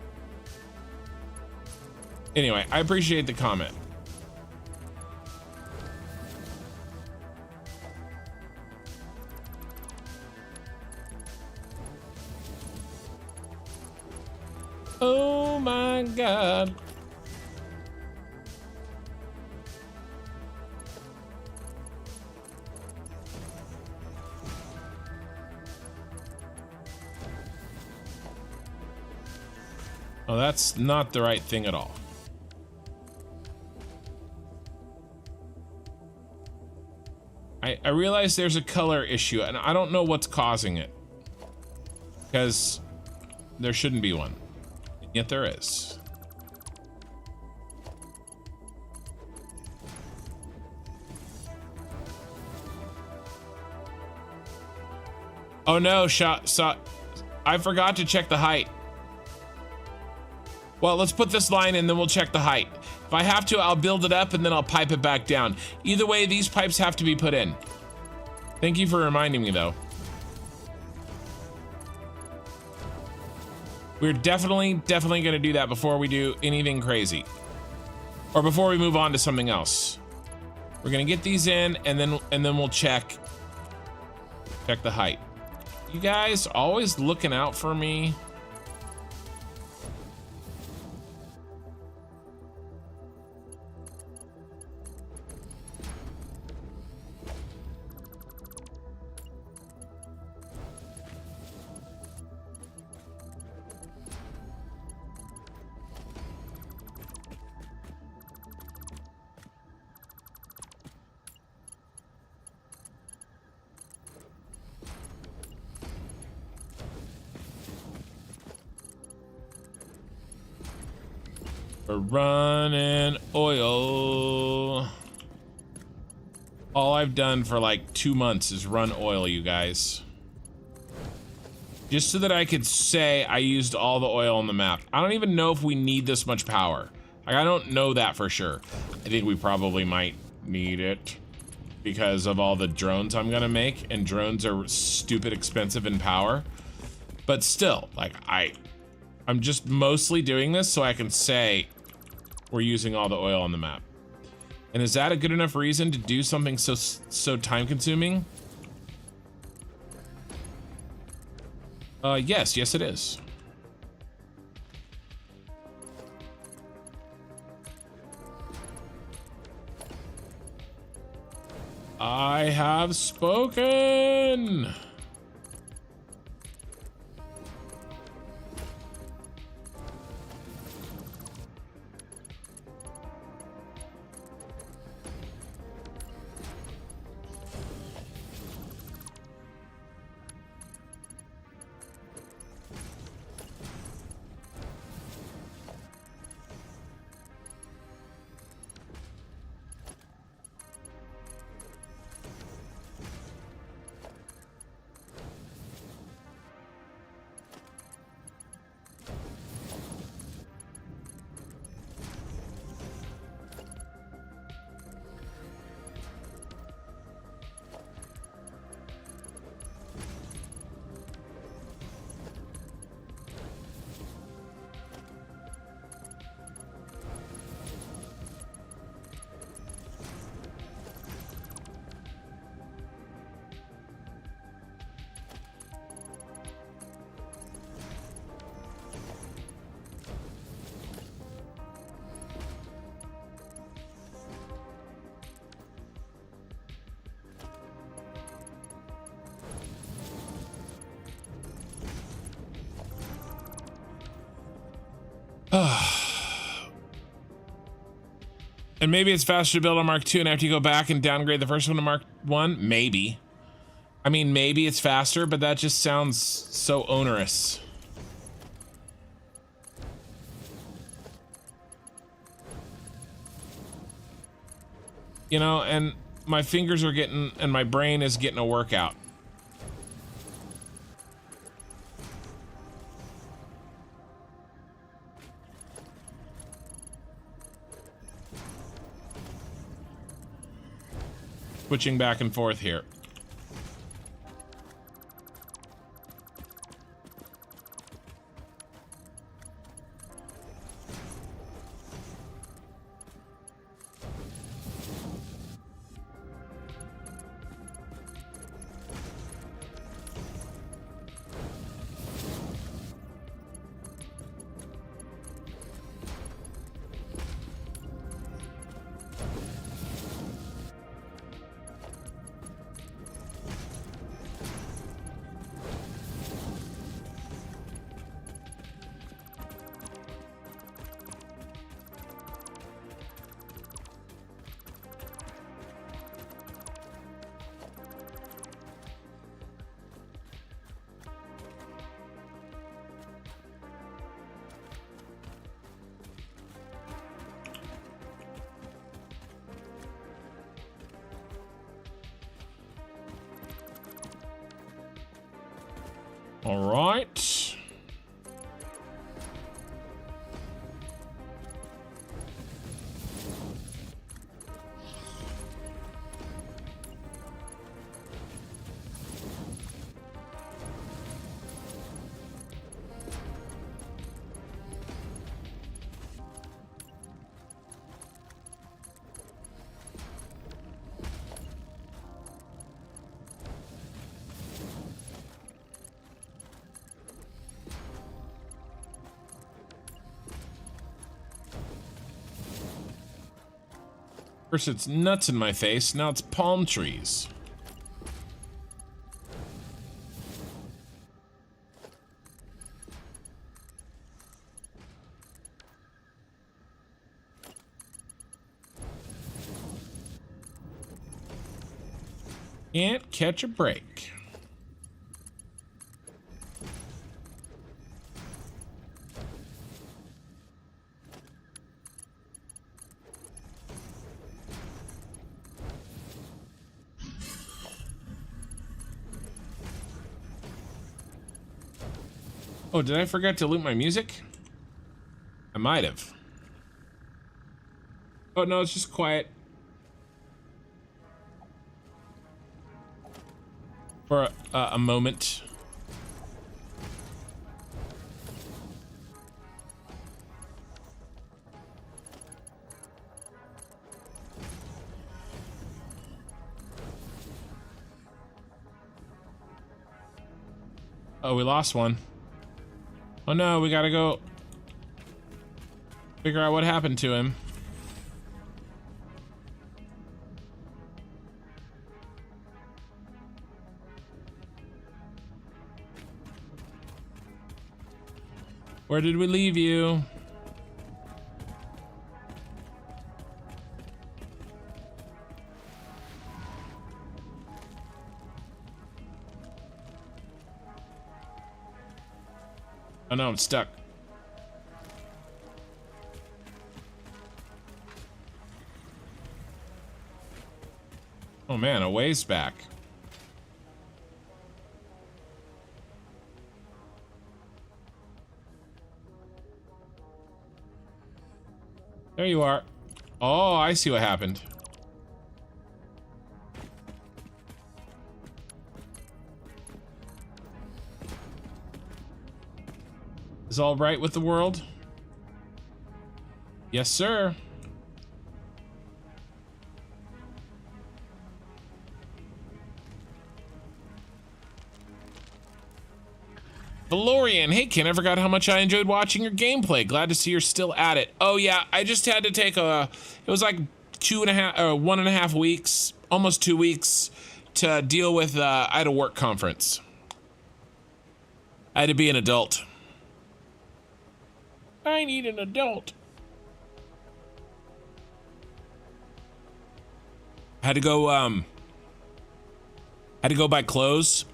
anyway, I appreciate the comment. Oh my God. Oh, that's not the right thing at all. I realize there's a color issue and I don't know what's causing it, because there shouldn't be one. Yet there is. Oh no, I forgot to check the height. Well, let's put this line in, then we'll check the height. If I have to, I'll build it up and then I'll pipe it back down. Either way, these pipes have to be put in. Thank you for reminding me though. We're definitely gonna do that before we do anything crazy. Or before we move on to something else. We're gonna get these in and then we'll check the height. You guys always looking out for me. We're running oil. All I've done for like 2 months is run oil, you guys. Just so that I could say I used all the oil on the map. I don't even know if we need this much power. Like, I don't know that for sure. I think we probably might need it because of all the drones I'm gonna make, and drones are stupid expensive in power. But still, like, I'm just mostly doing this so I can say we're using all the oil on the map. And is that a good enough reason to do something so time consuming? Yes it is. I have spoken. And maybe it's faster to build on Mark II and after you go back and downgrade the first one to Mark I? Maybe. I mean, maybe it's faster, but that just sounds so onerous. You know, and my fingers are getting, and my brain is getting a workout. Switching back and forth here. All right. First it's nuts in my face, now it's palm trees. Can't catch a break. Oh, did I forget to loot my music? I might have. Oh, no, it's just quiet. For a moment. Oh, we lost one. Oh no, we gotta go figure out what happened to him. Where did we leave you? Oh no, I'm stuck. Oh man, a ways back. There you are. Oh, I see what happened. Is all right with the world? Yes, sir. Valorian, hey Ken, I forgot how much I enjoyed watching your gameplay. Glad to see you're still at it. Oh yeah, I just had to take it was like 1.5 weeks, almost 2 weeks to deal with, I had a work conference. I had to be an adult. I need an adult. Had to go buy clothes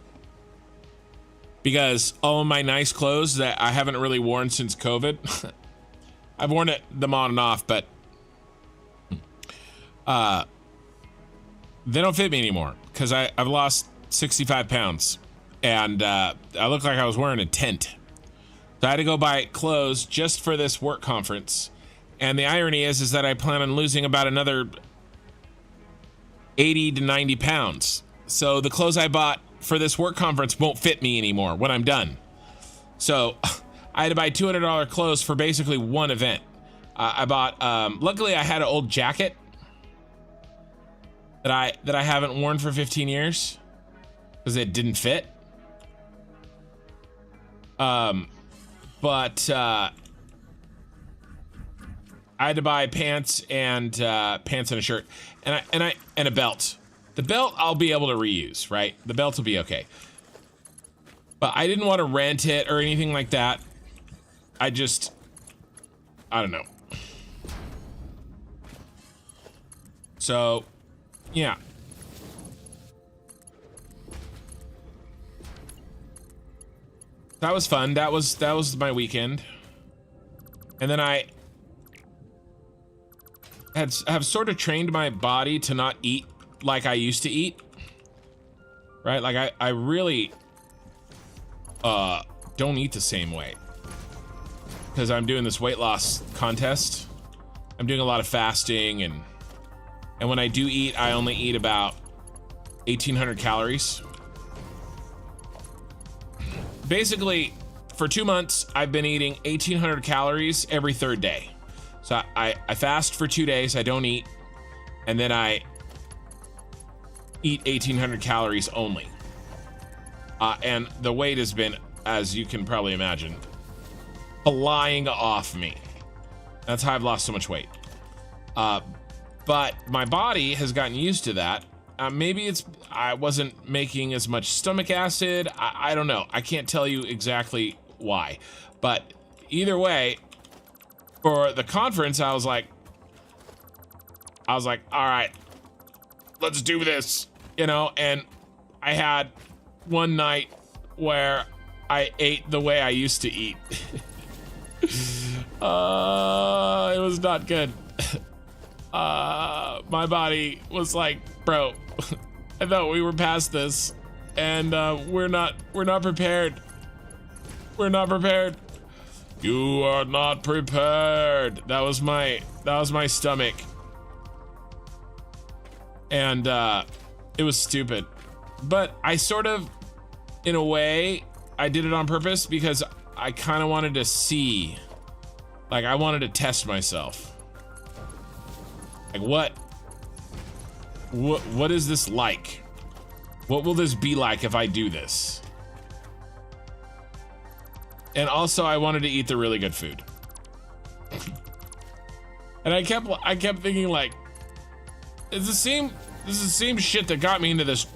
because all of my nice clothes that I haven't really worn since COVID, I've worn them on and off, but they don't fit me anymore because I've lost 65 pounds and I look like I was wearing a tent. So I had to go buy clothes just for this work conference. And the irony is that I plan on losing about another 80 to 90 pounds. So the clothes I bought for this work conference won't fit me anymore when I'm done. So I had to buy $200 clothes for basically one event. I bought, luckily I had an old jacket that I haven't worn for 15 years because it didn't fit. But I had to buy pants and a shirt and a belt. The belt I'll be able to reuse, right? The belt will be okay. But I didn't want to rent it or anything like that. I don't know. So, yeah. That was fun. That was my weekend. And then I have sort of trained my body to not eat like I used to eat. Right? Like I really don't eat the same way. Because I'm doing this weight loss contest. I'm doing a lot of fasting and when I do eat, I only eat about 1,800 calories. Basically, for 2 months, I've been eating 1,800 calories every third day. So I fast for 2 days, I don't eat, and then I eat 1,800 calories only. And the weight has been, as you can probably imagine, flying off me. That's how I've lost so much weight. But my body has gotten used to that. Maybe I wasn't making as much stomach acid. I don't know. I can't tell you exactly why. But either way, for the conference, I was like, all right, let's do this, you know? And I had one night where I ate the way I used to eat. It was not good. My body was like, bro, I thought we were past this, and we're not prepared. We're not prepared. You are not prepared. That was my stomach, and it was stupid. But I sort of, in a way, I did it on purpose because I kind of wanted to see, like, I wanted to test myself. Like, what is this like? What will this be like if I do this? And also, I wanted to eat the really good food. And I kept thinking, like, it's the same shit that got me into this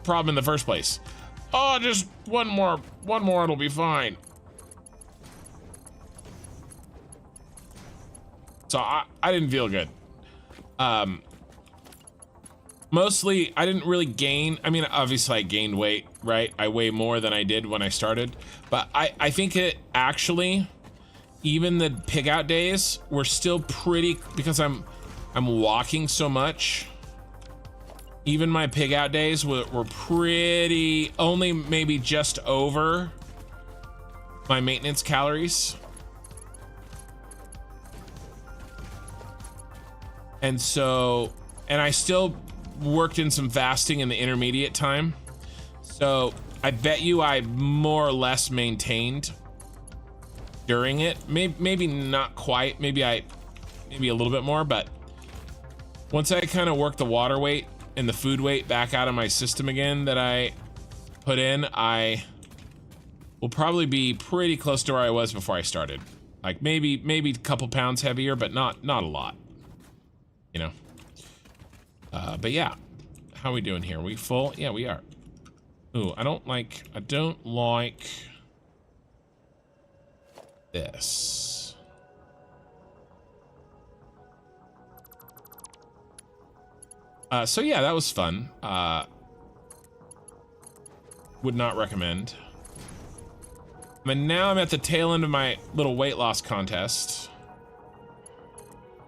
problem in the first place. Oh, just one more, it'll be fine. So I didn't feel good. Mostly I didn't really gain. I mean, obviously I gained weight, right? I weigh more than I did when I started, but I think it actually, even the pig out days were still pretty, because I'm walking so much. Even my pig out days were pretty, only maybe just over my maintenance calories. And so, and I still worked in some fasting in the intermediate time. So I bet you I more or less maintained during it. Maybe not quite, maybe a little bit more, but once I kind of worked the water weight and the food weight back out of my system again that I put in, I will probably be pretty close to where I was before I started. Like maybe a couple pounds heavier, but not a lot. You know, but yeah, how are we doing here? Are we full? Yeah, we are. Ooh, I don't like this. So yeah, that was fun. Would not recommend. But now I'm at the tail end of my little weight loss contest.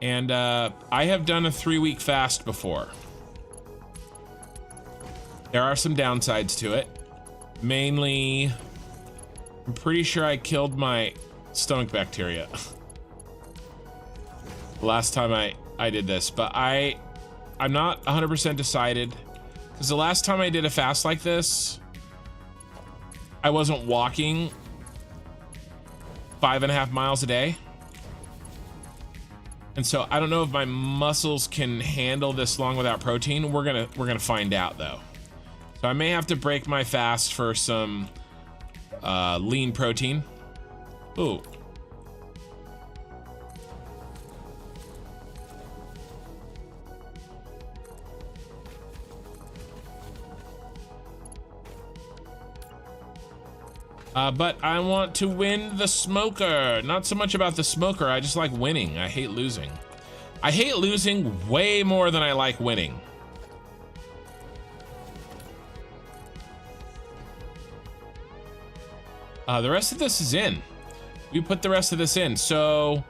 And I have done a 3-week fast before. There are some downsides to it. Mainly, I'm pretty sure I killed my stomach bacteria last time I did this, but I'm not 100% decided, because the last time I did a fast like this, I wasn't walking 5.5 miles a day. And so I don't know if my muscles can handle this long without protein. We're gonna find out though. So I may have to break my fast for some lean protein. Ooh. But I want to win the smoker. Not so much about the smoker, I just like winning. I hate losing. I hate losing way more than I like winning. The rest of this is in. We put the rest of this in, so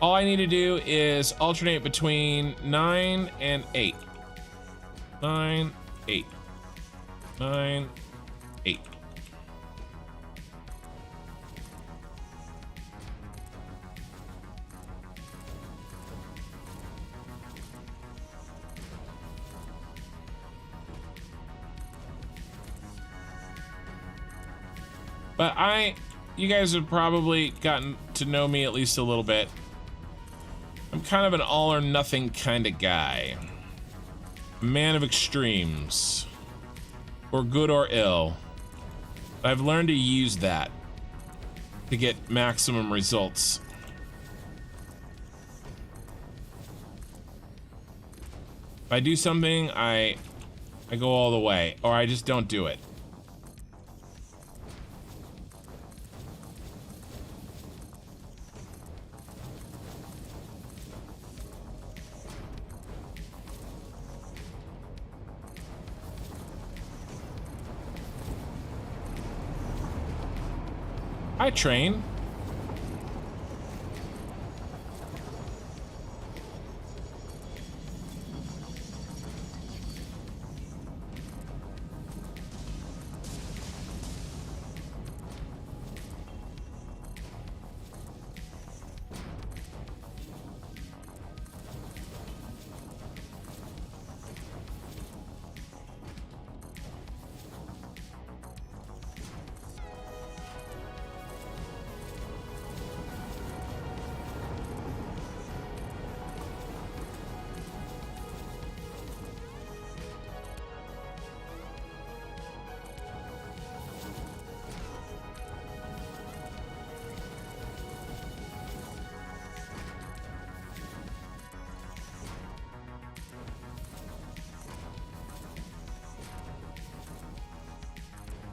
all I need to do is alternate between 9 and 8. 9, 8. 9, 8. But you guys have probably gotten to know me at least a little bit. I'm kind of an all or nothing kind of guy. A man of extremes. Or good or ill. I've learned to use that to get maximum results. If I do something, I go all the way, or I just don't do it. I train.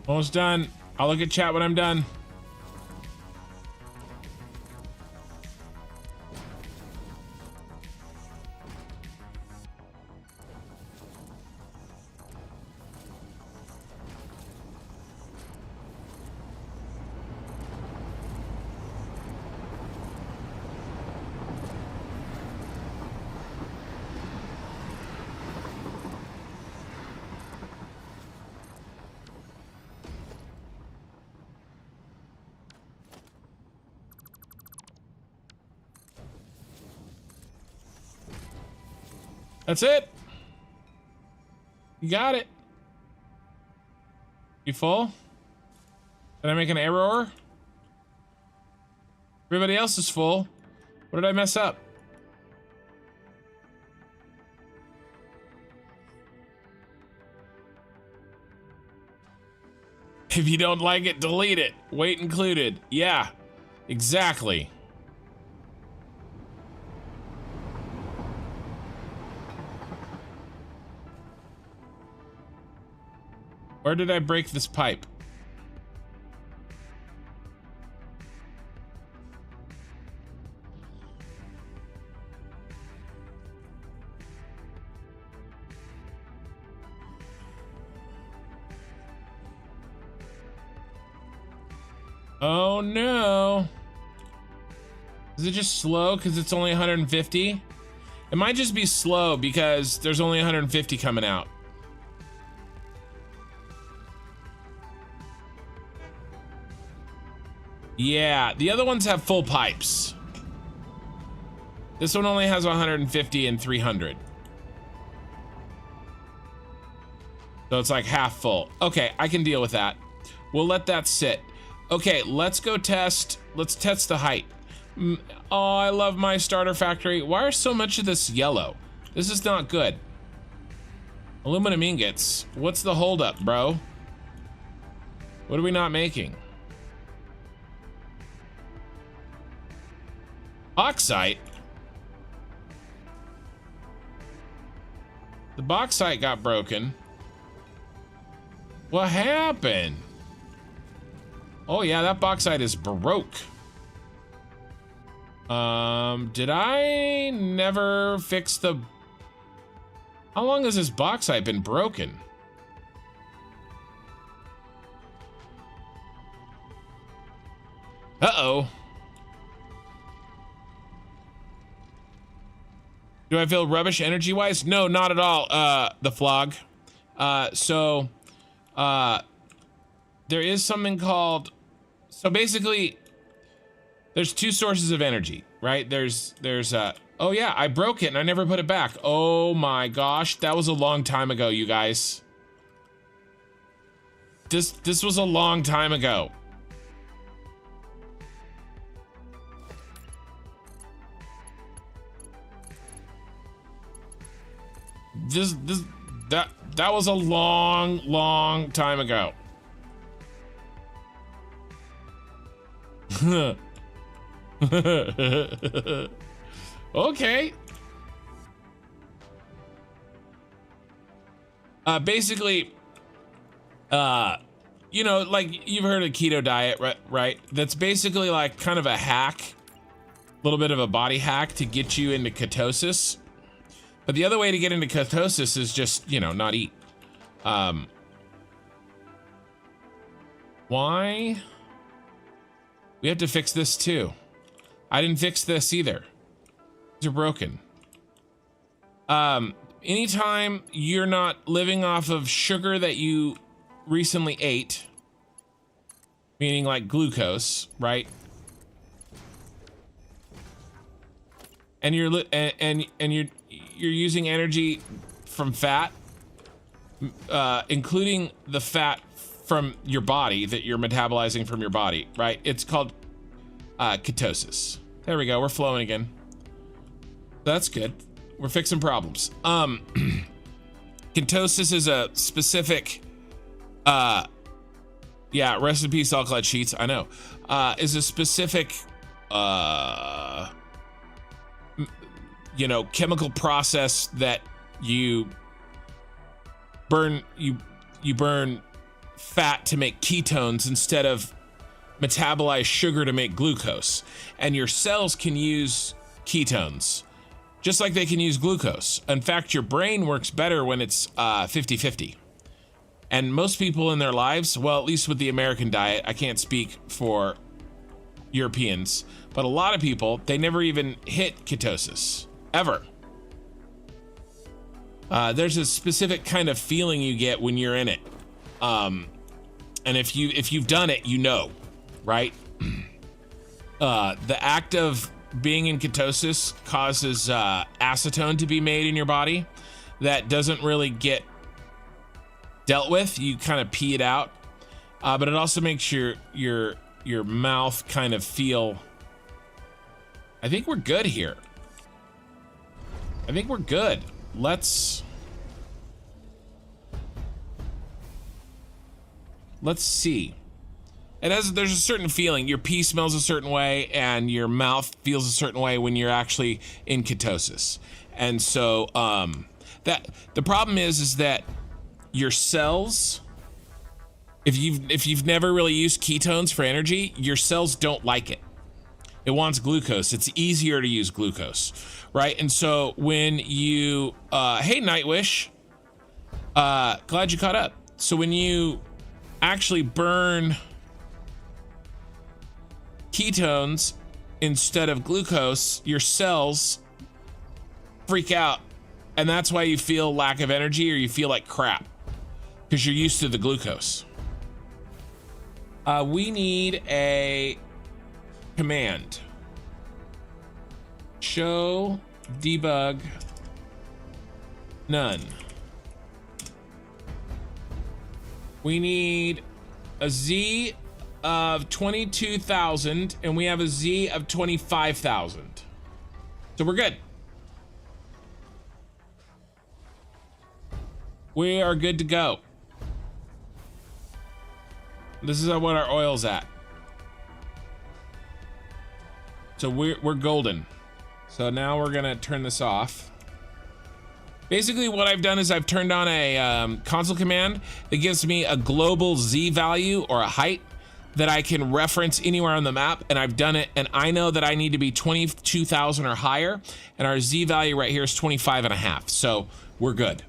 Almost done. I'll look at chat when I'm done. That's it. You got it. You full? Did I make an error? Everybody else is full. What did I mess up? If you don't like it, delete it. Weight included. Yeah, exactly. Where did I break this pipe? Oh no. Is it just slow because it's only 150? It might just be slow because there's only 150 coming out. Yeah, the other ones have full pipes. This one only has 150 and 300. So it's like half full. Okay, I can deal with that. We'll let that sit. Okay, let's go test. Let's test the height. Oh, I love my starter factory. Why is so much of this yellow? This is not good. Aluminum ingots. What's the holdup, bro? What are we not making? Bauxite? The bauxite got broken. What happened? Oh yeah, that bauxite is broke. Did I never fix the... How long has this bauxite been broken? Uh-oh. Do I feel rubbish energy-wise? No, not at all, the flog. There is something called... So basically, there's two sources of energy, right? Oh yeah, I broke it and I never put it back. Oh my gosh, that was a long time ago, you guys. This was a long time ago. That was a long time ago. Okay. Basically, you know, like you've heard of keto diet, right? That's basically like kind of a hack, a little bit of a body hack to get you into ketosis. But the other way to get into ketosis is just, you know, not eat. Why? We have to fix this too. I didn't fix this either. These are broken. Anytime you're not living off of sugar that you recently ate, meaning like glucose, right? And you're using energy from fat, including the fat from your body that you're metabolizing from your body, right? It's called ketosis. There we go. We're flowing again. That's good. We're fixing problems. Ketosis is a specific, yeah, rest in peace, all clutch sheets. I know, is a specific, you know, chemical process that you burn, you burn fat to make ketones instead of metabolize sugar to make glucose. And your cells can use ketones just like they can use glucose. In fact, your brain works better when it's 50-50. And most people in their lives, well, at least with the American diet, I can't speak for Europeans, but a lot of people, they never even hit ketosis, ever. There's a specific kind of feeling you get when you're in it. And if you've done it, you know, right? The act of being in ketosis causes acetone to be made in your body that doesn't really get dealt with. You kind of pee it out, but it also makes your mouth kind of feel. I think we're good here. I think we're good. Let's see. There's a certain feeling. Your pee smells a certain way and your mouth feels a certain way when you're actually in ketosis. And so that the problem is that your cells, if you've never really used ketones for energy, your cells don't like it. It wants glucose. It's easier to use glucose, right? And so when you hey Nightwish, glad you caught up. So when you actually burn ketones instead of glucose, your cells freak out. And that's why you feel lack of energy or you feel like crap, because you're used to the glucose. We need a command. Show debug none. We need a Z of 22,000 and we have a Z of 25,000. So we're good. We are good to go. This is what our oil's at. So we're golden. So now we're gonna turn this off. Basically what I've done is I've turned on a console command that gives me a global Z value or a height that I can reference anywhere on the map, and I've done it, and I know that I need to be 22,000 or higher, and our Z value right here is 25.5, so we're good.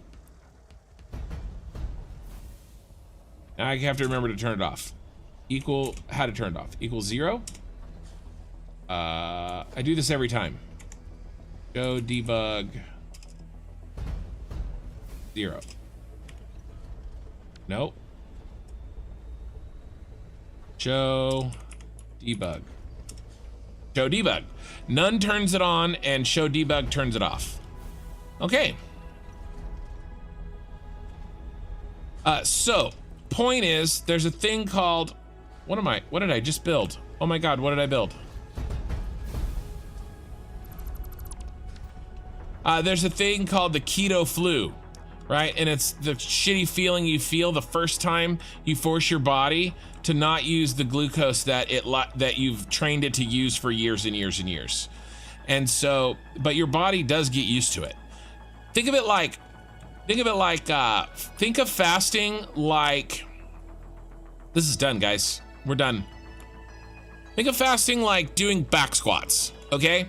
Now I have to remember to turn it off. Equal, how to turn it off? Equal 0. I do this every time. Go debug 0. Nope. Show debug. Show debug. None turns it on and show debug turns it off. Okay. So point is there's a thing called, what did I just build? Oh my God, what did I build? There's a thing called the keto flu, right? And it's the shitty feeling you feel the first time you force your body to not use the glucose that you've trained it to use for years and years and years. And so, but your body does get used to it. Think of fasting like, this is done, guys. We're done. Think of fasting like doing back squats, okay?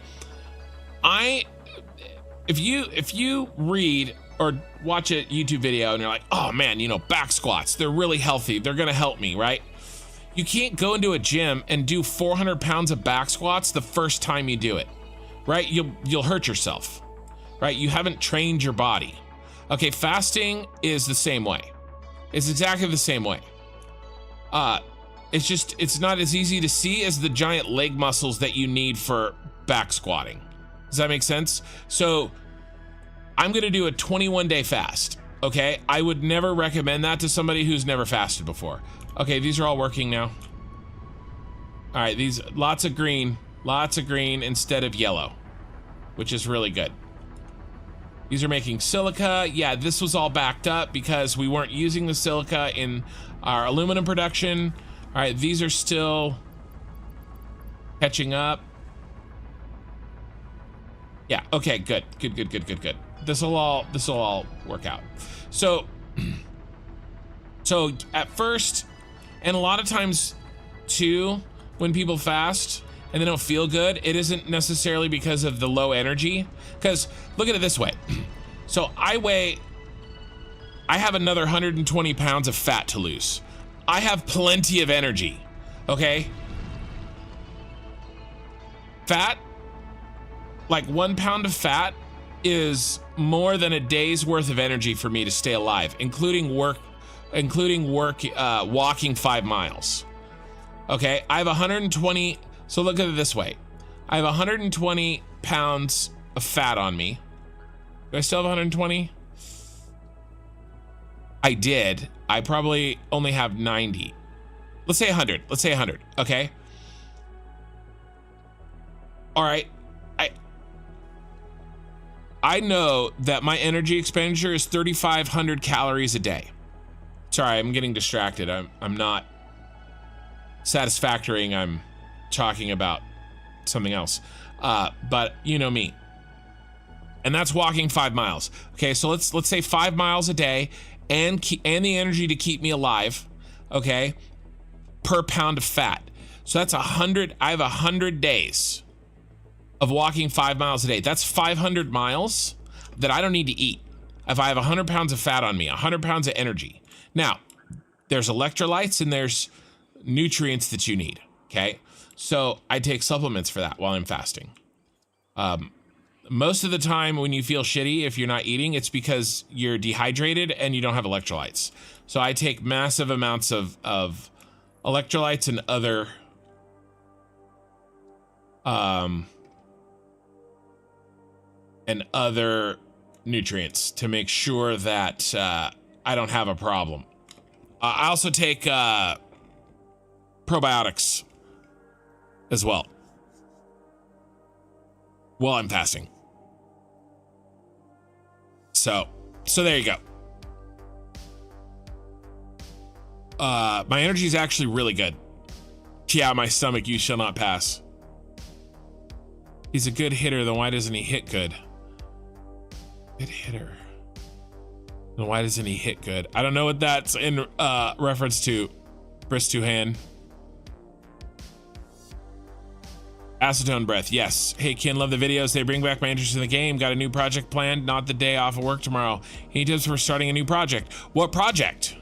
If you read or watch a YouTube video and you're like, oh man, you know, back squats, they're really healthy, they're gonna help me, right? You can't go into a gym and do 400 pounds of back squats the first time you do it, right? You'll hurt yourself, right? You haven't trained your body. Okay, fasting is the same way. It's exactly the same way. It's not as easy to see as the giant leg muscles that you need for back squatting. Does that make sense? So I'm gonna do a 21-day fast, okay? I would never recommend that to somebody who's never fasted before. Okay, these are all working now. All right, these, lots of green instead of yellow, which is really good. These are making silica. Yeah, this was all backed up because we weren't using the silica in our aluminum production. All right, these are still catching up. Yeah, okay, good. This will all work out. So at first, and a lot of times too, when people fast and they don't feel good, it isn't necessarily because of the low energy. Because look at it this way. So I have another 120 pounds of fat to lose. I have plenty of energy, okay? Fat, like 1 pound of fat is more than a day's worth of energy for me to stay alive, including walking 5 miles. Okay, I have 120, so look at it this way. I have 120 pounds of fat on me. Do I still have 120? I did. I probably only have 90. Let's say 100. Let's say 100. Okay. All right. I know that my energy expenditure is 3,500 calories a day. Sorry, I'm getting distracted. I'm not Satisfactory. I'm talking about something else. But you know me. And that's walking 5 miles. Okay, so let's say 5 miles a day and the energy to keep me alive, okay, per pound of fat. So that's 100. I have 100 days of walking 5 miles a day. That's 500 miles that I don't need to eat. If I have 100 pounds of fat on me, 100 pounds of energy. Now, there's electrolytes and there's nutrients that you need, okay? So I take supplements for that while I'm fasting. Most of the time when you feel shitty, if you're not eating, it's because you're dehydrated and you don't have electrolytes. So I take massive amounts of electrolytes and other nutrients to make sure that I don't have a problem. I also take probiotics as well while I'm fasting. So there you go. My energy is actually really good. Yeah, my stomach, you shall not pass. He's a good hitter, then why doesn't he hit good? Good hitter. Then why doesn't he hit good? I don't know what that's in reference to. Bristuhan. Acetone breath, yes. Hey, Ken, love the videos. They bring back my interest in the game. Got a new project planned, not the day off of work tomorrow. Any tips for starting a new project? What project?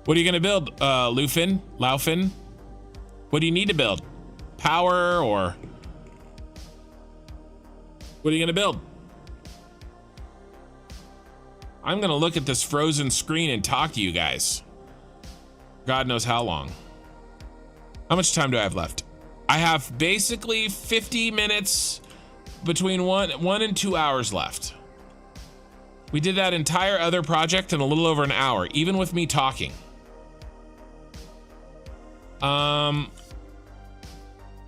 What are you gonna build, Laufin? What do you need to build? Power or? What are you gonna build? I'm gonna look at this frozen screen and talk to you guys. God knows how long. How much time do I have left? I have basically 50 minutes, between one and 2 hours left. We did that entire other project in a little over an hour, even with me talking.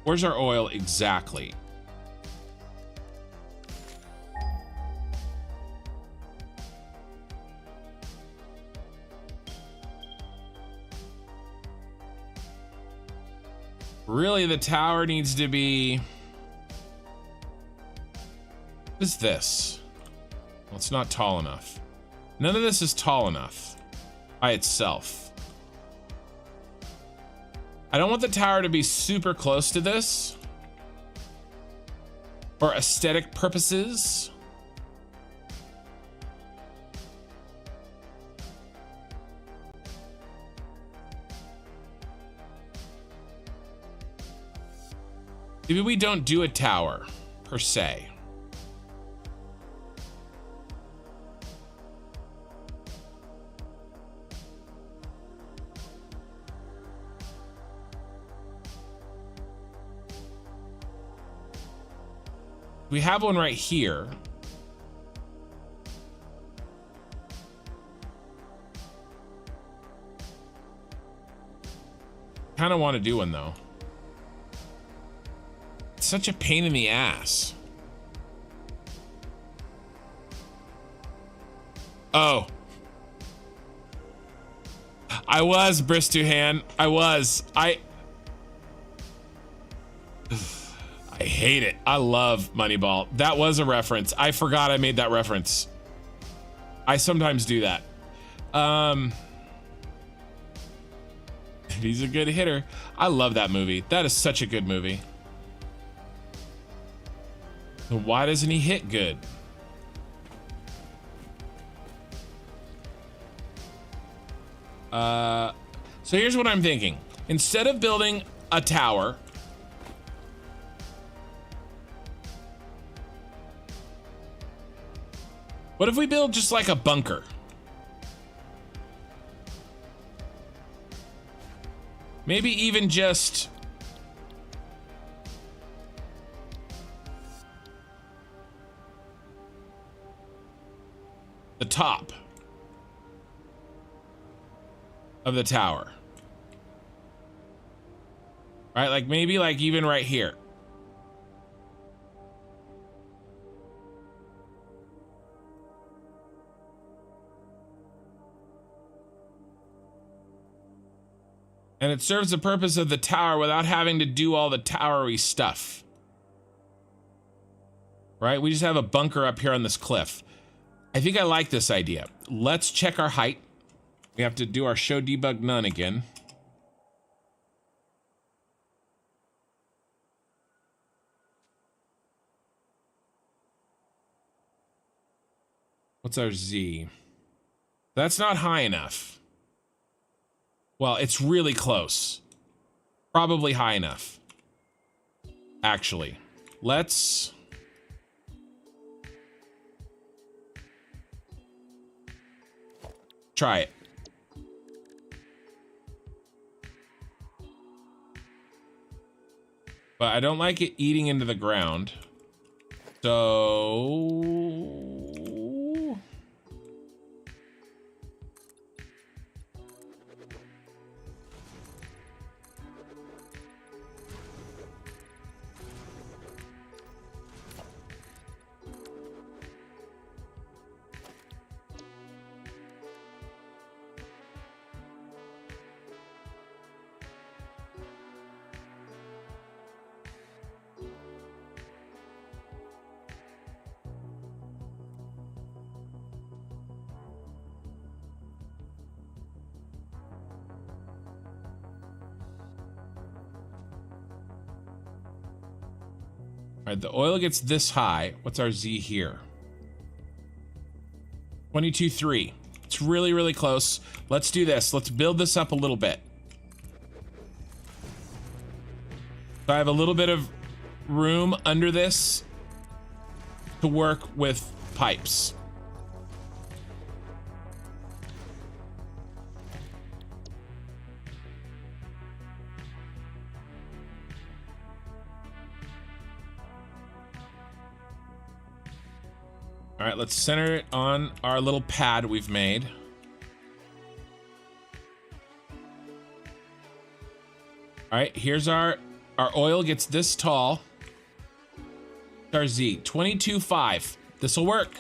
Where's our oil exactly? Really, the tower needs to be... What is this? Well, it's not tall enough. None of this is tall enough by itself. I don't want the tower to be super close to this for aesthetic purposes. Maybe we don't do a tower per se. We have one right here. Kind of want to do one though. It's such a pain in the ass. Oh. I was Bristuhan. I hate it. I love Moneyball. That was a reference. I forgot I made that reference. I sometimes do that. He's a good hitter. I love that movie. That is such a good movie. Why doesn't he hit good? So here's what I'm thinking. Instead of building a tower, what if we build just like a bunker? Maybe even just the top of the tower. Right? Like maybe like even right here. And it serves the purpose of the tower without having to do all the towery stuff. Right? We just have a bunker up here on this cliff. I think I like this idea. Let's check our height. We have to do our show debug none again. What's our Z? That's not high enough. Well, it's really close. Probably high enough. Actually, let's try it. But I don't like it eating into the ground. So all right, the oil gets this high. What's our Z here? 22.3. It's really, really close. Let's do this. Let's build this up a little bit. So I have a little bit of room under this to work with pipes. All right, let's center it on our little pad we've made. All right, here's our oil gets this tall. Our Z, 22.5. This will work.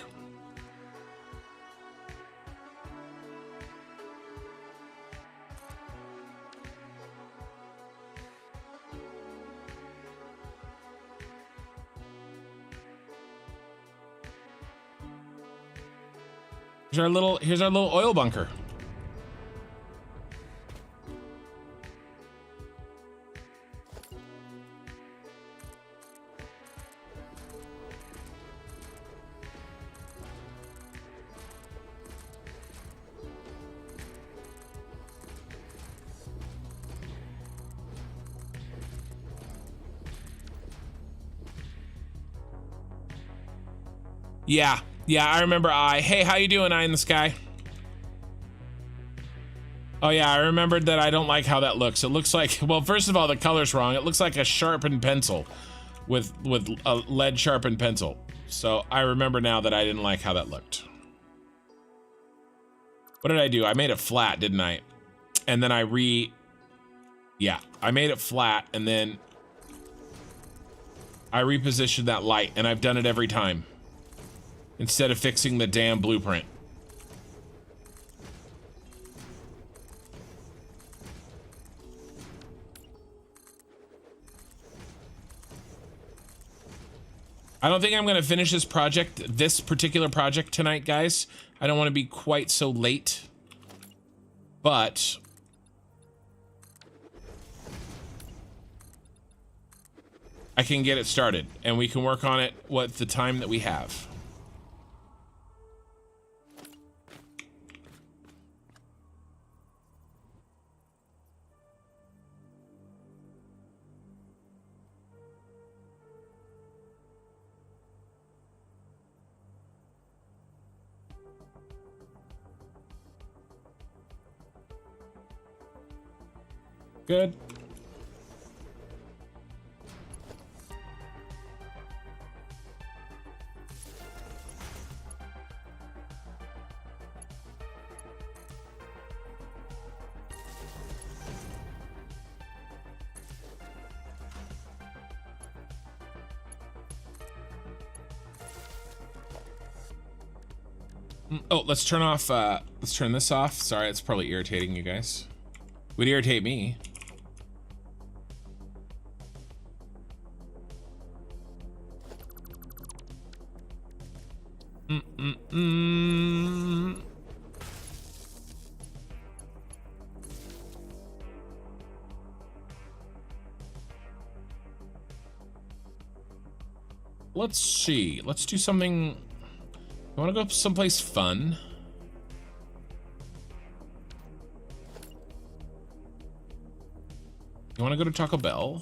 Here's our little oil bunker. Yeah, I remember Eye. Hey, how you doing, Eye in the Sky? Oh yeah, I remembered that I don't like how that looks. It looks like, well, first of all, the color's wrong. It looks like a sharpened pencil with a lead sharpened pencil. So I remember now that I didn't like how that looked. What did I do? I made it flat, didn't I? And then I made it flat and then I repositioned that light, and I've done it every time instead of fixing the damn blueprint. I don't think I'm going to finish this particular project tonight, guys. I don't want to be quite so late, but I can get it started and we can work on it with the time that we have. Good. Oh, let's turn this off. Sorry, it's probably irritating you guys. Would irritate me. Let's see. Let's do something. I want to go someplace fun. I you want to go to Taco Bell?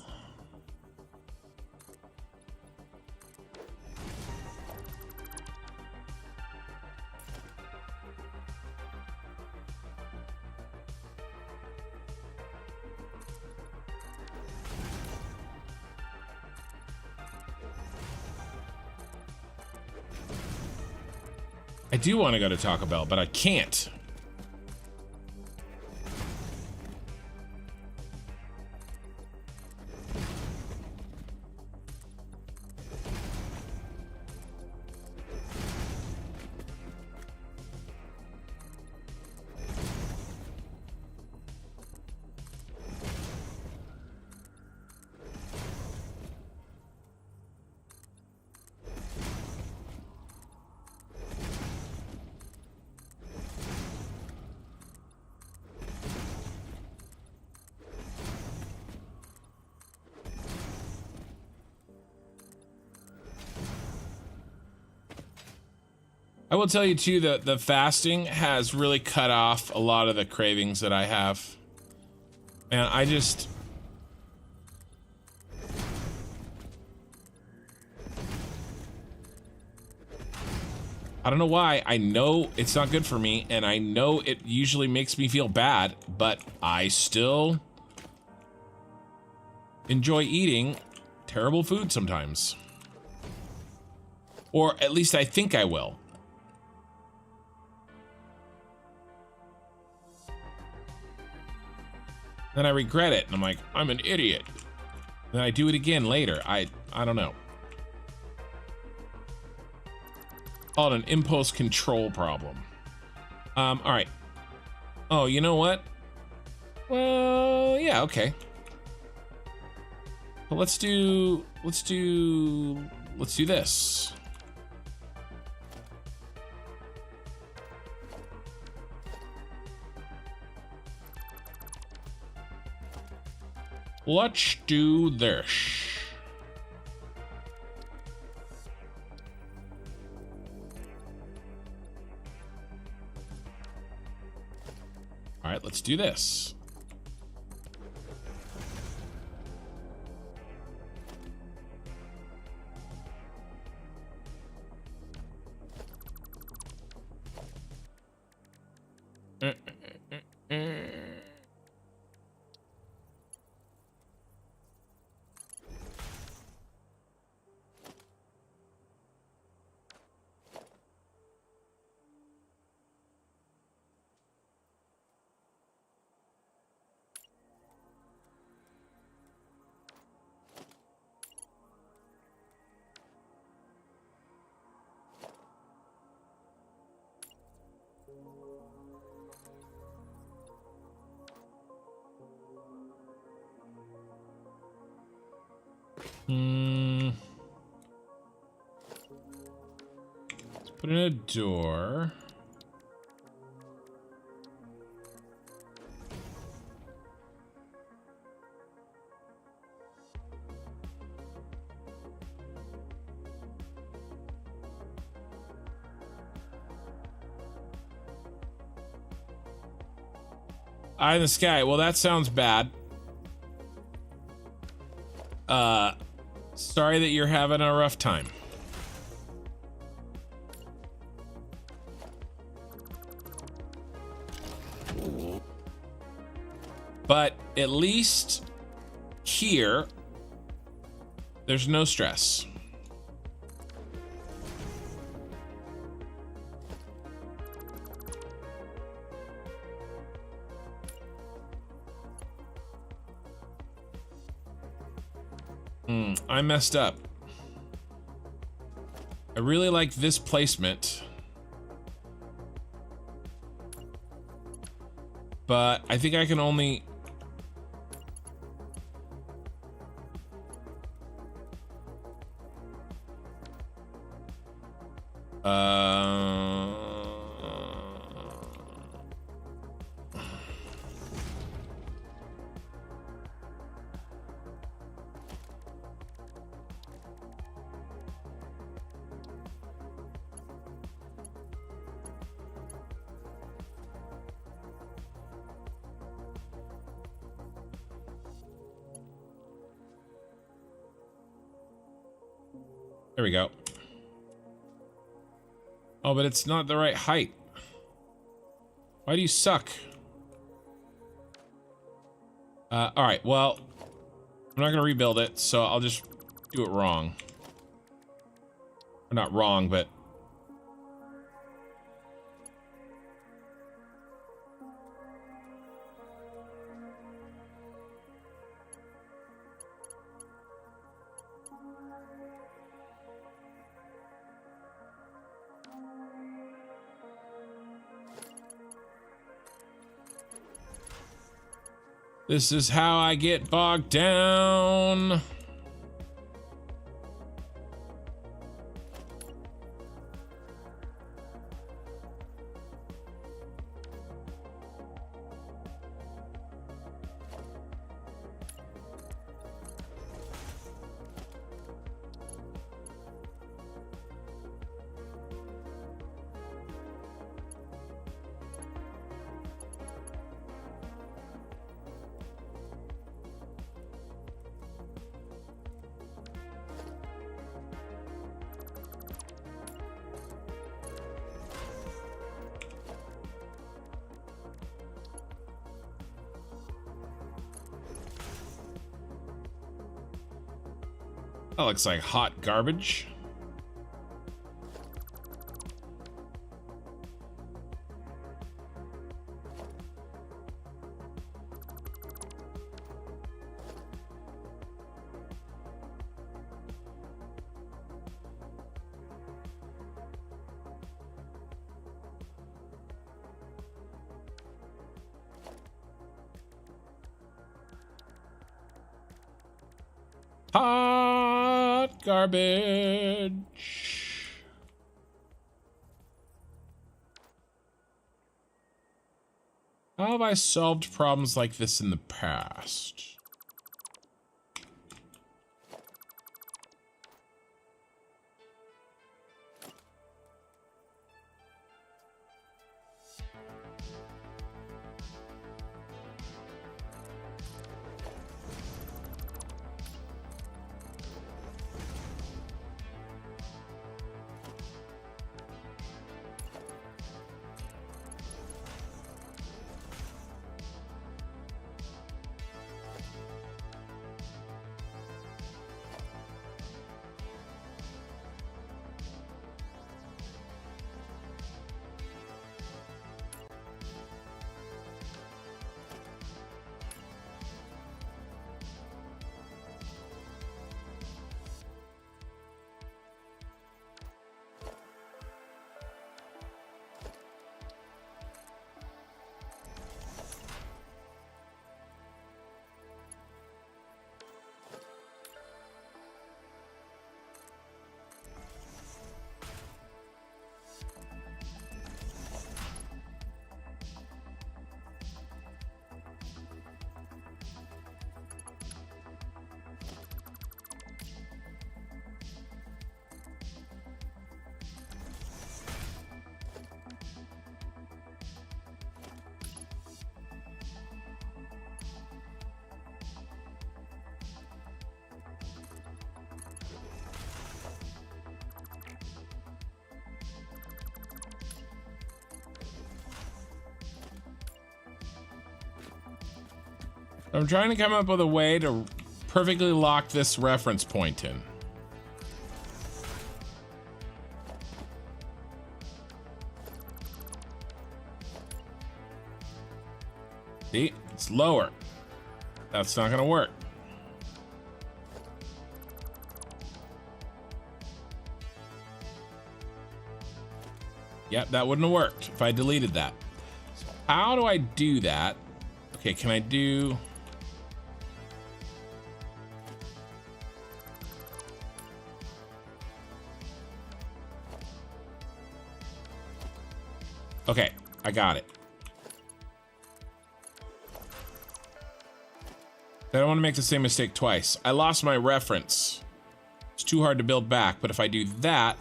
I do want to go to Taco Bell, but I can't. I will tell you too that the fasting has really cut off a lot of the cravings that I have. And I don't know why. I know it's not good for me, and I know it usually makes me feel bad, but I still enjoy eating terrible food sometimes. Or at least I think I will. Then I regret it, and I'm like, I'm an idiot. Then I do it again later. I don't know. Call it an impulse control problem. All right. Oh, you know what? Well, yeah, okay. But let's do this. Let's do this. All right, let's do this. Let's put in a door. Eye in the sky. Well, that sounds bad. Sorry that you're having a rough time. But at least here, there's no stress. I messed up. I really like this placement, but I think I can only... There we go. Oh, but it's not the right height. Why do you suck? All right, well, I'm not gonna rebuild it, so I'll just do it wrong. Or not wrong, but... This is how I get bogged down. That looks like hot garbage. Hot garbage. How have I solved problems like this in the past? I'm trying to come up with a way to perfectly lock this reference point in. See, it's lower. That's not gonna work. Yep, that wouldn't have worked if I deleted that. So how do I do that? Okay, can I do... Okay, I got it. I don't want to make the same mistake twice. I lost my reference. It's too hard to build back, but if I do that,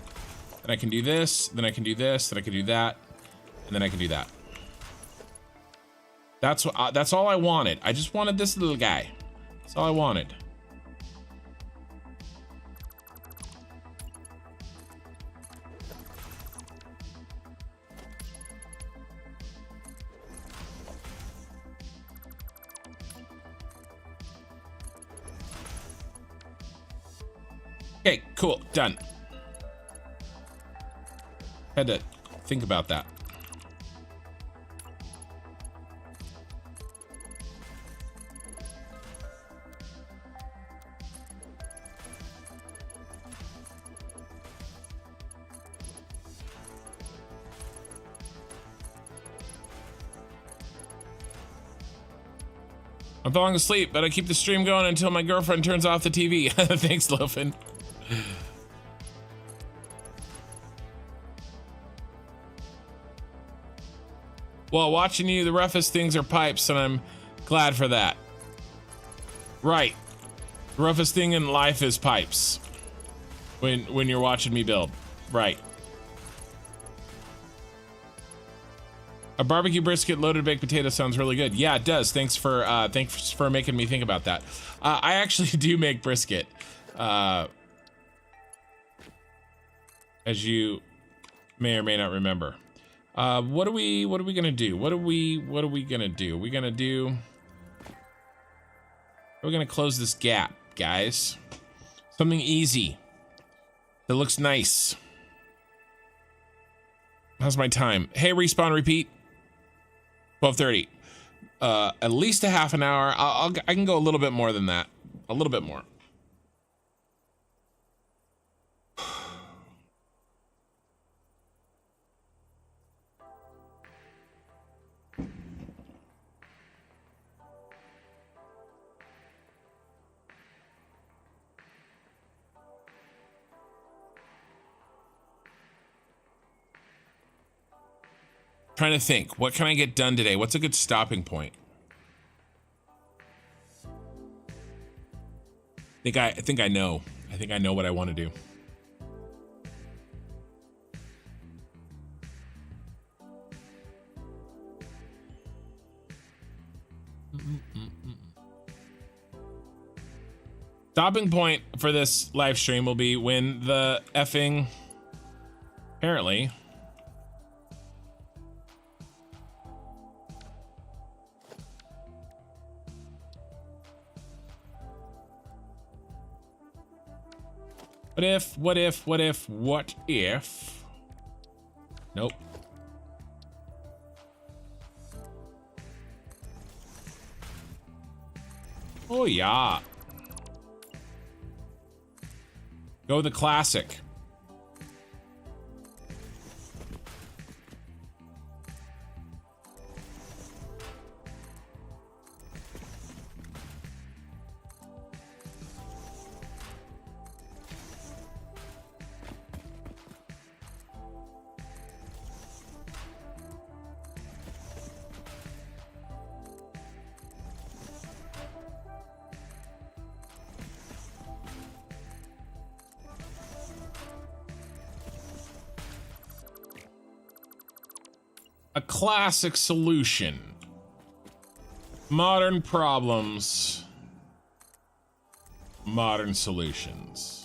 then I can do this, then I can do this, then I can do that, and then I can do that. That's all I wanted. I just wanted this little guy. That's all I wanted. cool, done. Had to think about that. I'm falling asleep, but I keep the stream going until my girlfriend turns off the TV. Thanks, Lofen. Well, watching you, the roughest things are pipes, and I'm glad for that. Right. The roughest thing in life is pipes. When you're watching me build. Right. A barbecue brisket loaded baked potato sounds really good. Yeah, it does. Thanks for making me think about that. I actually do make brisket. As you may or may not remember. What are we gonna do? What are we gonna do? We're gonna close this gap, guys. Something easy that looks nice. How's my time? Hey, respawn repeat. 12:30. At least a half an hour. I can go a little bit more than that. A little bit more. Trying to think, what can I get done today? What's a good stopping point? I think I know. I think I know what I want to do. Stopping point for this live stream will be when the effing, apparently, What if? Nope. Oh yeah. Go the classic. A classic solution. Modern problems. Modern solutions.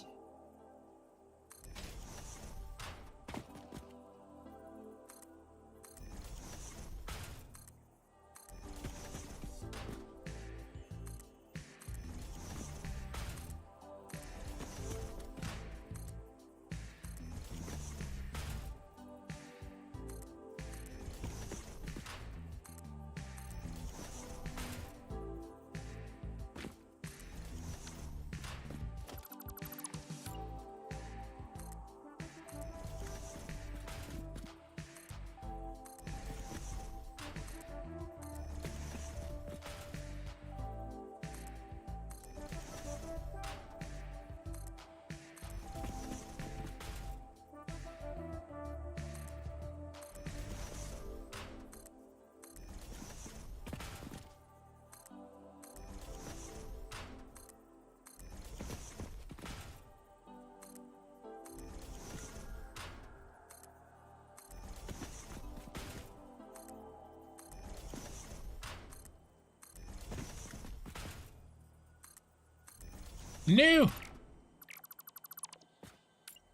No.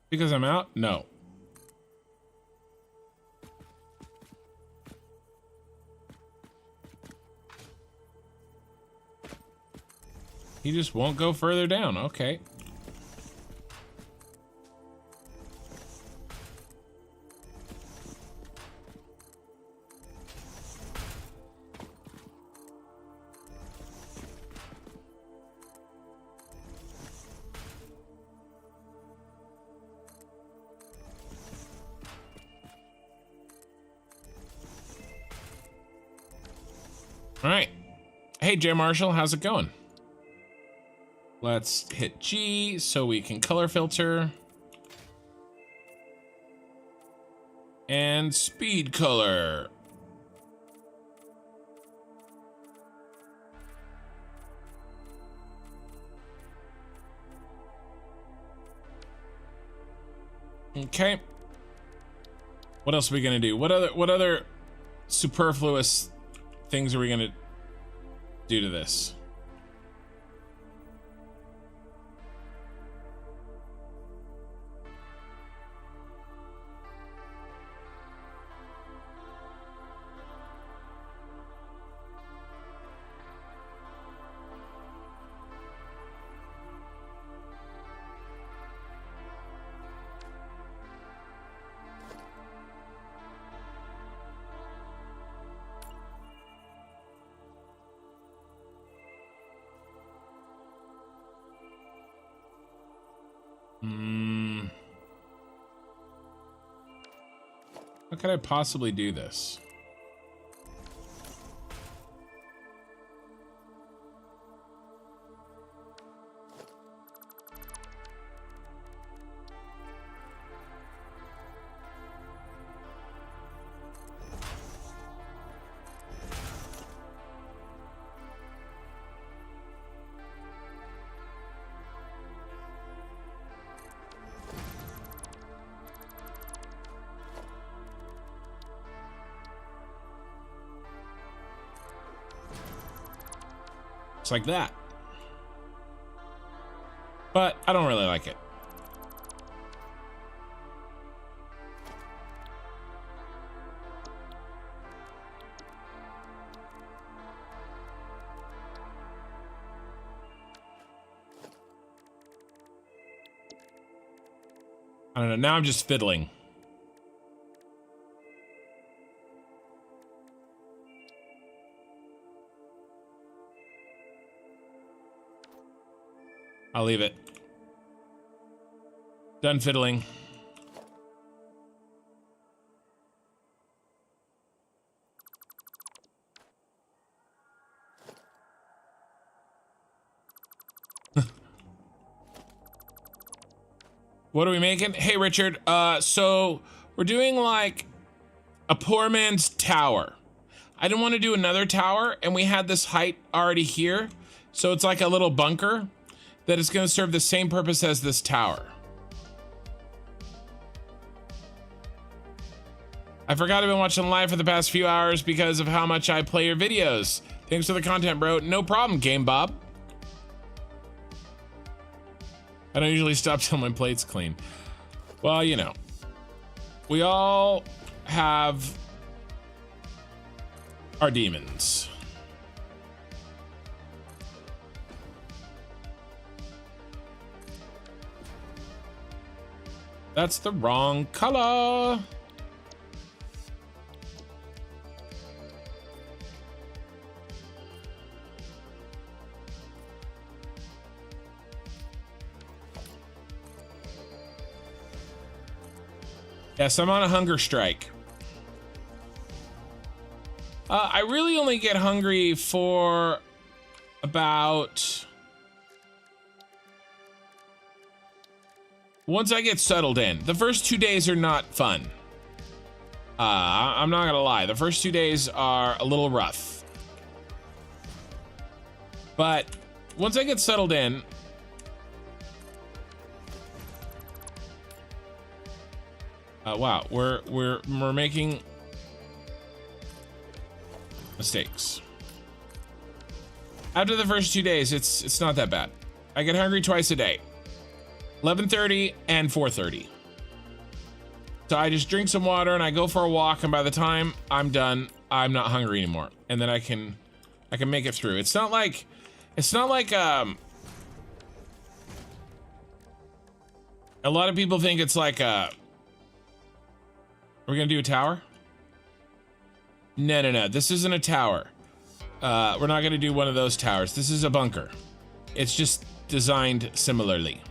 Because I'm out? No. He just won't go further down. Okay. All right. Hey, J Marshall, how's it going? Let's hit G so we can color filter. And speed color. Okay. What else are we gonna do? What other superfluous things are we gonna do to this? How could I possibly do this? Like that, but I don't really like it. I don't know, now I'm just fiddling. I'll leave it. Done fiddling. What are we making? Hey, Richard. So we're doing like a poor man's tower. I didn't want to do another tower, and we had this height already here. So it's like a little bunker that is going to serve the same purpose as this tower. I forgot I've been watching live for the past few hours because of how much I play your videos. Thanks for the content, bro. No problem, Game Bob. I don't usually stop till my plate's clean. Well, you know, we all have our demons. That's the wrong color. Yes, I'm on a hunger strike. I really only get hungry for about... Once I get settled in. The first 2 days are not fun. I'm not gonna lie. The first 2 days are a little rough. But once I get settled in... wow, we're making mistakes. After the first 2 days, it's not that bad. I get hungry twice a day. 11:30 and 4:30. So I just drink some water and I go for a walk, and by the time I'm done, I'm not hungry anymore. And then I can make it through. It's not like a lot of people think it's like are we gonna do a tower? No. This isn't a tower. We're not gonna do one of those towers. This is a bunker. It's just designed similarly.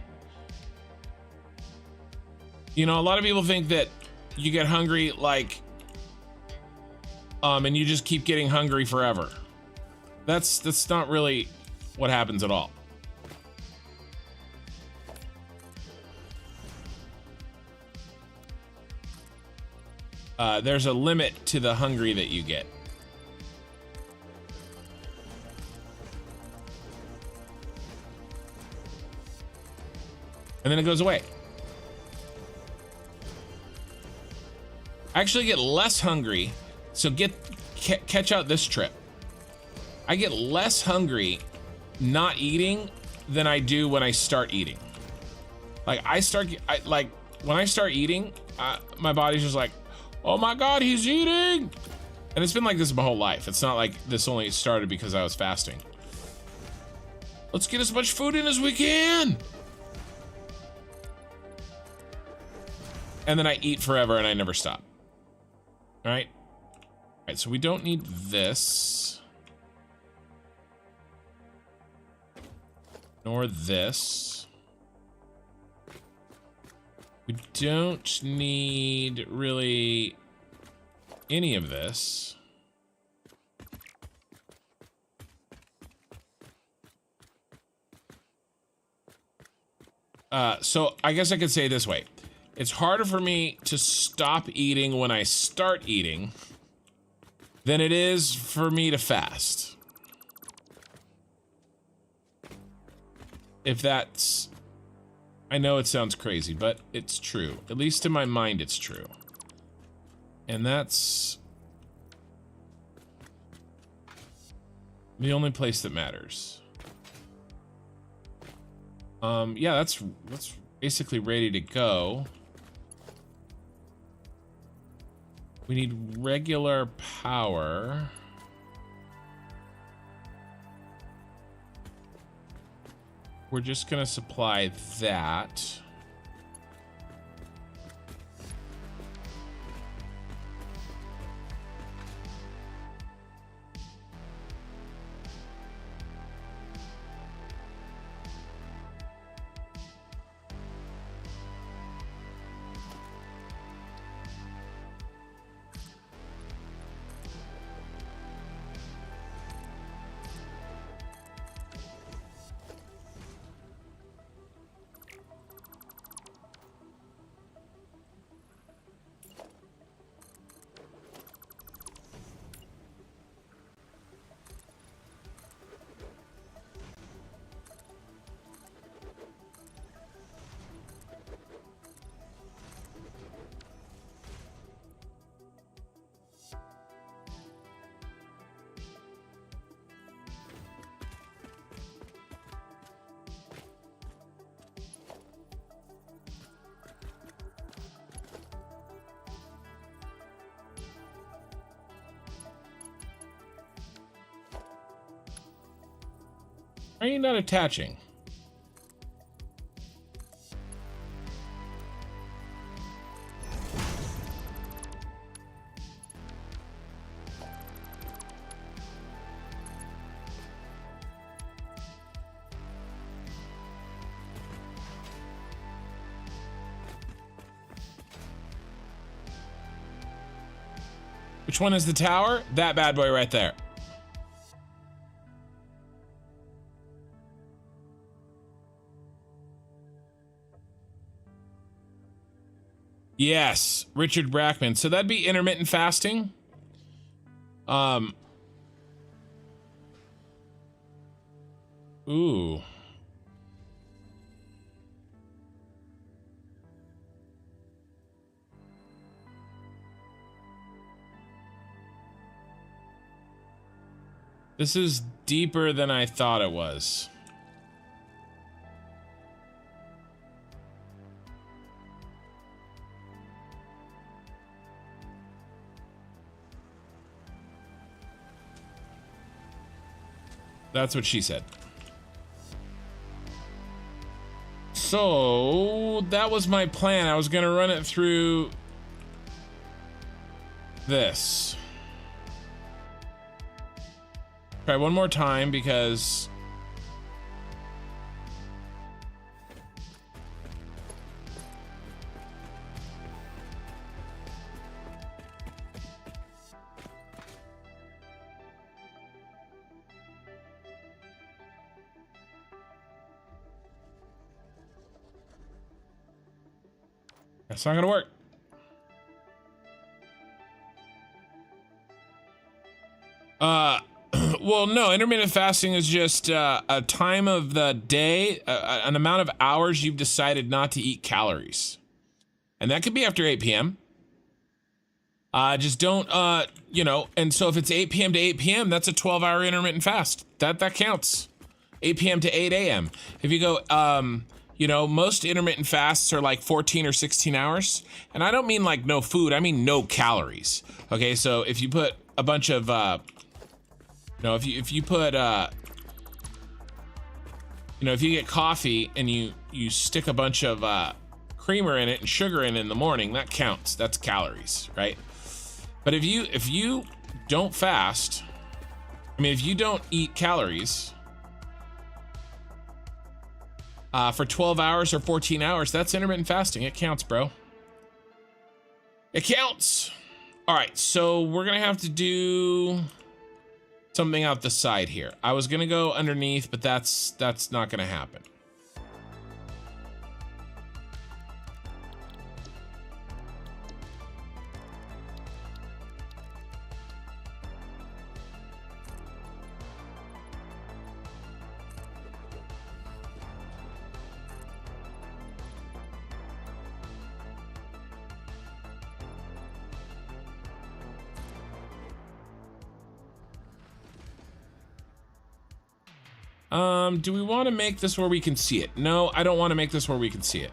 You know, a lot of people think that you get hungry like, and you just keep getting hungry forever. That's not really what happens at all. There's a limit to the hungry that you get. And then it goes away. I actually get less hungry, so catch out this trip. I get less hungry not eating than I do when I start eating. Like when I start eating, my body's just like, oh my God, he's eating. And it's been like this my whole life. It's not like this only started because I was fasting. Let's get as much food in as we can. And then I eat forever and I never stop. All right. All right, so we don't need this. Nor this. We don't need really any of this. So I guess I could say it this way. It's harder for me to stop eating when I start eating than it is for me to fast. If that's... I know it sounds crazy, but it's true. At least in my mind, it's true. And that's the only place that matters. Yeah, that's basically ready to go. We need regular power. We're just gonna supply that. Are you not attaching? Which one is the tower? That bad boy right there. Yes, Richard Brackman. So that'd be intermittent fasting. Ooh. This is deeper than I thought it was. That's what she said. So that was my plan. I was gonna run it through this. Try one more time because That's not gonna work. Well, no, intermittent fasting is just a time of the day, an amount of hours you've decided not to eat calories. And that could be after 8 p.m. Just don't, you know, and so if it's 8 p.m. to 8 p.m., that's a 12-hour intermittent fast. That counts. 8 p.m. to 8 a.m. If you go, you know, most intermittent fasts are like 14 or 16 hours. And I don't mean like no food, I mean no calories. Okay, so if you put a bunch of, no, if you put, you know, if you get coffee and you stick a bunch of creamer in it and sugar in the morning, that counts. That's calories, right? But if you don't fast, I mean, if you don't eat calories for 12 hours or 14 hours, that's intermittent fasting. It counts, bro. It counts. All right, so we're gonna have to do something out the side here. I was gonna go underneath, but that's not gonna happen. Do we want to make this where we can see it? No, I don't want to make this where we can see it.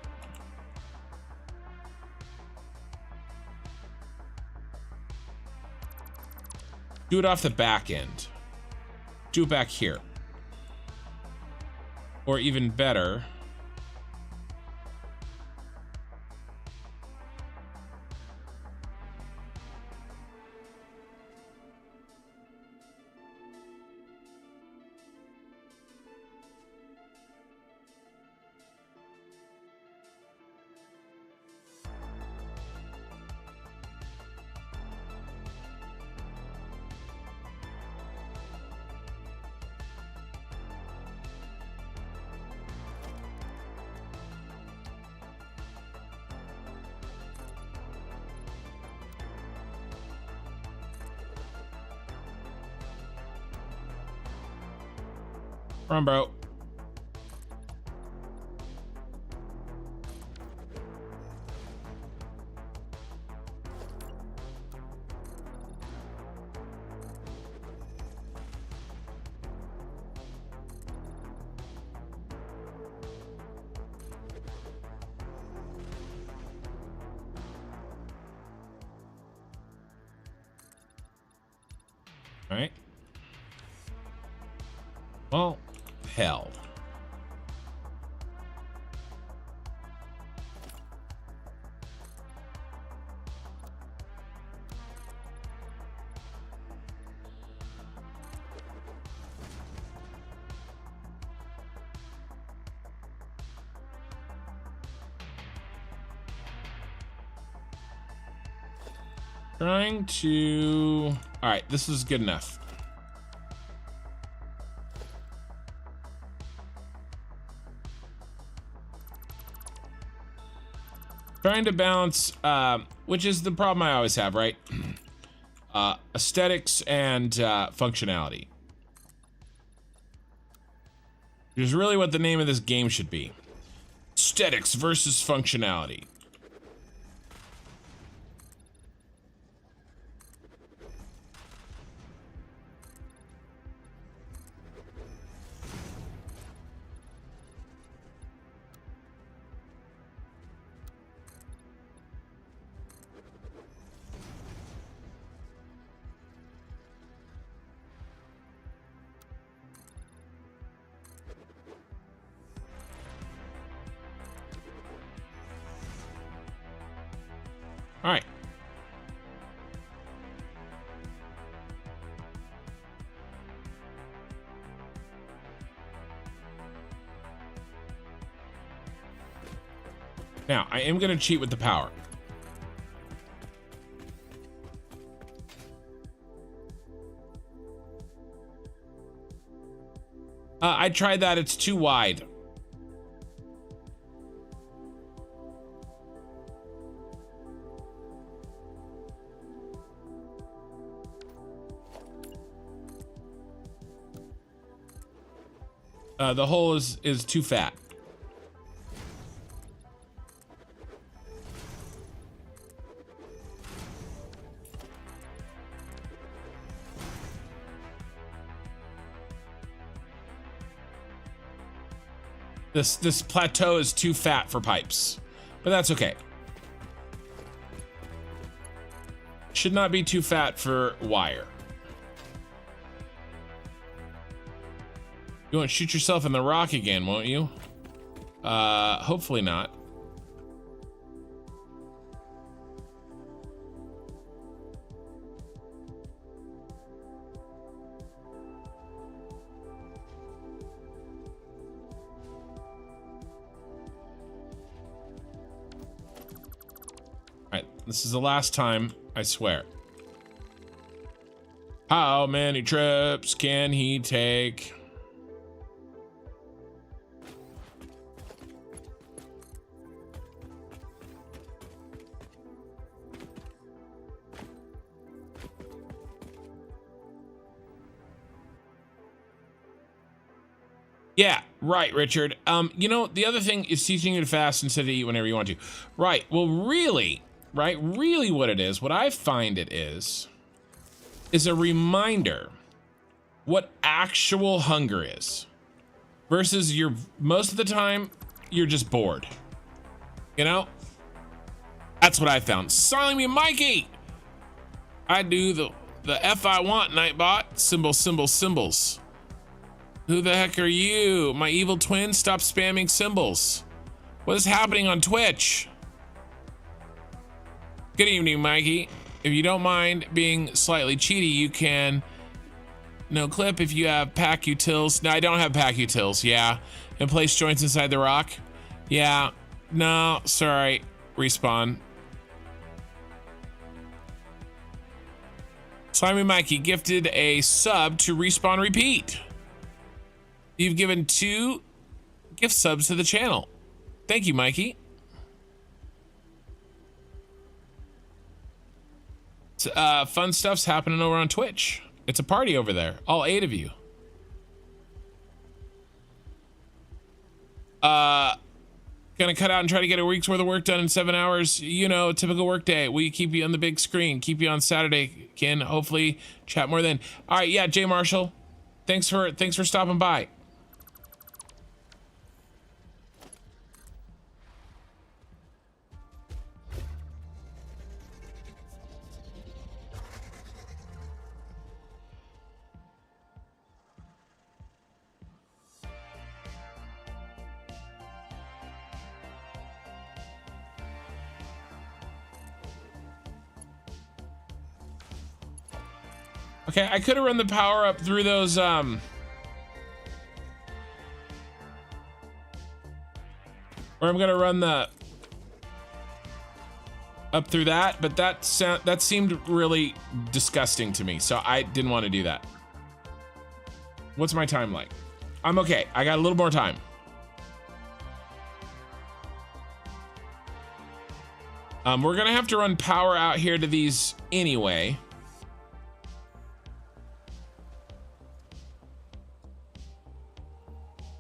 Do it off the back end. Do it back here. Or even better, run, bro. All right. Well, hell. Trying to... All right, this is good enough. Trying to balance, which is the problem I always have, right? Aesthetics and functionality. Which is really what the name of this game should be. Aesthetics versus functionality. All right. Now, I am going to cheat with the power. I tried that. It's too wide. The hole is too fat. This plateau is too fat for pipes, but that's okay. Should not be too fat for wire. You won't shoot yourself in the rock again, won't you? Hopefully not. This is the last time, I swear. How many trips can he take? Yeah, right, Richard. You know, the other thing is teaching you to fast instead of eat whenever you want to. Right, well, really, right, really what it is, what I find it is a reminder what actual hunger is versus most of the time, you're just bored. You know? That's what I found. Silent me, Mikey! I do the F I want, Nightbot. Symbols. Who the heck are you? My evil twin? Stop spamming symbols. What is happening on Twitch? Good evening, Mikey. If you don't mind being slightly cheaty, you can no clip if you have pack utils. No, I don't have pack utils, yeah. And place joints inside the rock. Yeah, no, sorry. Respawn. Simon Mikey gifted a sub to Respawn Repeat. You've given 2 gift subs to the channel. Thank you, Mikey. Fun stuff's happening over on Twitch. It's a party over there. All 8 of you. Gonna cut out and try to get a week's worth of work done in 7 hours. You know, typical work day. We keep you on the big screen. Keep you on Saturday, Ken. Hopefully chat more then. All right, yeah, Jay Marshall. Thanks for stopping by. Okay, I could have run the power up through those, or I'm gonna run the up through that, but that seemed really disgusting to me, so I didn't want to do that. What's my time like? I'm okay. I got a little more time. We're gonna have to run power out here to these anyway.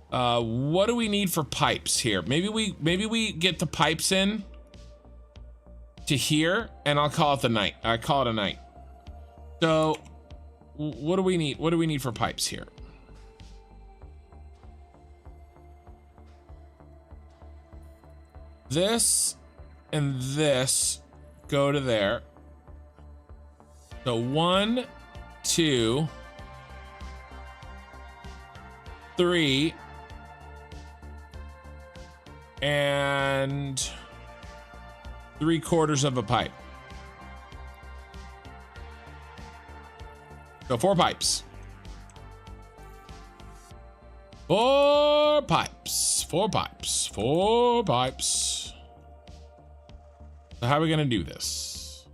What do we need for pipes here? Maybe we get the pipes in to here, and I'll call it the night. I call it a night. So, what do we need? What do we need for pipes here? This and this go to there. So 1, 2, 3. And 3/4 of a pipe. So 4 pipes. 4 pipes. 4 pipes. 4 pipes. So how are we gonna do this?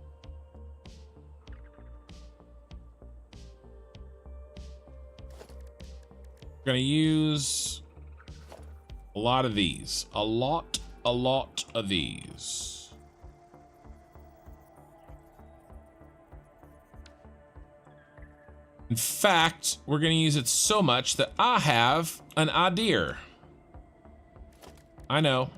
We're gonna use a lot of these. A lot of these. In fact, we're gonna use it so much that I have an idea. I know.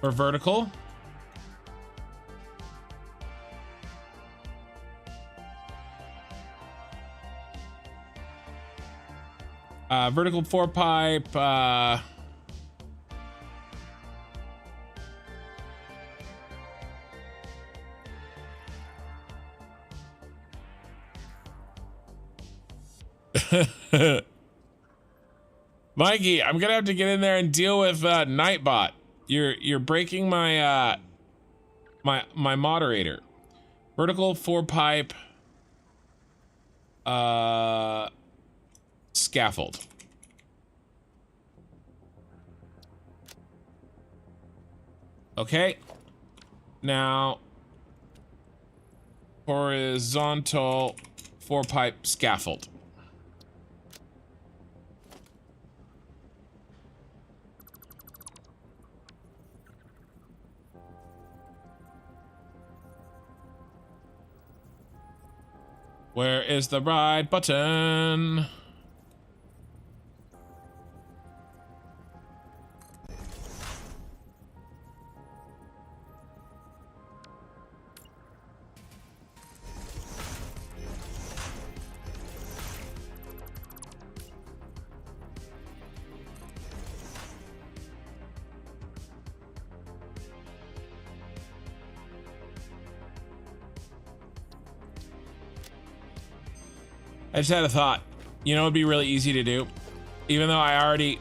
Or vertical. Vertical 4 pipe. Mikey, I'm gonna have to get in there and deal with Nightbot. You're breaking my my moderator. Vertical 4 pipe scaffold. Okay. Now horizontal 4 pipe scaffold. Where is the right button? I just had a thought. You know, it'd be really easy to do. Even though I already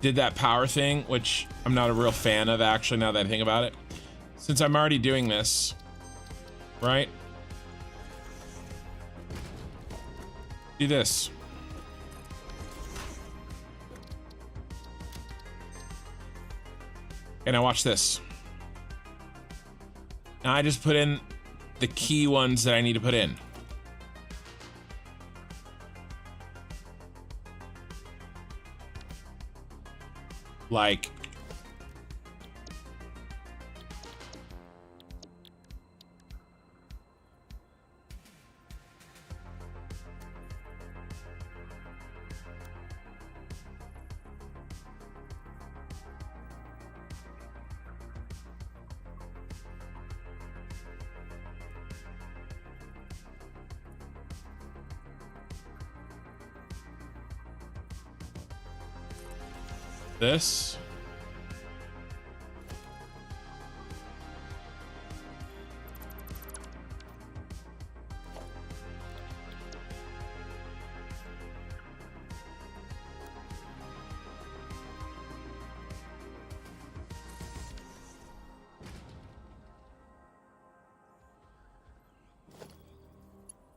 did that power thing, which I'm not a real fan of actually now that I think about it. Since I'm already doing this, right? Do this. And now watch this. Now I just put in the key ones that I need to put in. Like this.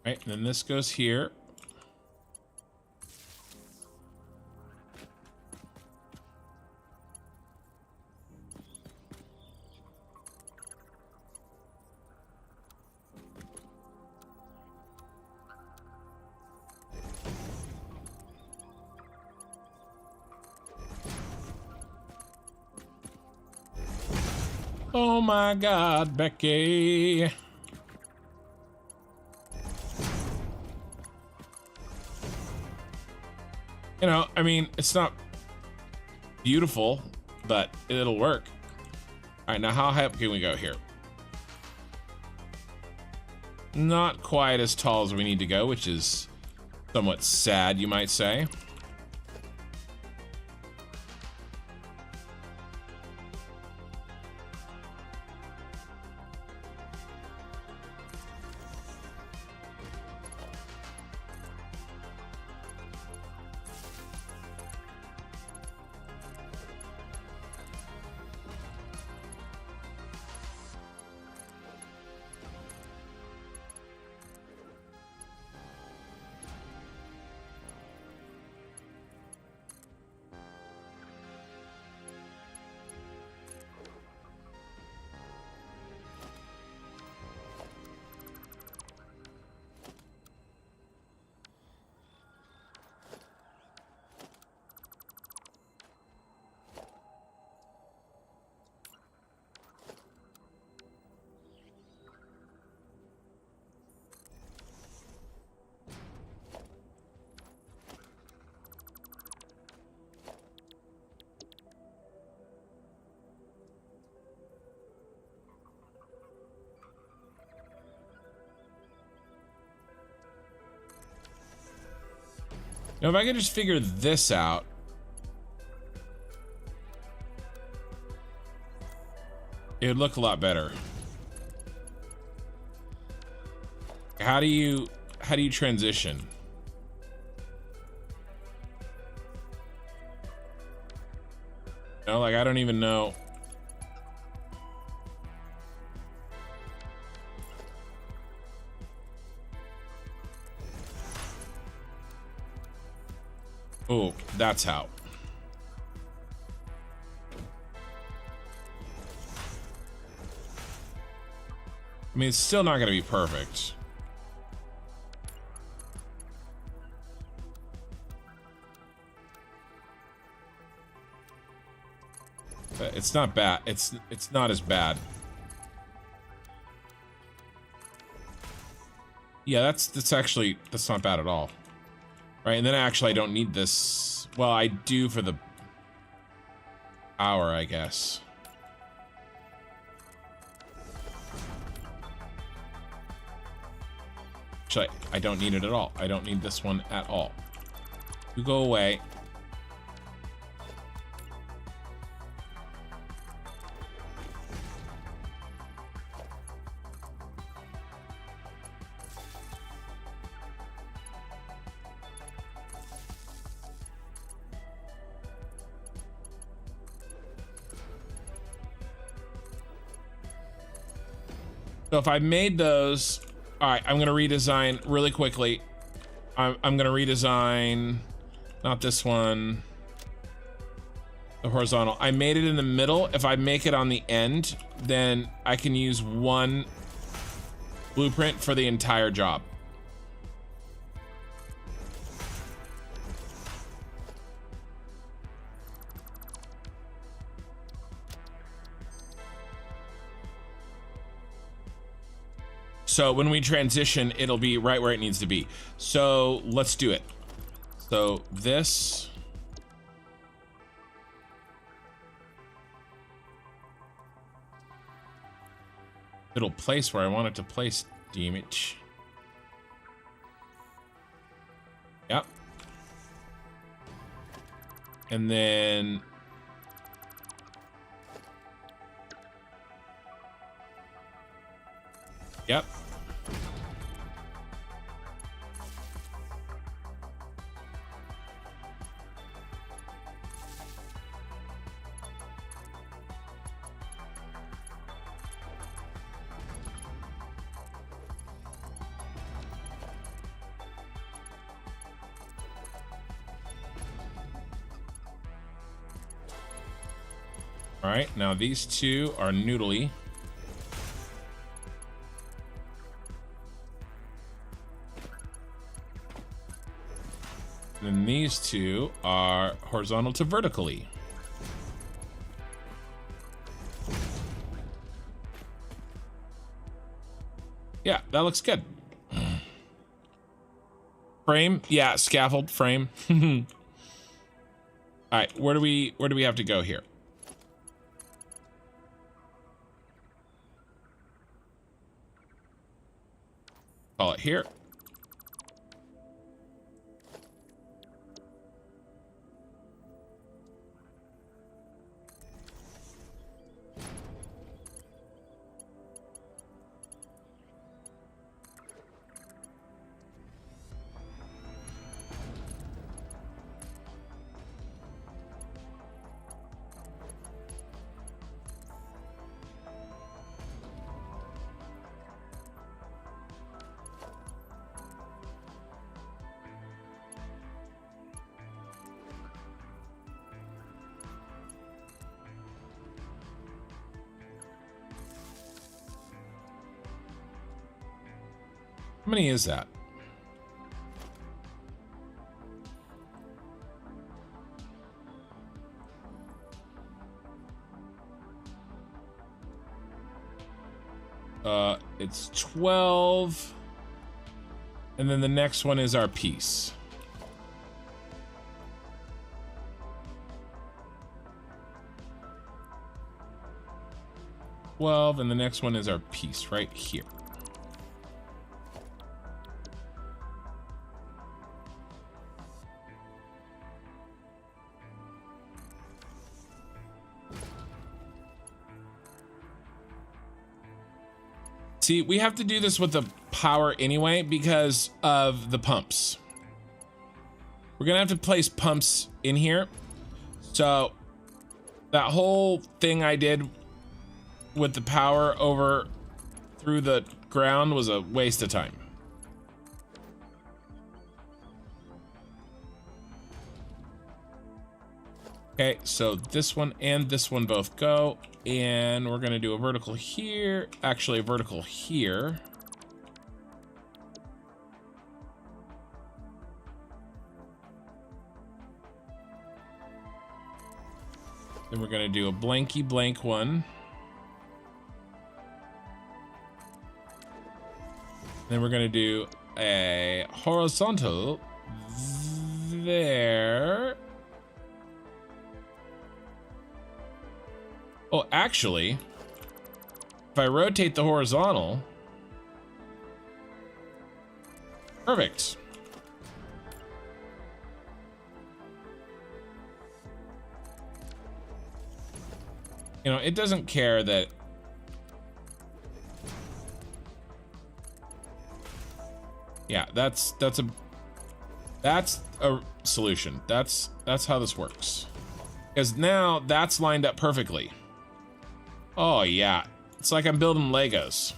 Right, and then this goes here. Oh my God, Becky. You know, I mean, it's not beautiful, but it'll work. All right, now how high up can we go here? Not quite as tall as we need to go, which is somewhat sad, you might say. Now, if I could just figure this out. It would look a lot better. How do you transition? No, like I don't even know. Oh, that's how. I mean, it's still not going to be perfect. But it's not bad. It's not as bad. Yeah, that's actually, that's not bad at all. Right, and then actually I don't need this. Well, I do for the hour, I guess. Actually, I don't need it at all. I don't need this one at all. You go away. So if I made those, all right, I'm going to redesign really quickly. I'm going to redesign, not this one, the horizontal. I made it in the middle. If I make it on the end, then I can use one blueprint for the entire job. So when we transition, it'll be right where it needs to be. So let's do it. So this. It'll place where I want it to place, damage. Yep. And then. Yep. All right, now these two are noodly. And these two are horizontal to vertically. Yeah, that looks good. Frame, yeah, scaffold frame. All right, where do we have to go here? Call it here. How many is that? It's 12. And then the next one is our piece. And the next one is our piece right here. See, we have to do this with the power anyway because of the pumps. We're gonna have to place pumps in here. So that whole thing I did with the power over through the ground was a waste of time. Okay, so this one and this one both go, and we're gonna do a vertical here, actually a vertical here. Then we're gonna do a blanky blank one. Then we're gonna do a horizontal there. Oh, actually, if I rotate the horizontal, perfect. You know, it doesn't care that. Yeah, that's a solution. That's how this works. Because now that's lined up perfectly. Oh yeah, it's like I'm building Legos.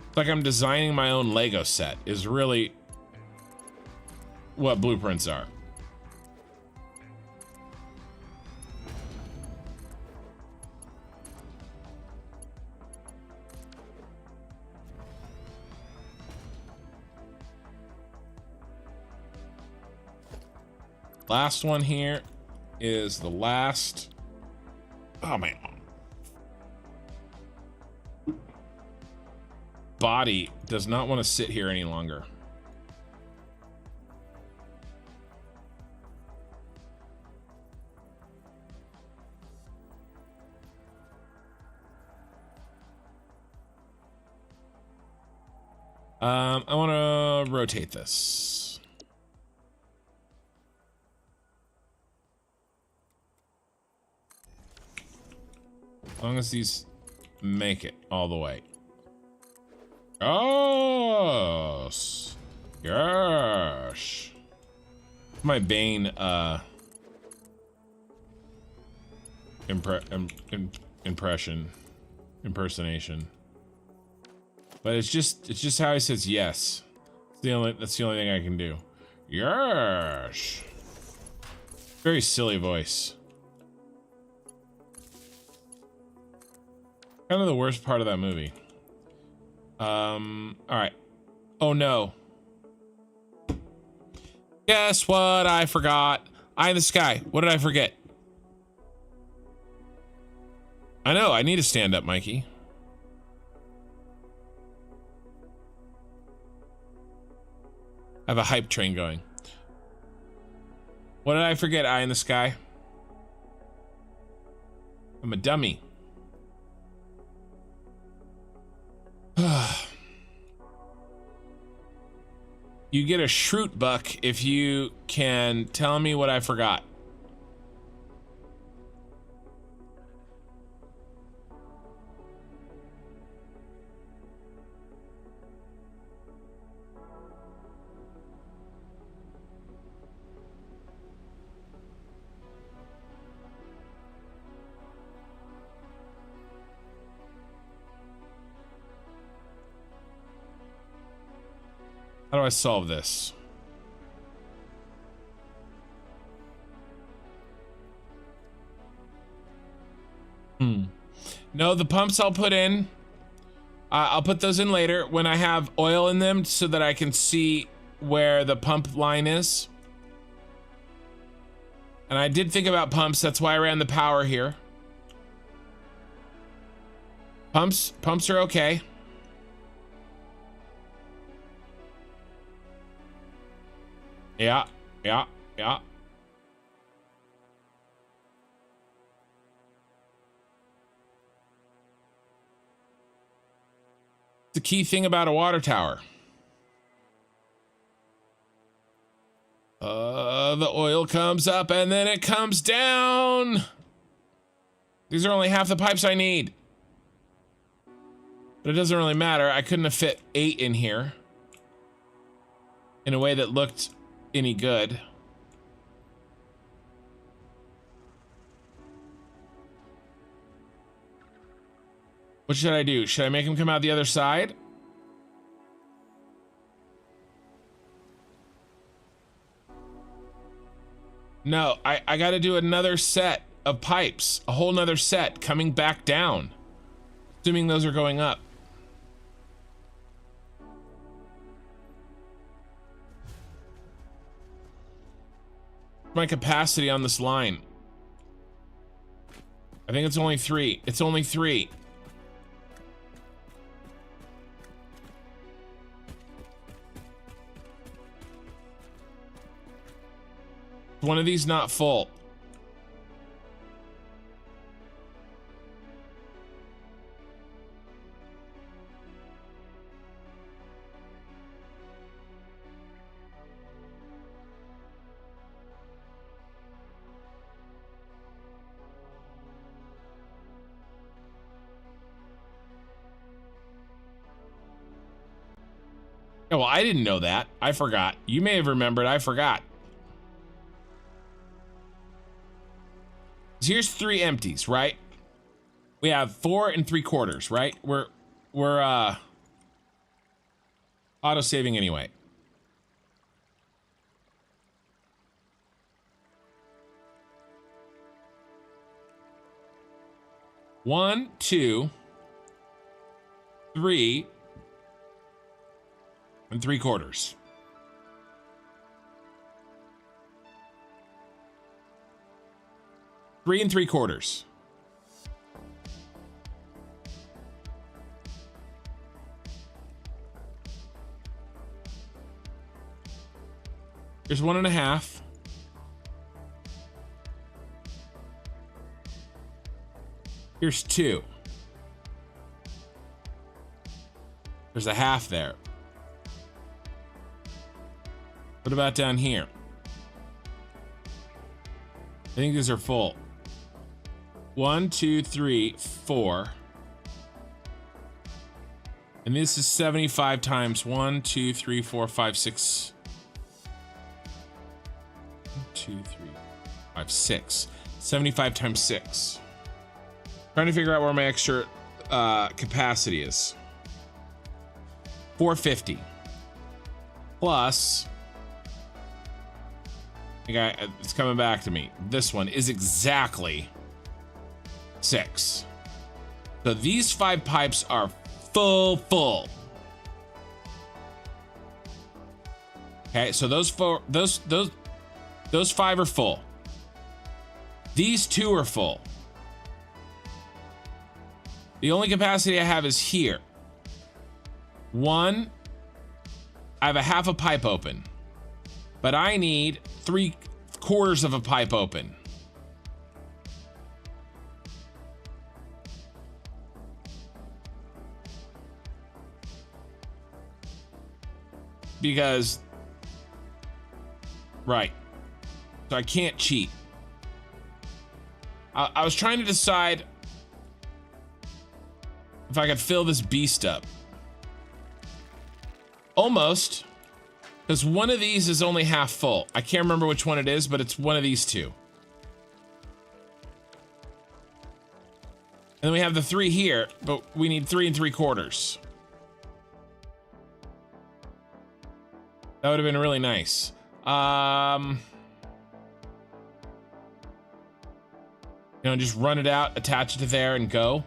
It's like I'm designing my own Lego set is really what blueprints are. Last one here is the last. Oh man. Body does not want to sit here any longer. I want to rotate this. As long as these make it all the way. Yes. Yes. My Bane impersonation. But it's just how he says yes. That's the only thing I can do. Yes. Very silly voice. Kind of the worst part of that movie. All right. Oh no. Guess what I forgot? Eye in the sky. What did I forget? I know, I need to stand up, Mikey. I have a hype train going. What did I forget? Eye in the sky. I'm a dummy. You get a Shroot buck if you can tell me what I forgot. How do I solve this? No, the pumps I'll put in. I'll put those in later when I have oil in them so that I can see where the pump line is. And I did think about pumps. That's why I ran the power here. Pumps are okay. Yeah. The key thing about a water tower. The oil comes up and then it comes down. These are only half the pipes I need. But it doesn't really matter. I couldn't have fit 8 in here in a way that looked any good. What should I do? Should I make him come out the other side? No, I gotta do another set of pipes. A whole nother set coming back down. Assuming those are going up. My capacity on this line. I think it's only 3. It's only 3. One of these not full. Oh, well, I didn't know that. I forgot. You may have remembered. I forgot. So here's 3 empties, right? We have 4 3/4, right? We're auto saving anyway. One, 2, 3 3/4. Three 3/4. Here's 1.5. Here's 2. There's a half there. What about down here? I think these are full. 1, 2, 3, 4. And this is 75 times 1, 2, 3, 4, 5, 6. 1, 2, 3, 5, 6. 75 times 6. Trying to figure out where my extra capacity is. 450. Plus, it's coming back to me. This one is exactly 6. So these 5 pipes are full. Okay, so those 5 are full. These 2 are full. The only capacity I have is here. 1, I have a half a pipe open, but I need 3/4 of a pipe open. Because, right, so I can't cheat. I was trying to decide if I could fill this beast up. Almost, because one of these is only half full. I can't remember which one it is, but it's one of these 2. And then we have the 3 here, but we need 3 3/4. That would have been really nice. You know, just run it out, attach it to there, and go.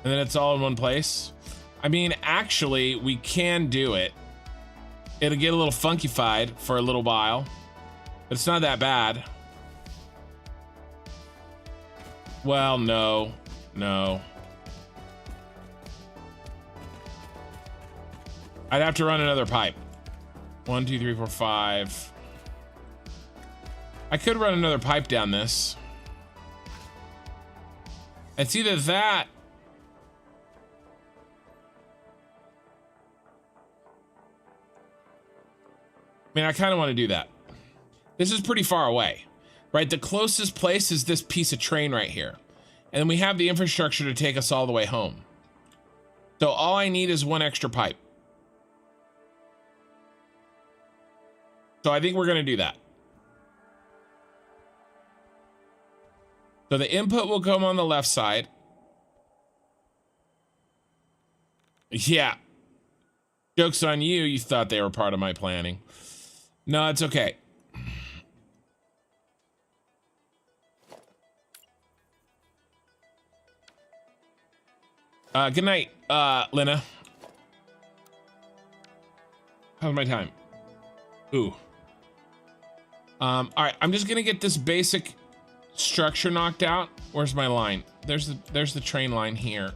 And then it's all in one place. I mean, actually, we can do it. It'll get a little funkified for a little while, but it's not that bad. Well, no. I'd have to run another pipe. 1, 2, 3, 4, 5. I could run another pipe down this. It's either that. I mean, I kind of want to do that. This is pretty far away, right? The closest place is this piece of train right here. And then we have the infrastructure to take us all the way home. So all I need is one extra pipe. So I think we're going to do that. So the input will come on the left side. Yeah. Joke's on you. You thought they were part of my planning. No, it's okay. Good night, Lena. How's my time? Ooh. All right, I'm just gonna get this basic structure knocked out. Where's my line? There's the train line here.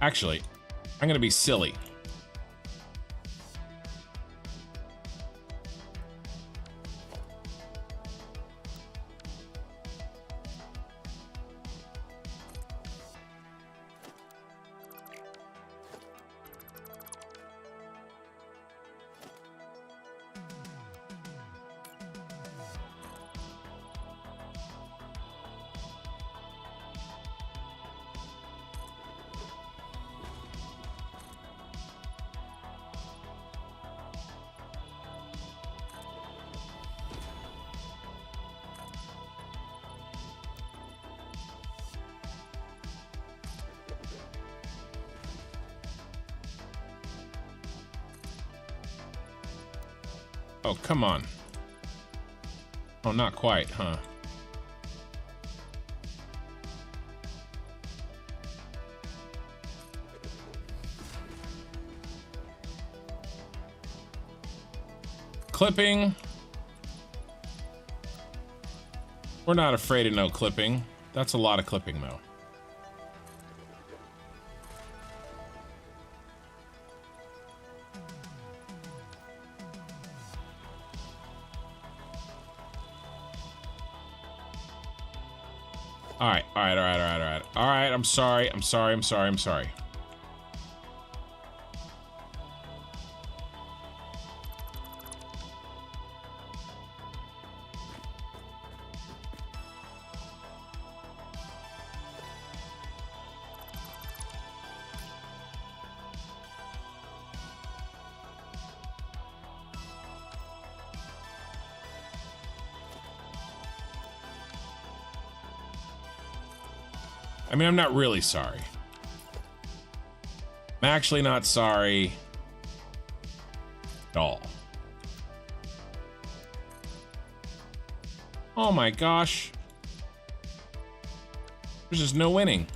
Actually, I'm gonna be silly. Oh, come on. Oh, not quite, huh? Clipping. We're not afraid of no clipping. That's a lot of clipping, though. All right, I'm sorry. I mean, I'm not really sorry. I'm actually not sorry at all. Oh my gosh. There's just no winning.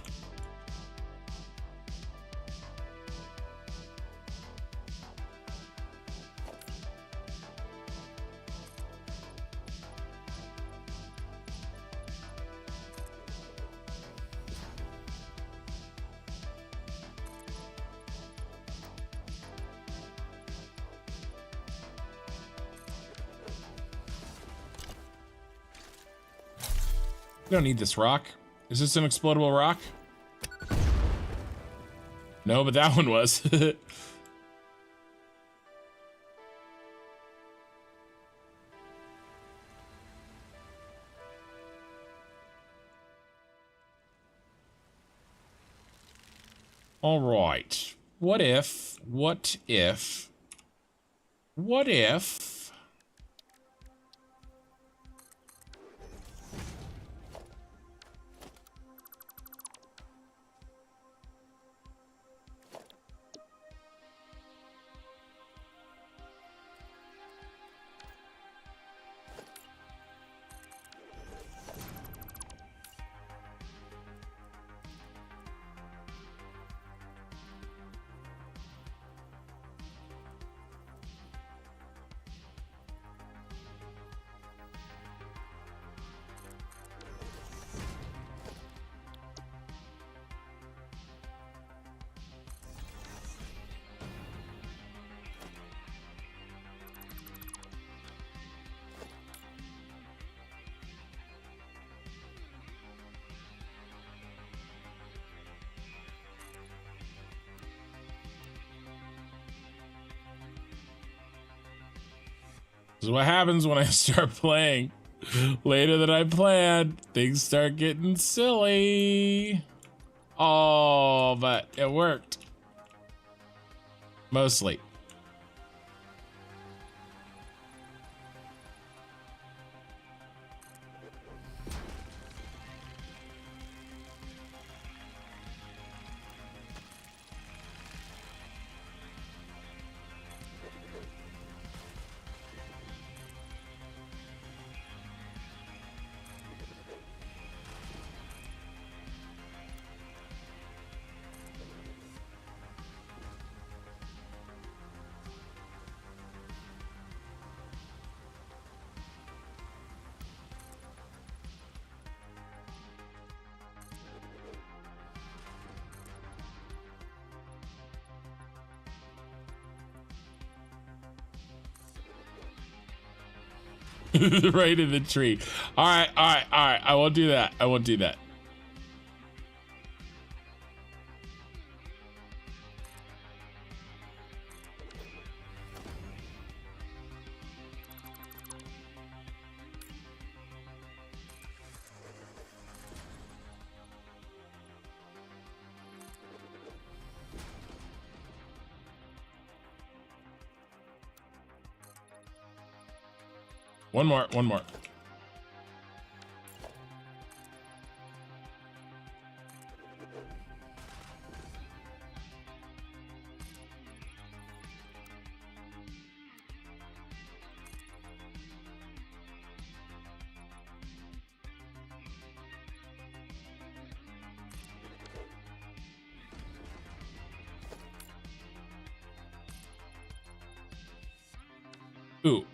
We don't need this rock. Is this an explodable rock? No, but that one was. All right. What if... This is what happens when I start playing later than I planned. Things start getting silly. Oh, but it worked. Mostly. Right in the tree. All right. I won't do that. I won't do that. One more. Ooh,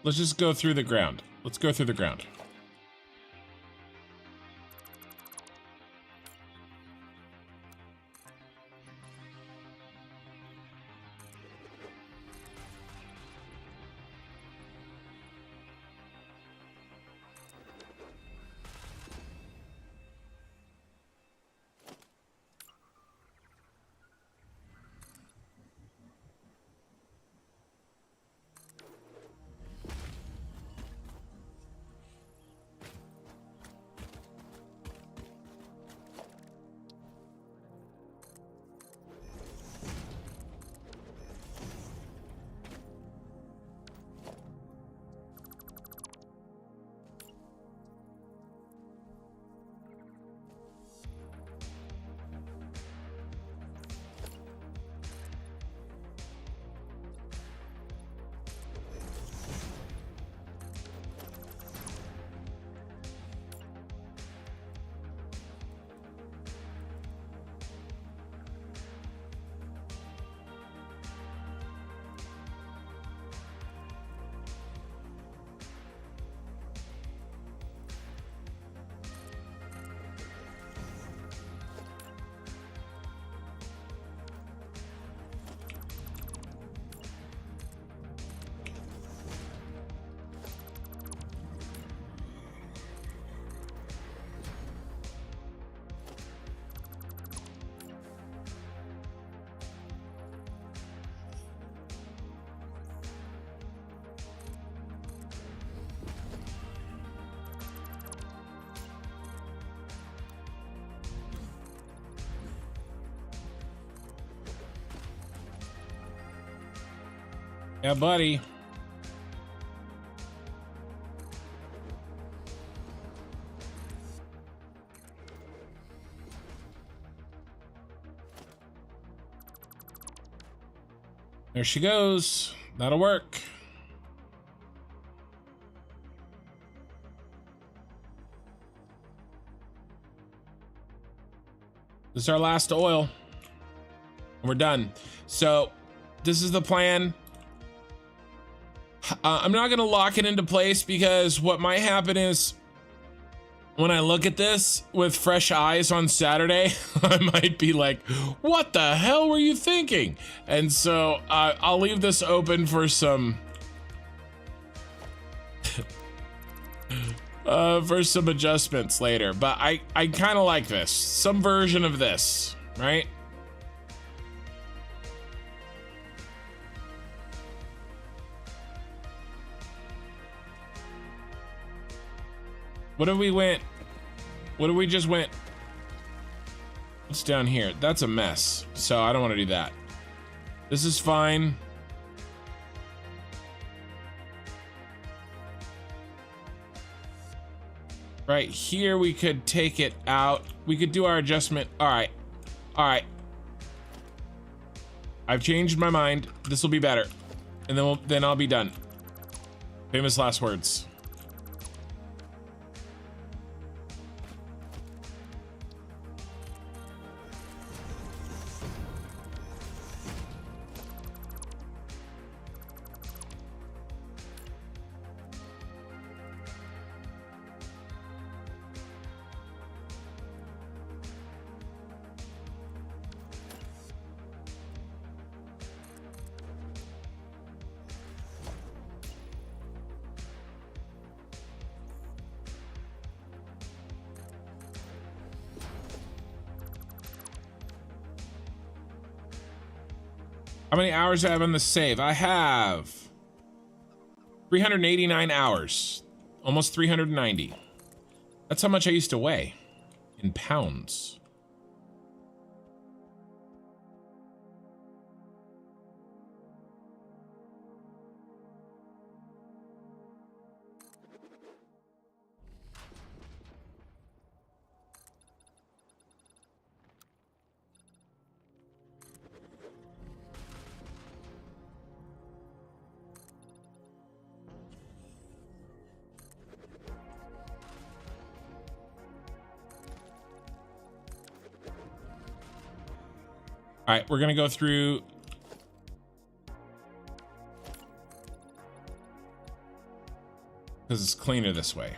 let's just go through the ground. Let's go through the ground. Yeah, buddy. There she goes. That'll work. This is our last oil. And we're done. So this is the plan. I'm not going to lock it into place because what might happen is when I look at this with fresh eyes on Saturday, I might be like, what the hell were you thinking? And so I'll leave this open for some adjustments later. But I kind of like this, some version of this, right? What did we went? What did we just went? What's down here? That's a mess. So I don't want to do that. This is fine. Right here, we could take it out. We could do our adjustment. All right. All right. I've changed my mind. This will be better. And then I'll be done. Famous last words. How many hours do I have on the save? I have 389 hours, almost 390. That's how much I used to weigh in pounds. All right, we're gonna go through. Because it's cleaner this way.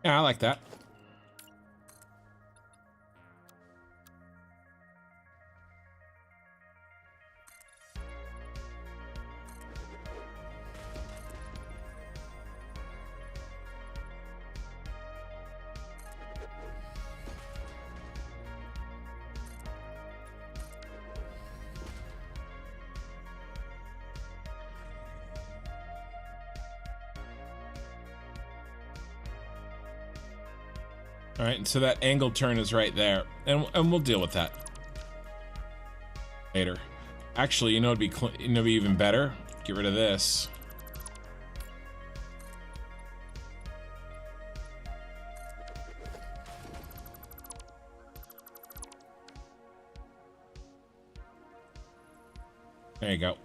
Yeah, I like that. All right, so that angle turn is right there, and we'll deal with that later. Actually, it'd be even better. Get rid of this. There you go.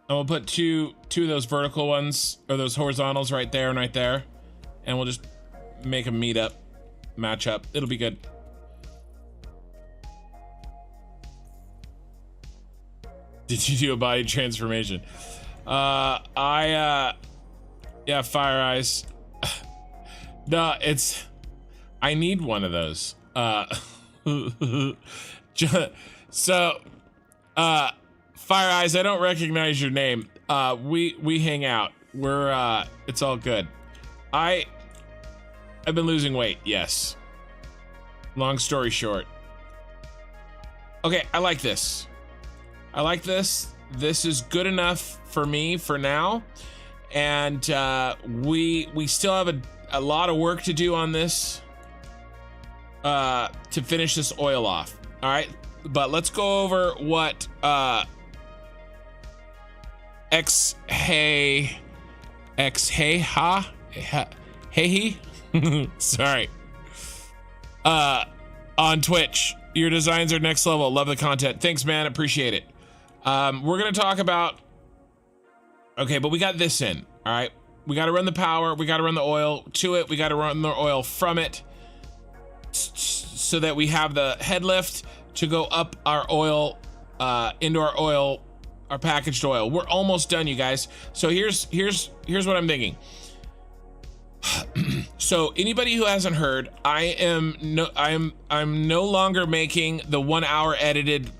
And we'll put two of those vertical ones, or those horizontals right there and right there. And we'll just make them meet up, match up. It'll be good. Did you do a body transformation? Yeah, fire eyes. No, I need one of those. So, Fire Eyes, I don't recognize your name. We hang out. It's all good. I've been losing weight, yes. Long story short. Okay, I like this. I like this. This is good enough for me for now. And we still have a lot of work to do on this to finish this oil off. All right, but let's go over what sorry. On Twitch, your designs are next level. Love the content. Thanks, man. Appreciate it. We're gonna talk about Okay, but we got this in, all right? We got to run the power, we got to run the oil to it, we got to run the oil from it so that we have the head lift to go up our oil, into our oil, our packaged oil. We're almost done, you guys. So here's what I'm thinking. So anybody who hasn't heard, I'm no longer making the 1 hour edited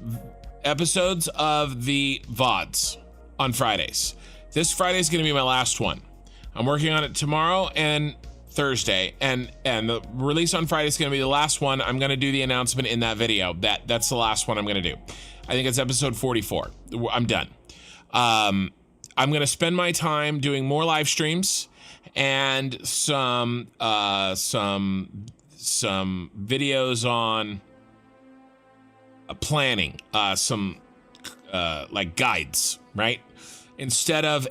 episodes of the VODs on Fridays. This Friday is going to be my last one. I'm working on it tomorrow and Thursday, and the release on Friday is going to be the last one. I'm going to do the announcement in that video. That's the last one I'm going to do. I think it's episode 44. I'm done. I'm going to spend my time doing more live streams and some videos on planning, some like guides, right? Instead of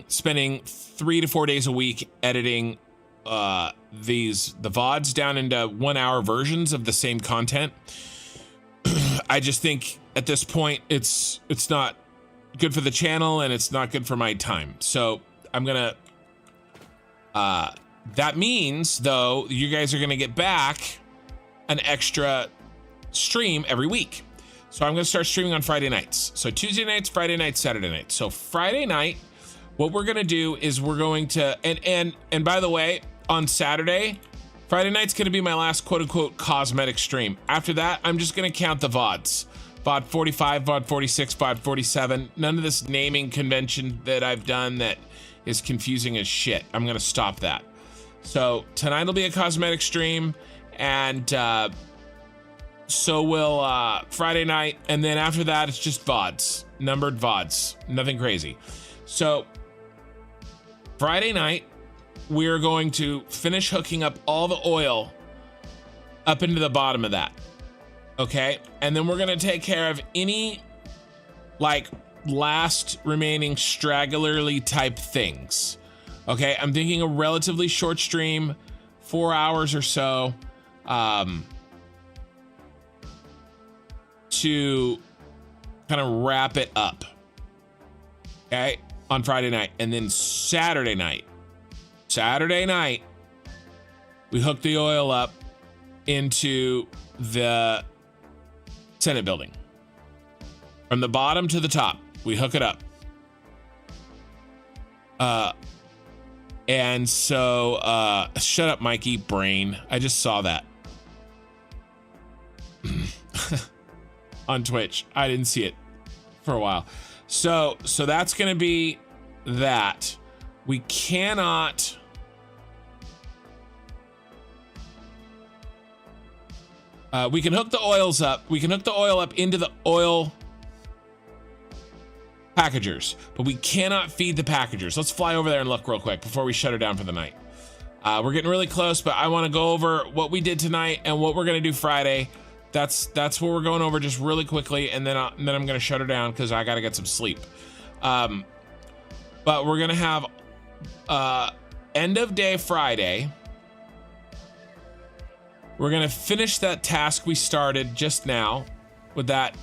spending 3 to 4 days a week editing the VODs down into 1 hour versions of the same content. I just think at this point it's not good for the channel and it's not good for my time. So I'm gonna that means though you guys are gonna get back an extra stream every week. So I'm gonna start streaming on Friday nights. So Tuesday nights, Friday nights, Saturday nights. So Friday night, what we're gonna do is we're going to, and by the way, on Saturday, Friday night's gonna be my last quote unquote cosmetic stream. After that, I'm just gonna count the VODs. VOD 45, VOD 46, VOD 47. None of this naming convention that I've done that is confusing as shit. I'm gonna stop that. So tonight will be a cosmetic stream, and so will Friday night, and then after that it's just VODs, numbered VODs, nothing crazy. So Friday night we're going to finish hooking up all the oil up into the bottom of that, okay? And then we're gonna take care of any like last remaining stragglerly type things, okay? I'm thinking a relatively short stream, 4 hours or so, to kind of wrap it up, okay, on Friday night. And then Saturday night, we hook the oil up into the Senate Building. From the bottom to the top, we hook it up. And so, shut up, Mikey Brain. I just saw that. On Twitch. I didn't see it for a while. So that's gonna be that. We cannot we can hook the oils up. We can hook the oil up into the oil packagers, but we cannot feed the packagers. Let's fly over there and look real quick before we shut her down for the night. We're getting really close, but I want to go over what we did tonight and what we're gonna do Friday. That's what we're going over just really quickly, and then I'm gonna shut her down because I gotta get some sleep. But we're gonna have end of day Friday. We're gonna finish that task we started just now with that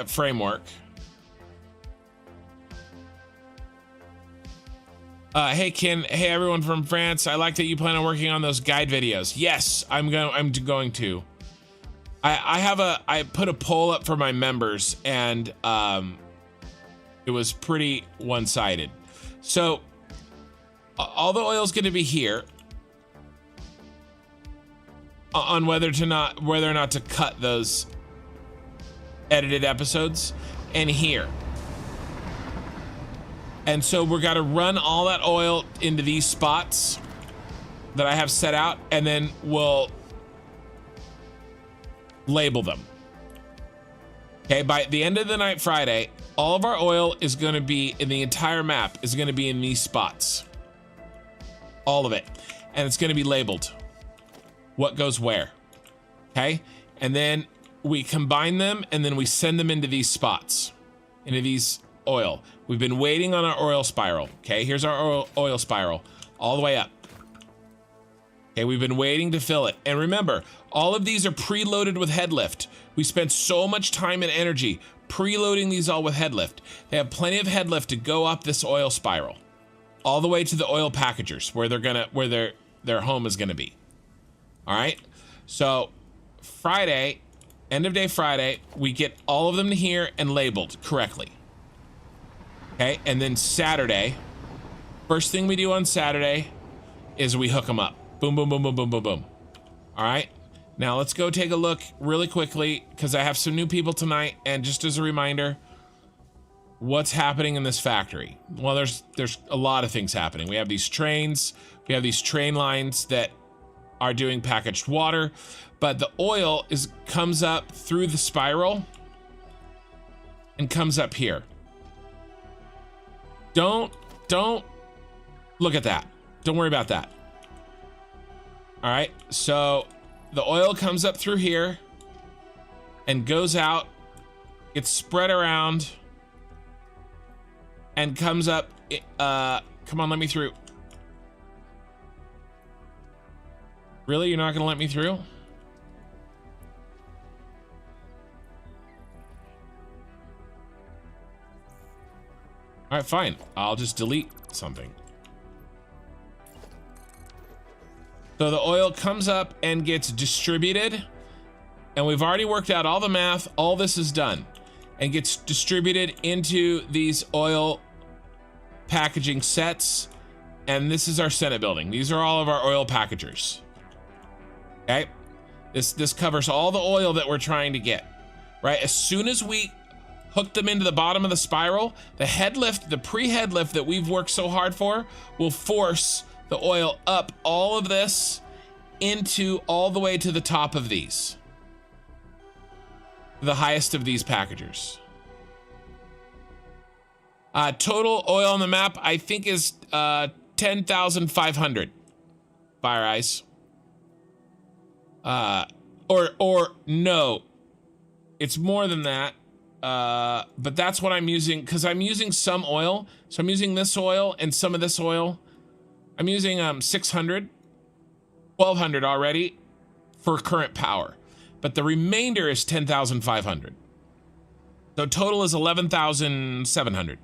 framework. Hey Ken, hey everyone from France. I like that you plan on working on those guide videos. Yes, I'm going to. I put a poll up for my members, and it was pretty one-sided. So all the oil's going to be here on whether or not to cut those edited episodes, and here. And so we're got to run all that oil into these spots that I have set out, and then we'll label them. Okay, by the end of the night Friday, all of our oil is going to be in the entire map is going to be in these spots. All of it. And it's going to be labeled what goes where. Okay? And then we combine them, and then we send them into these spots, into these oil. We've been waiting on our oil spiral. Okay, here's our oil spiral all the way up. Okay, we've been waiting to fill it. And remember, all of these are preloaded with head lift. We spent so much time and energy preloading these all with head lift. They have plenty of head lift to go up this oil spiral, all the way to the oil packagers where their home is gonna be. All right, so Friday, end of day Friday, we get all of them to here and labeled correctly. Okay, and then Saturday, first thing we do on Saturday is we hook them up. Boom, boom, boom, boom, boom, boom, boom. All right, now let's go take a look really quickly because I have some new people tonight, and just as a reminder, what's happening in this factory? Well, there's a lot of things happening. We have these trains, we have these train lines that are doing packaged water, but the oil comes up through the spiral and comes up here. Don't look at that. Don't worry about that. All right, so the oil comes up through here and goes out, gets spread around, and comes up. Come on, let me through. Really? You're not gonna let me through? All right, fine. I'll just delete something. So the oil comes up and gets distributed, and we've already worked out all the math. All this is done and gets distributed into these oil packaging sets. And this is our Senate building. These are all of our oil packagers. Okay, this covers all the oil that we're trying to get, right? As soon as we hook them into the bottom of the spiral, the head lift, the pre-head lift that we've worked so hard for, will force the oil up all of this into all the way to the top of these, the highest of these packagers. Total oil on the map, I think, is 10,500 fire eyes. Or no, it's more than that. But that's what I'm using, because I'm using some oil. So I'm using this oil and some of this oil. I'm using 600, 1,200 already for current power, but the remainder is 10,500. So total is 11,700.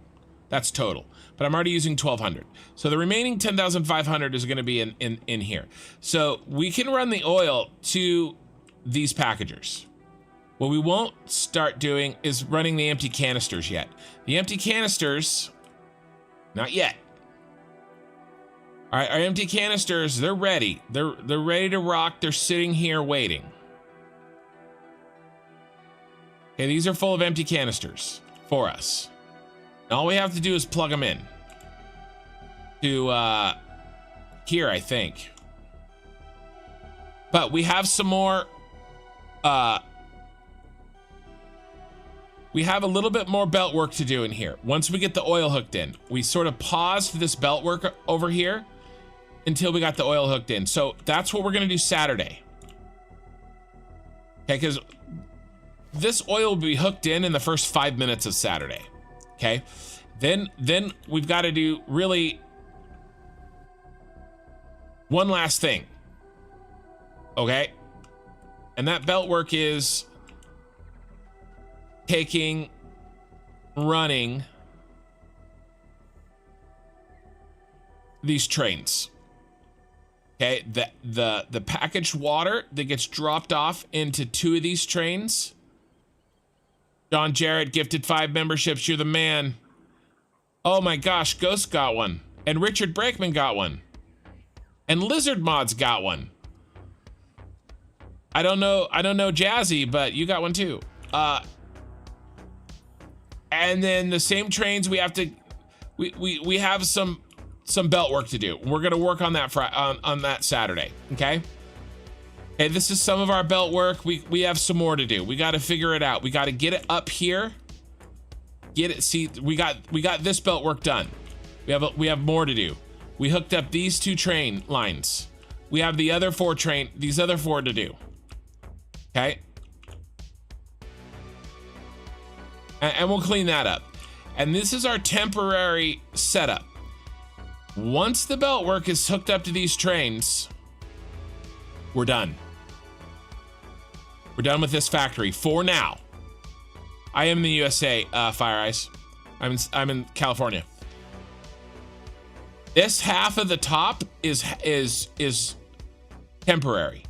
That's total, but I'm already using 1,200. So the remaining 10,500 is going to be in here. So we can run the oil to these packagers. What we won't start doing is running the empty canisters yet. The empty canisters, not yet. All right, our empty canisters, they're ready. They're ready to rock. They're sitting here waiting. Okay, these are full of empty canisters for us. And all we have to do is plug them in to here, I think. But we have some more. We have a little bit more belt work to do in here. Once we get the oil hooked in, we sort of paused this belt work over here until we got the oil hooked in. So that's what we're gonna do Saturday. Okay, because this oil will be hooked in the first 5 minutes of Saturday. Okay, then we've got to do really one last thing. Okay, and that belt work is running these trains. Okay, the packaged water that gets dropped off into 2 of these trains. John Jarrett gifted 5 memberships. You're the man. Oh my gosh, Ghost got one, and Richard Brakeman got one, and Lizard Mods got one. I don't know Jazzy, but you got one too. And then the same trains we have to, we have some belt work to do. We're gonna work on that on that Saturday. Okay. Hey, this is some of our belt work. We have some more to do. We got to figure it out. We got to get it up here. Get it. See, we got this belt work done. We have more to do. We hooked up these 2 train lines. We have these other 4 to do. Okay. And we'll clean that up. And this is our temporary setup. Once the belt work is hooked up to these trains, we're done. We're done with this factory for now. I am in the USA, Fire Eyes. I'm in California. This half of the top is temporary.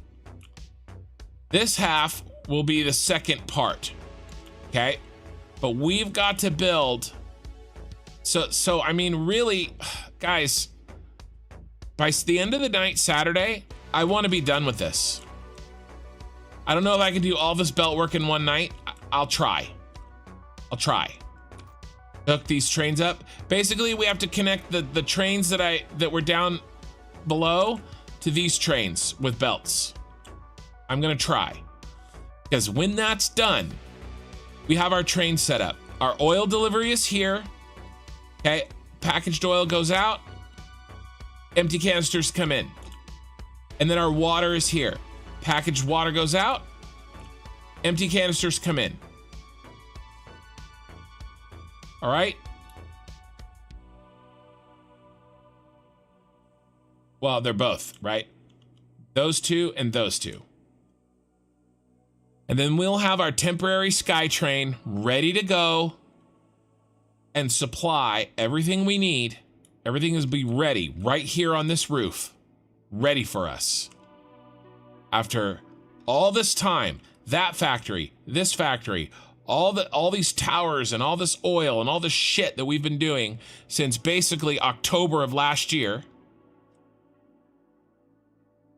This half will be the second part. Okay? But we've got to build. So I mean, really, guys, by the end of the night Saturday, I want to be done with this. I don't know if I can do all this belt work in one night. I'll try. Hook these trains up. Basically, we have to connect the trains that were down below to these trains with belts. I'm gonna try. Because when that's done, we have our train set up. Our oil delivery is here. Okay, packaged oil goes out. Empty canisters come in. And then our water is here. Packaged water goes out. Empty canisters come in. All right. Well, they're both, right? Those two and those two. And then we'll have our temporary SkyTrain ready to go and supply everything we need. Everything is be ready right here on this roof, ready for us. After all this time, that factory, this factory, all these towers and all this oil and all this shit that we've been doing since basically October of last year,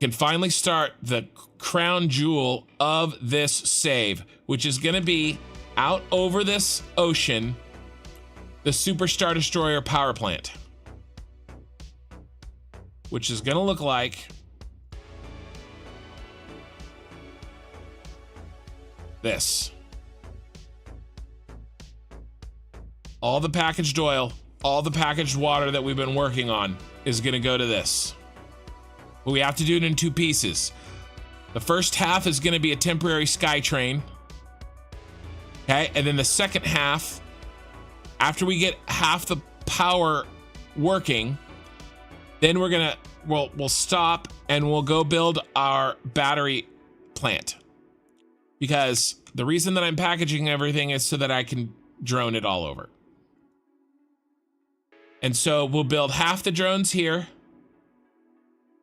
can finally start the crown jewel of this save, which is going to be out over this ocean, the Super Star Destroyer power plant, which is going to look like this. All the packaged oil, all the packaged water that we've been working on is going to go to this. But we have to do it in two pieces. The first half is going to be a temporary SkyTrain. Okay, and then the second half, after we get half the power working, then we'll stop and we'll go build our battery plant. Because the reason that I'm packaging everything is so that I can drone it all over. And so we'll build half the drones here.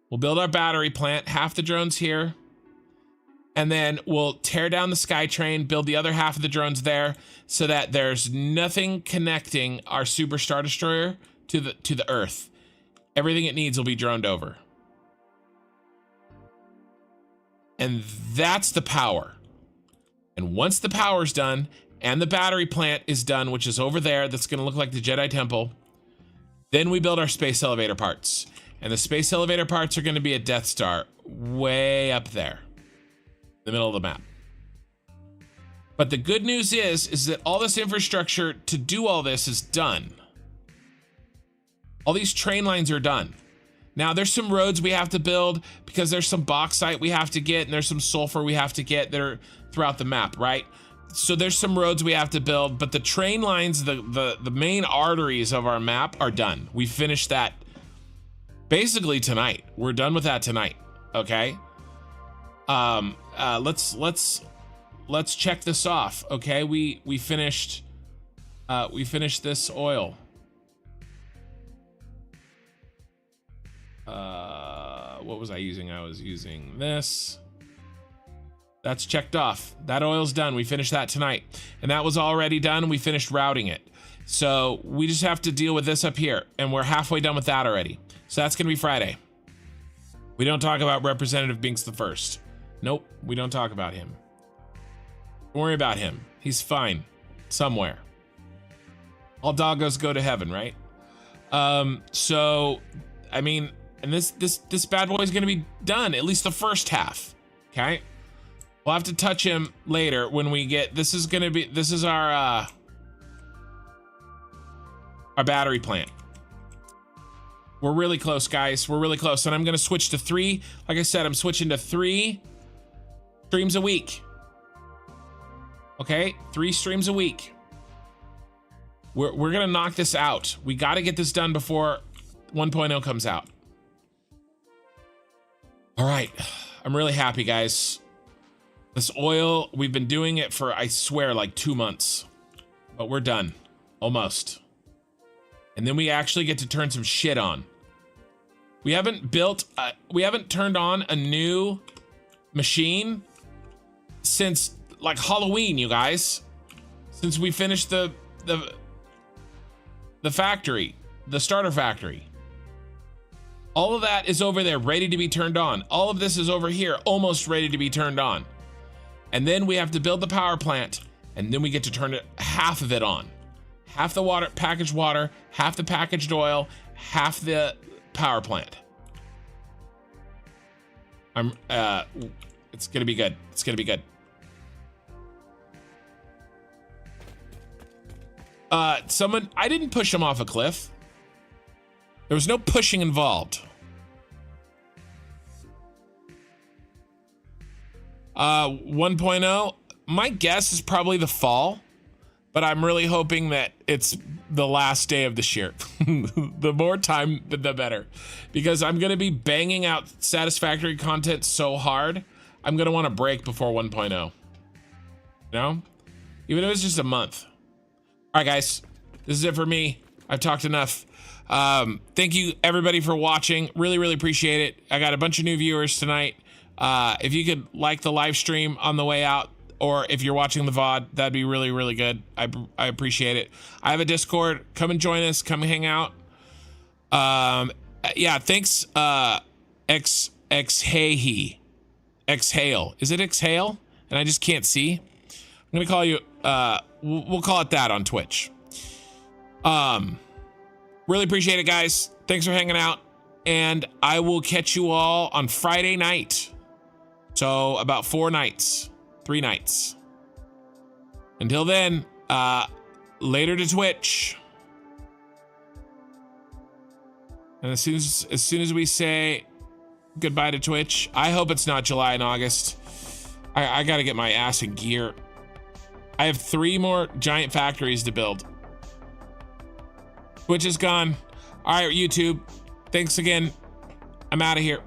We'll build our battery plant, half the drones here. And then we'll tear down the SkyTrain, build the other half of the drones there so that there's nothing connecting our Super Star Destroyer to the Earth. Everything it needs will be droned over. And that's the power. And once the power's done and the battery plant is done, which is over there, that's going to look like the Jedi Temple, then we build our space elevator parts. And the space elevator parts are going to be a Death Star way up there, the middle of the map. But the good news is that all this infrastructure to do all this is done. All these train lines are done. Now there's some roads we have to build because there's some bauxite we have to get and there's some sulfur we have to get that are throughout the map, right? So there's some roads we have to build, but the train lines, the main arteries of our map are done. We finished that basically tonight. We're done with that tonight. Okay. Let's check this off. Okay. We finished this oil. What was I using? I was using this. That's checked off. That oil's done. We finished that tonight. And that was already done. We finished routing it. So we just have to deal with this up here. And we're halfway done with that already. So that's going to be Friday. We don't talk about Representative Binks the First. Nope, we don't talk about him. Don't worry about him. He's fine. Somewhere. All doggos go to heaven, right? So, I mean, and this bad boy is going to be done. At least the first half. Okay? We'll have to touch him later when we get... This is our battery plant. We're really close, guys. We're really close. And I'm going to switch to 3. Like I said, I'm switching to 3 streams a week. Okay? 3 streams a week. We're going to knock this out. We got to get this done before 1.0 comes out. All right. I'm really happy, guys. This oil, we've been doing it for, I swear, like 2 months. But we're done. Almost. And then we actually get to turn some shit on. We haven't turned on a new machine since like Halloween, you guys. Since we finished the factory, the starter factory. All of that is over there ready to be turned on. All of this is over here almost ready to be turned on. And then we have to build the power plant, and then we get to turn it, half of it on. Half the water, packaged water, half the packaged oil, half the power plant. It's gonna be good. It's gonna be good. I didn't push him off a cliff. There was no pushing involved. 1.0, my guess is probably the fall, but I'm really hoping that it's the last day of this year. The more time, the better, because I'm going to be banging out Satisfactory content so hard, I'm going to want to break before 1.0. You know? Even if it's just a month. All right, guys, this is it for me. I've talked enough. Thank you everybody for watching. Really, really appreciate it. I got a bunch of new viewers tonight. If you could like the live stream on the way out, or if you're watching the VOD, that'd be really, really good. I appreciate it. I have a Discord. Come and join us. Come hang out. Yeah, thanks. Exhale. Is it exhale? And I just can't see. I'm gonna call you. We'll call it that on Twitch. Really appreciate it, guys. Thanks for hanging out, and I will catch you all on Friday night. So about 3 nights. Until then, later to Twitch. And as soon as we say goodbye to Twitch, I hope it's not July and August. I gotta get my ass in gear. I have 3 more giant factories to build. Twitch is gone. All right, YouTube. Thanks again. I'm out of here.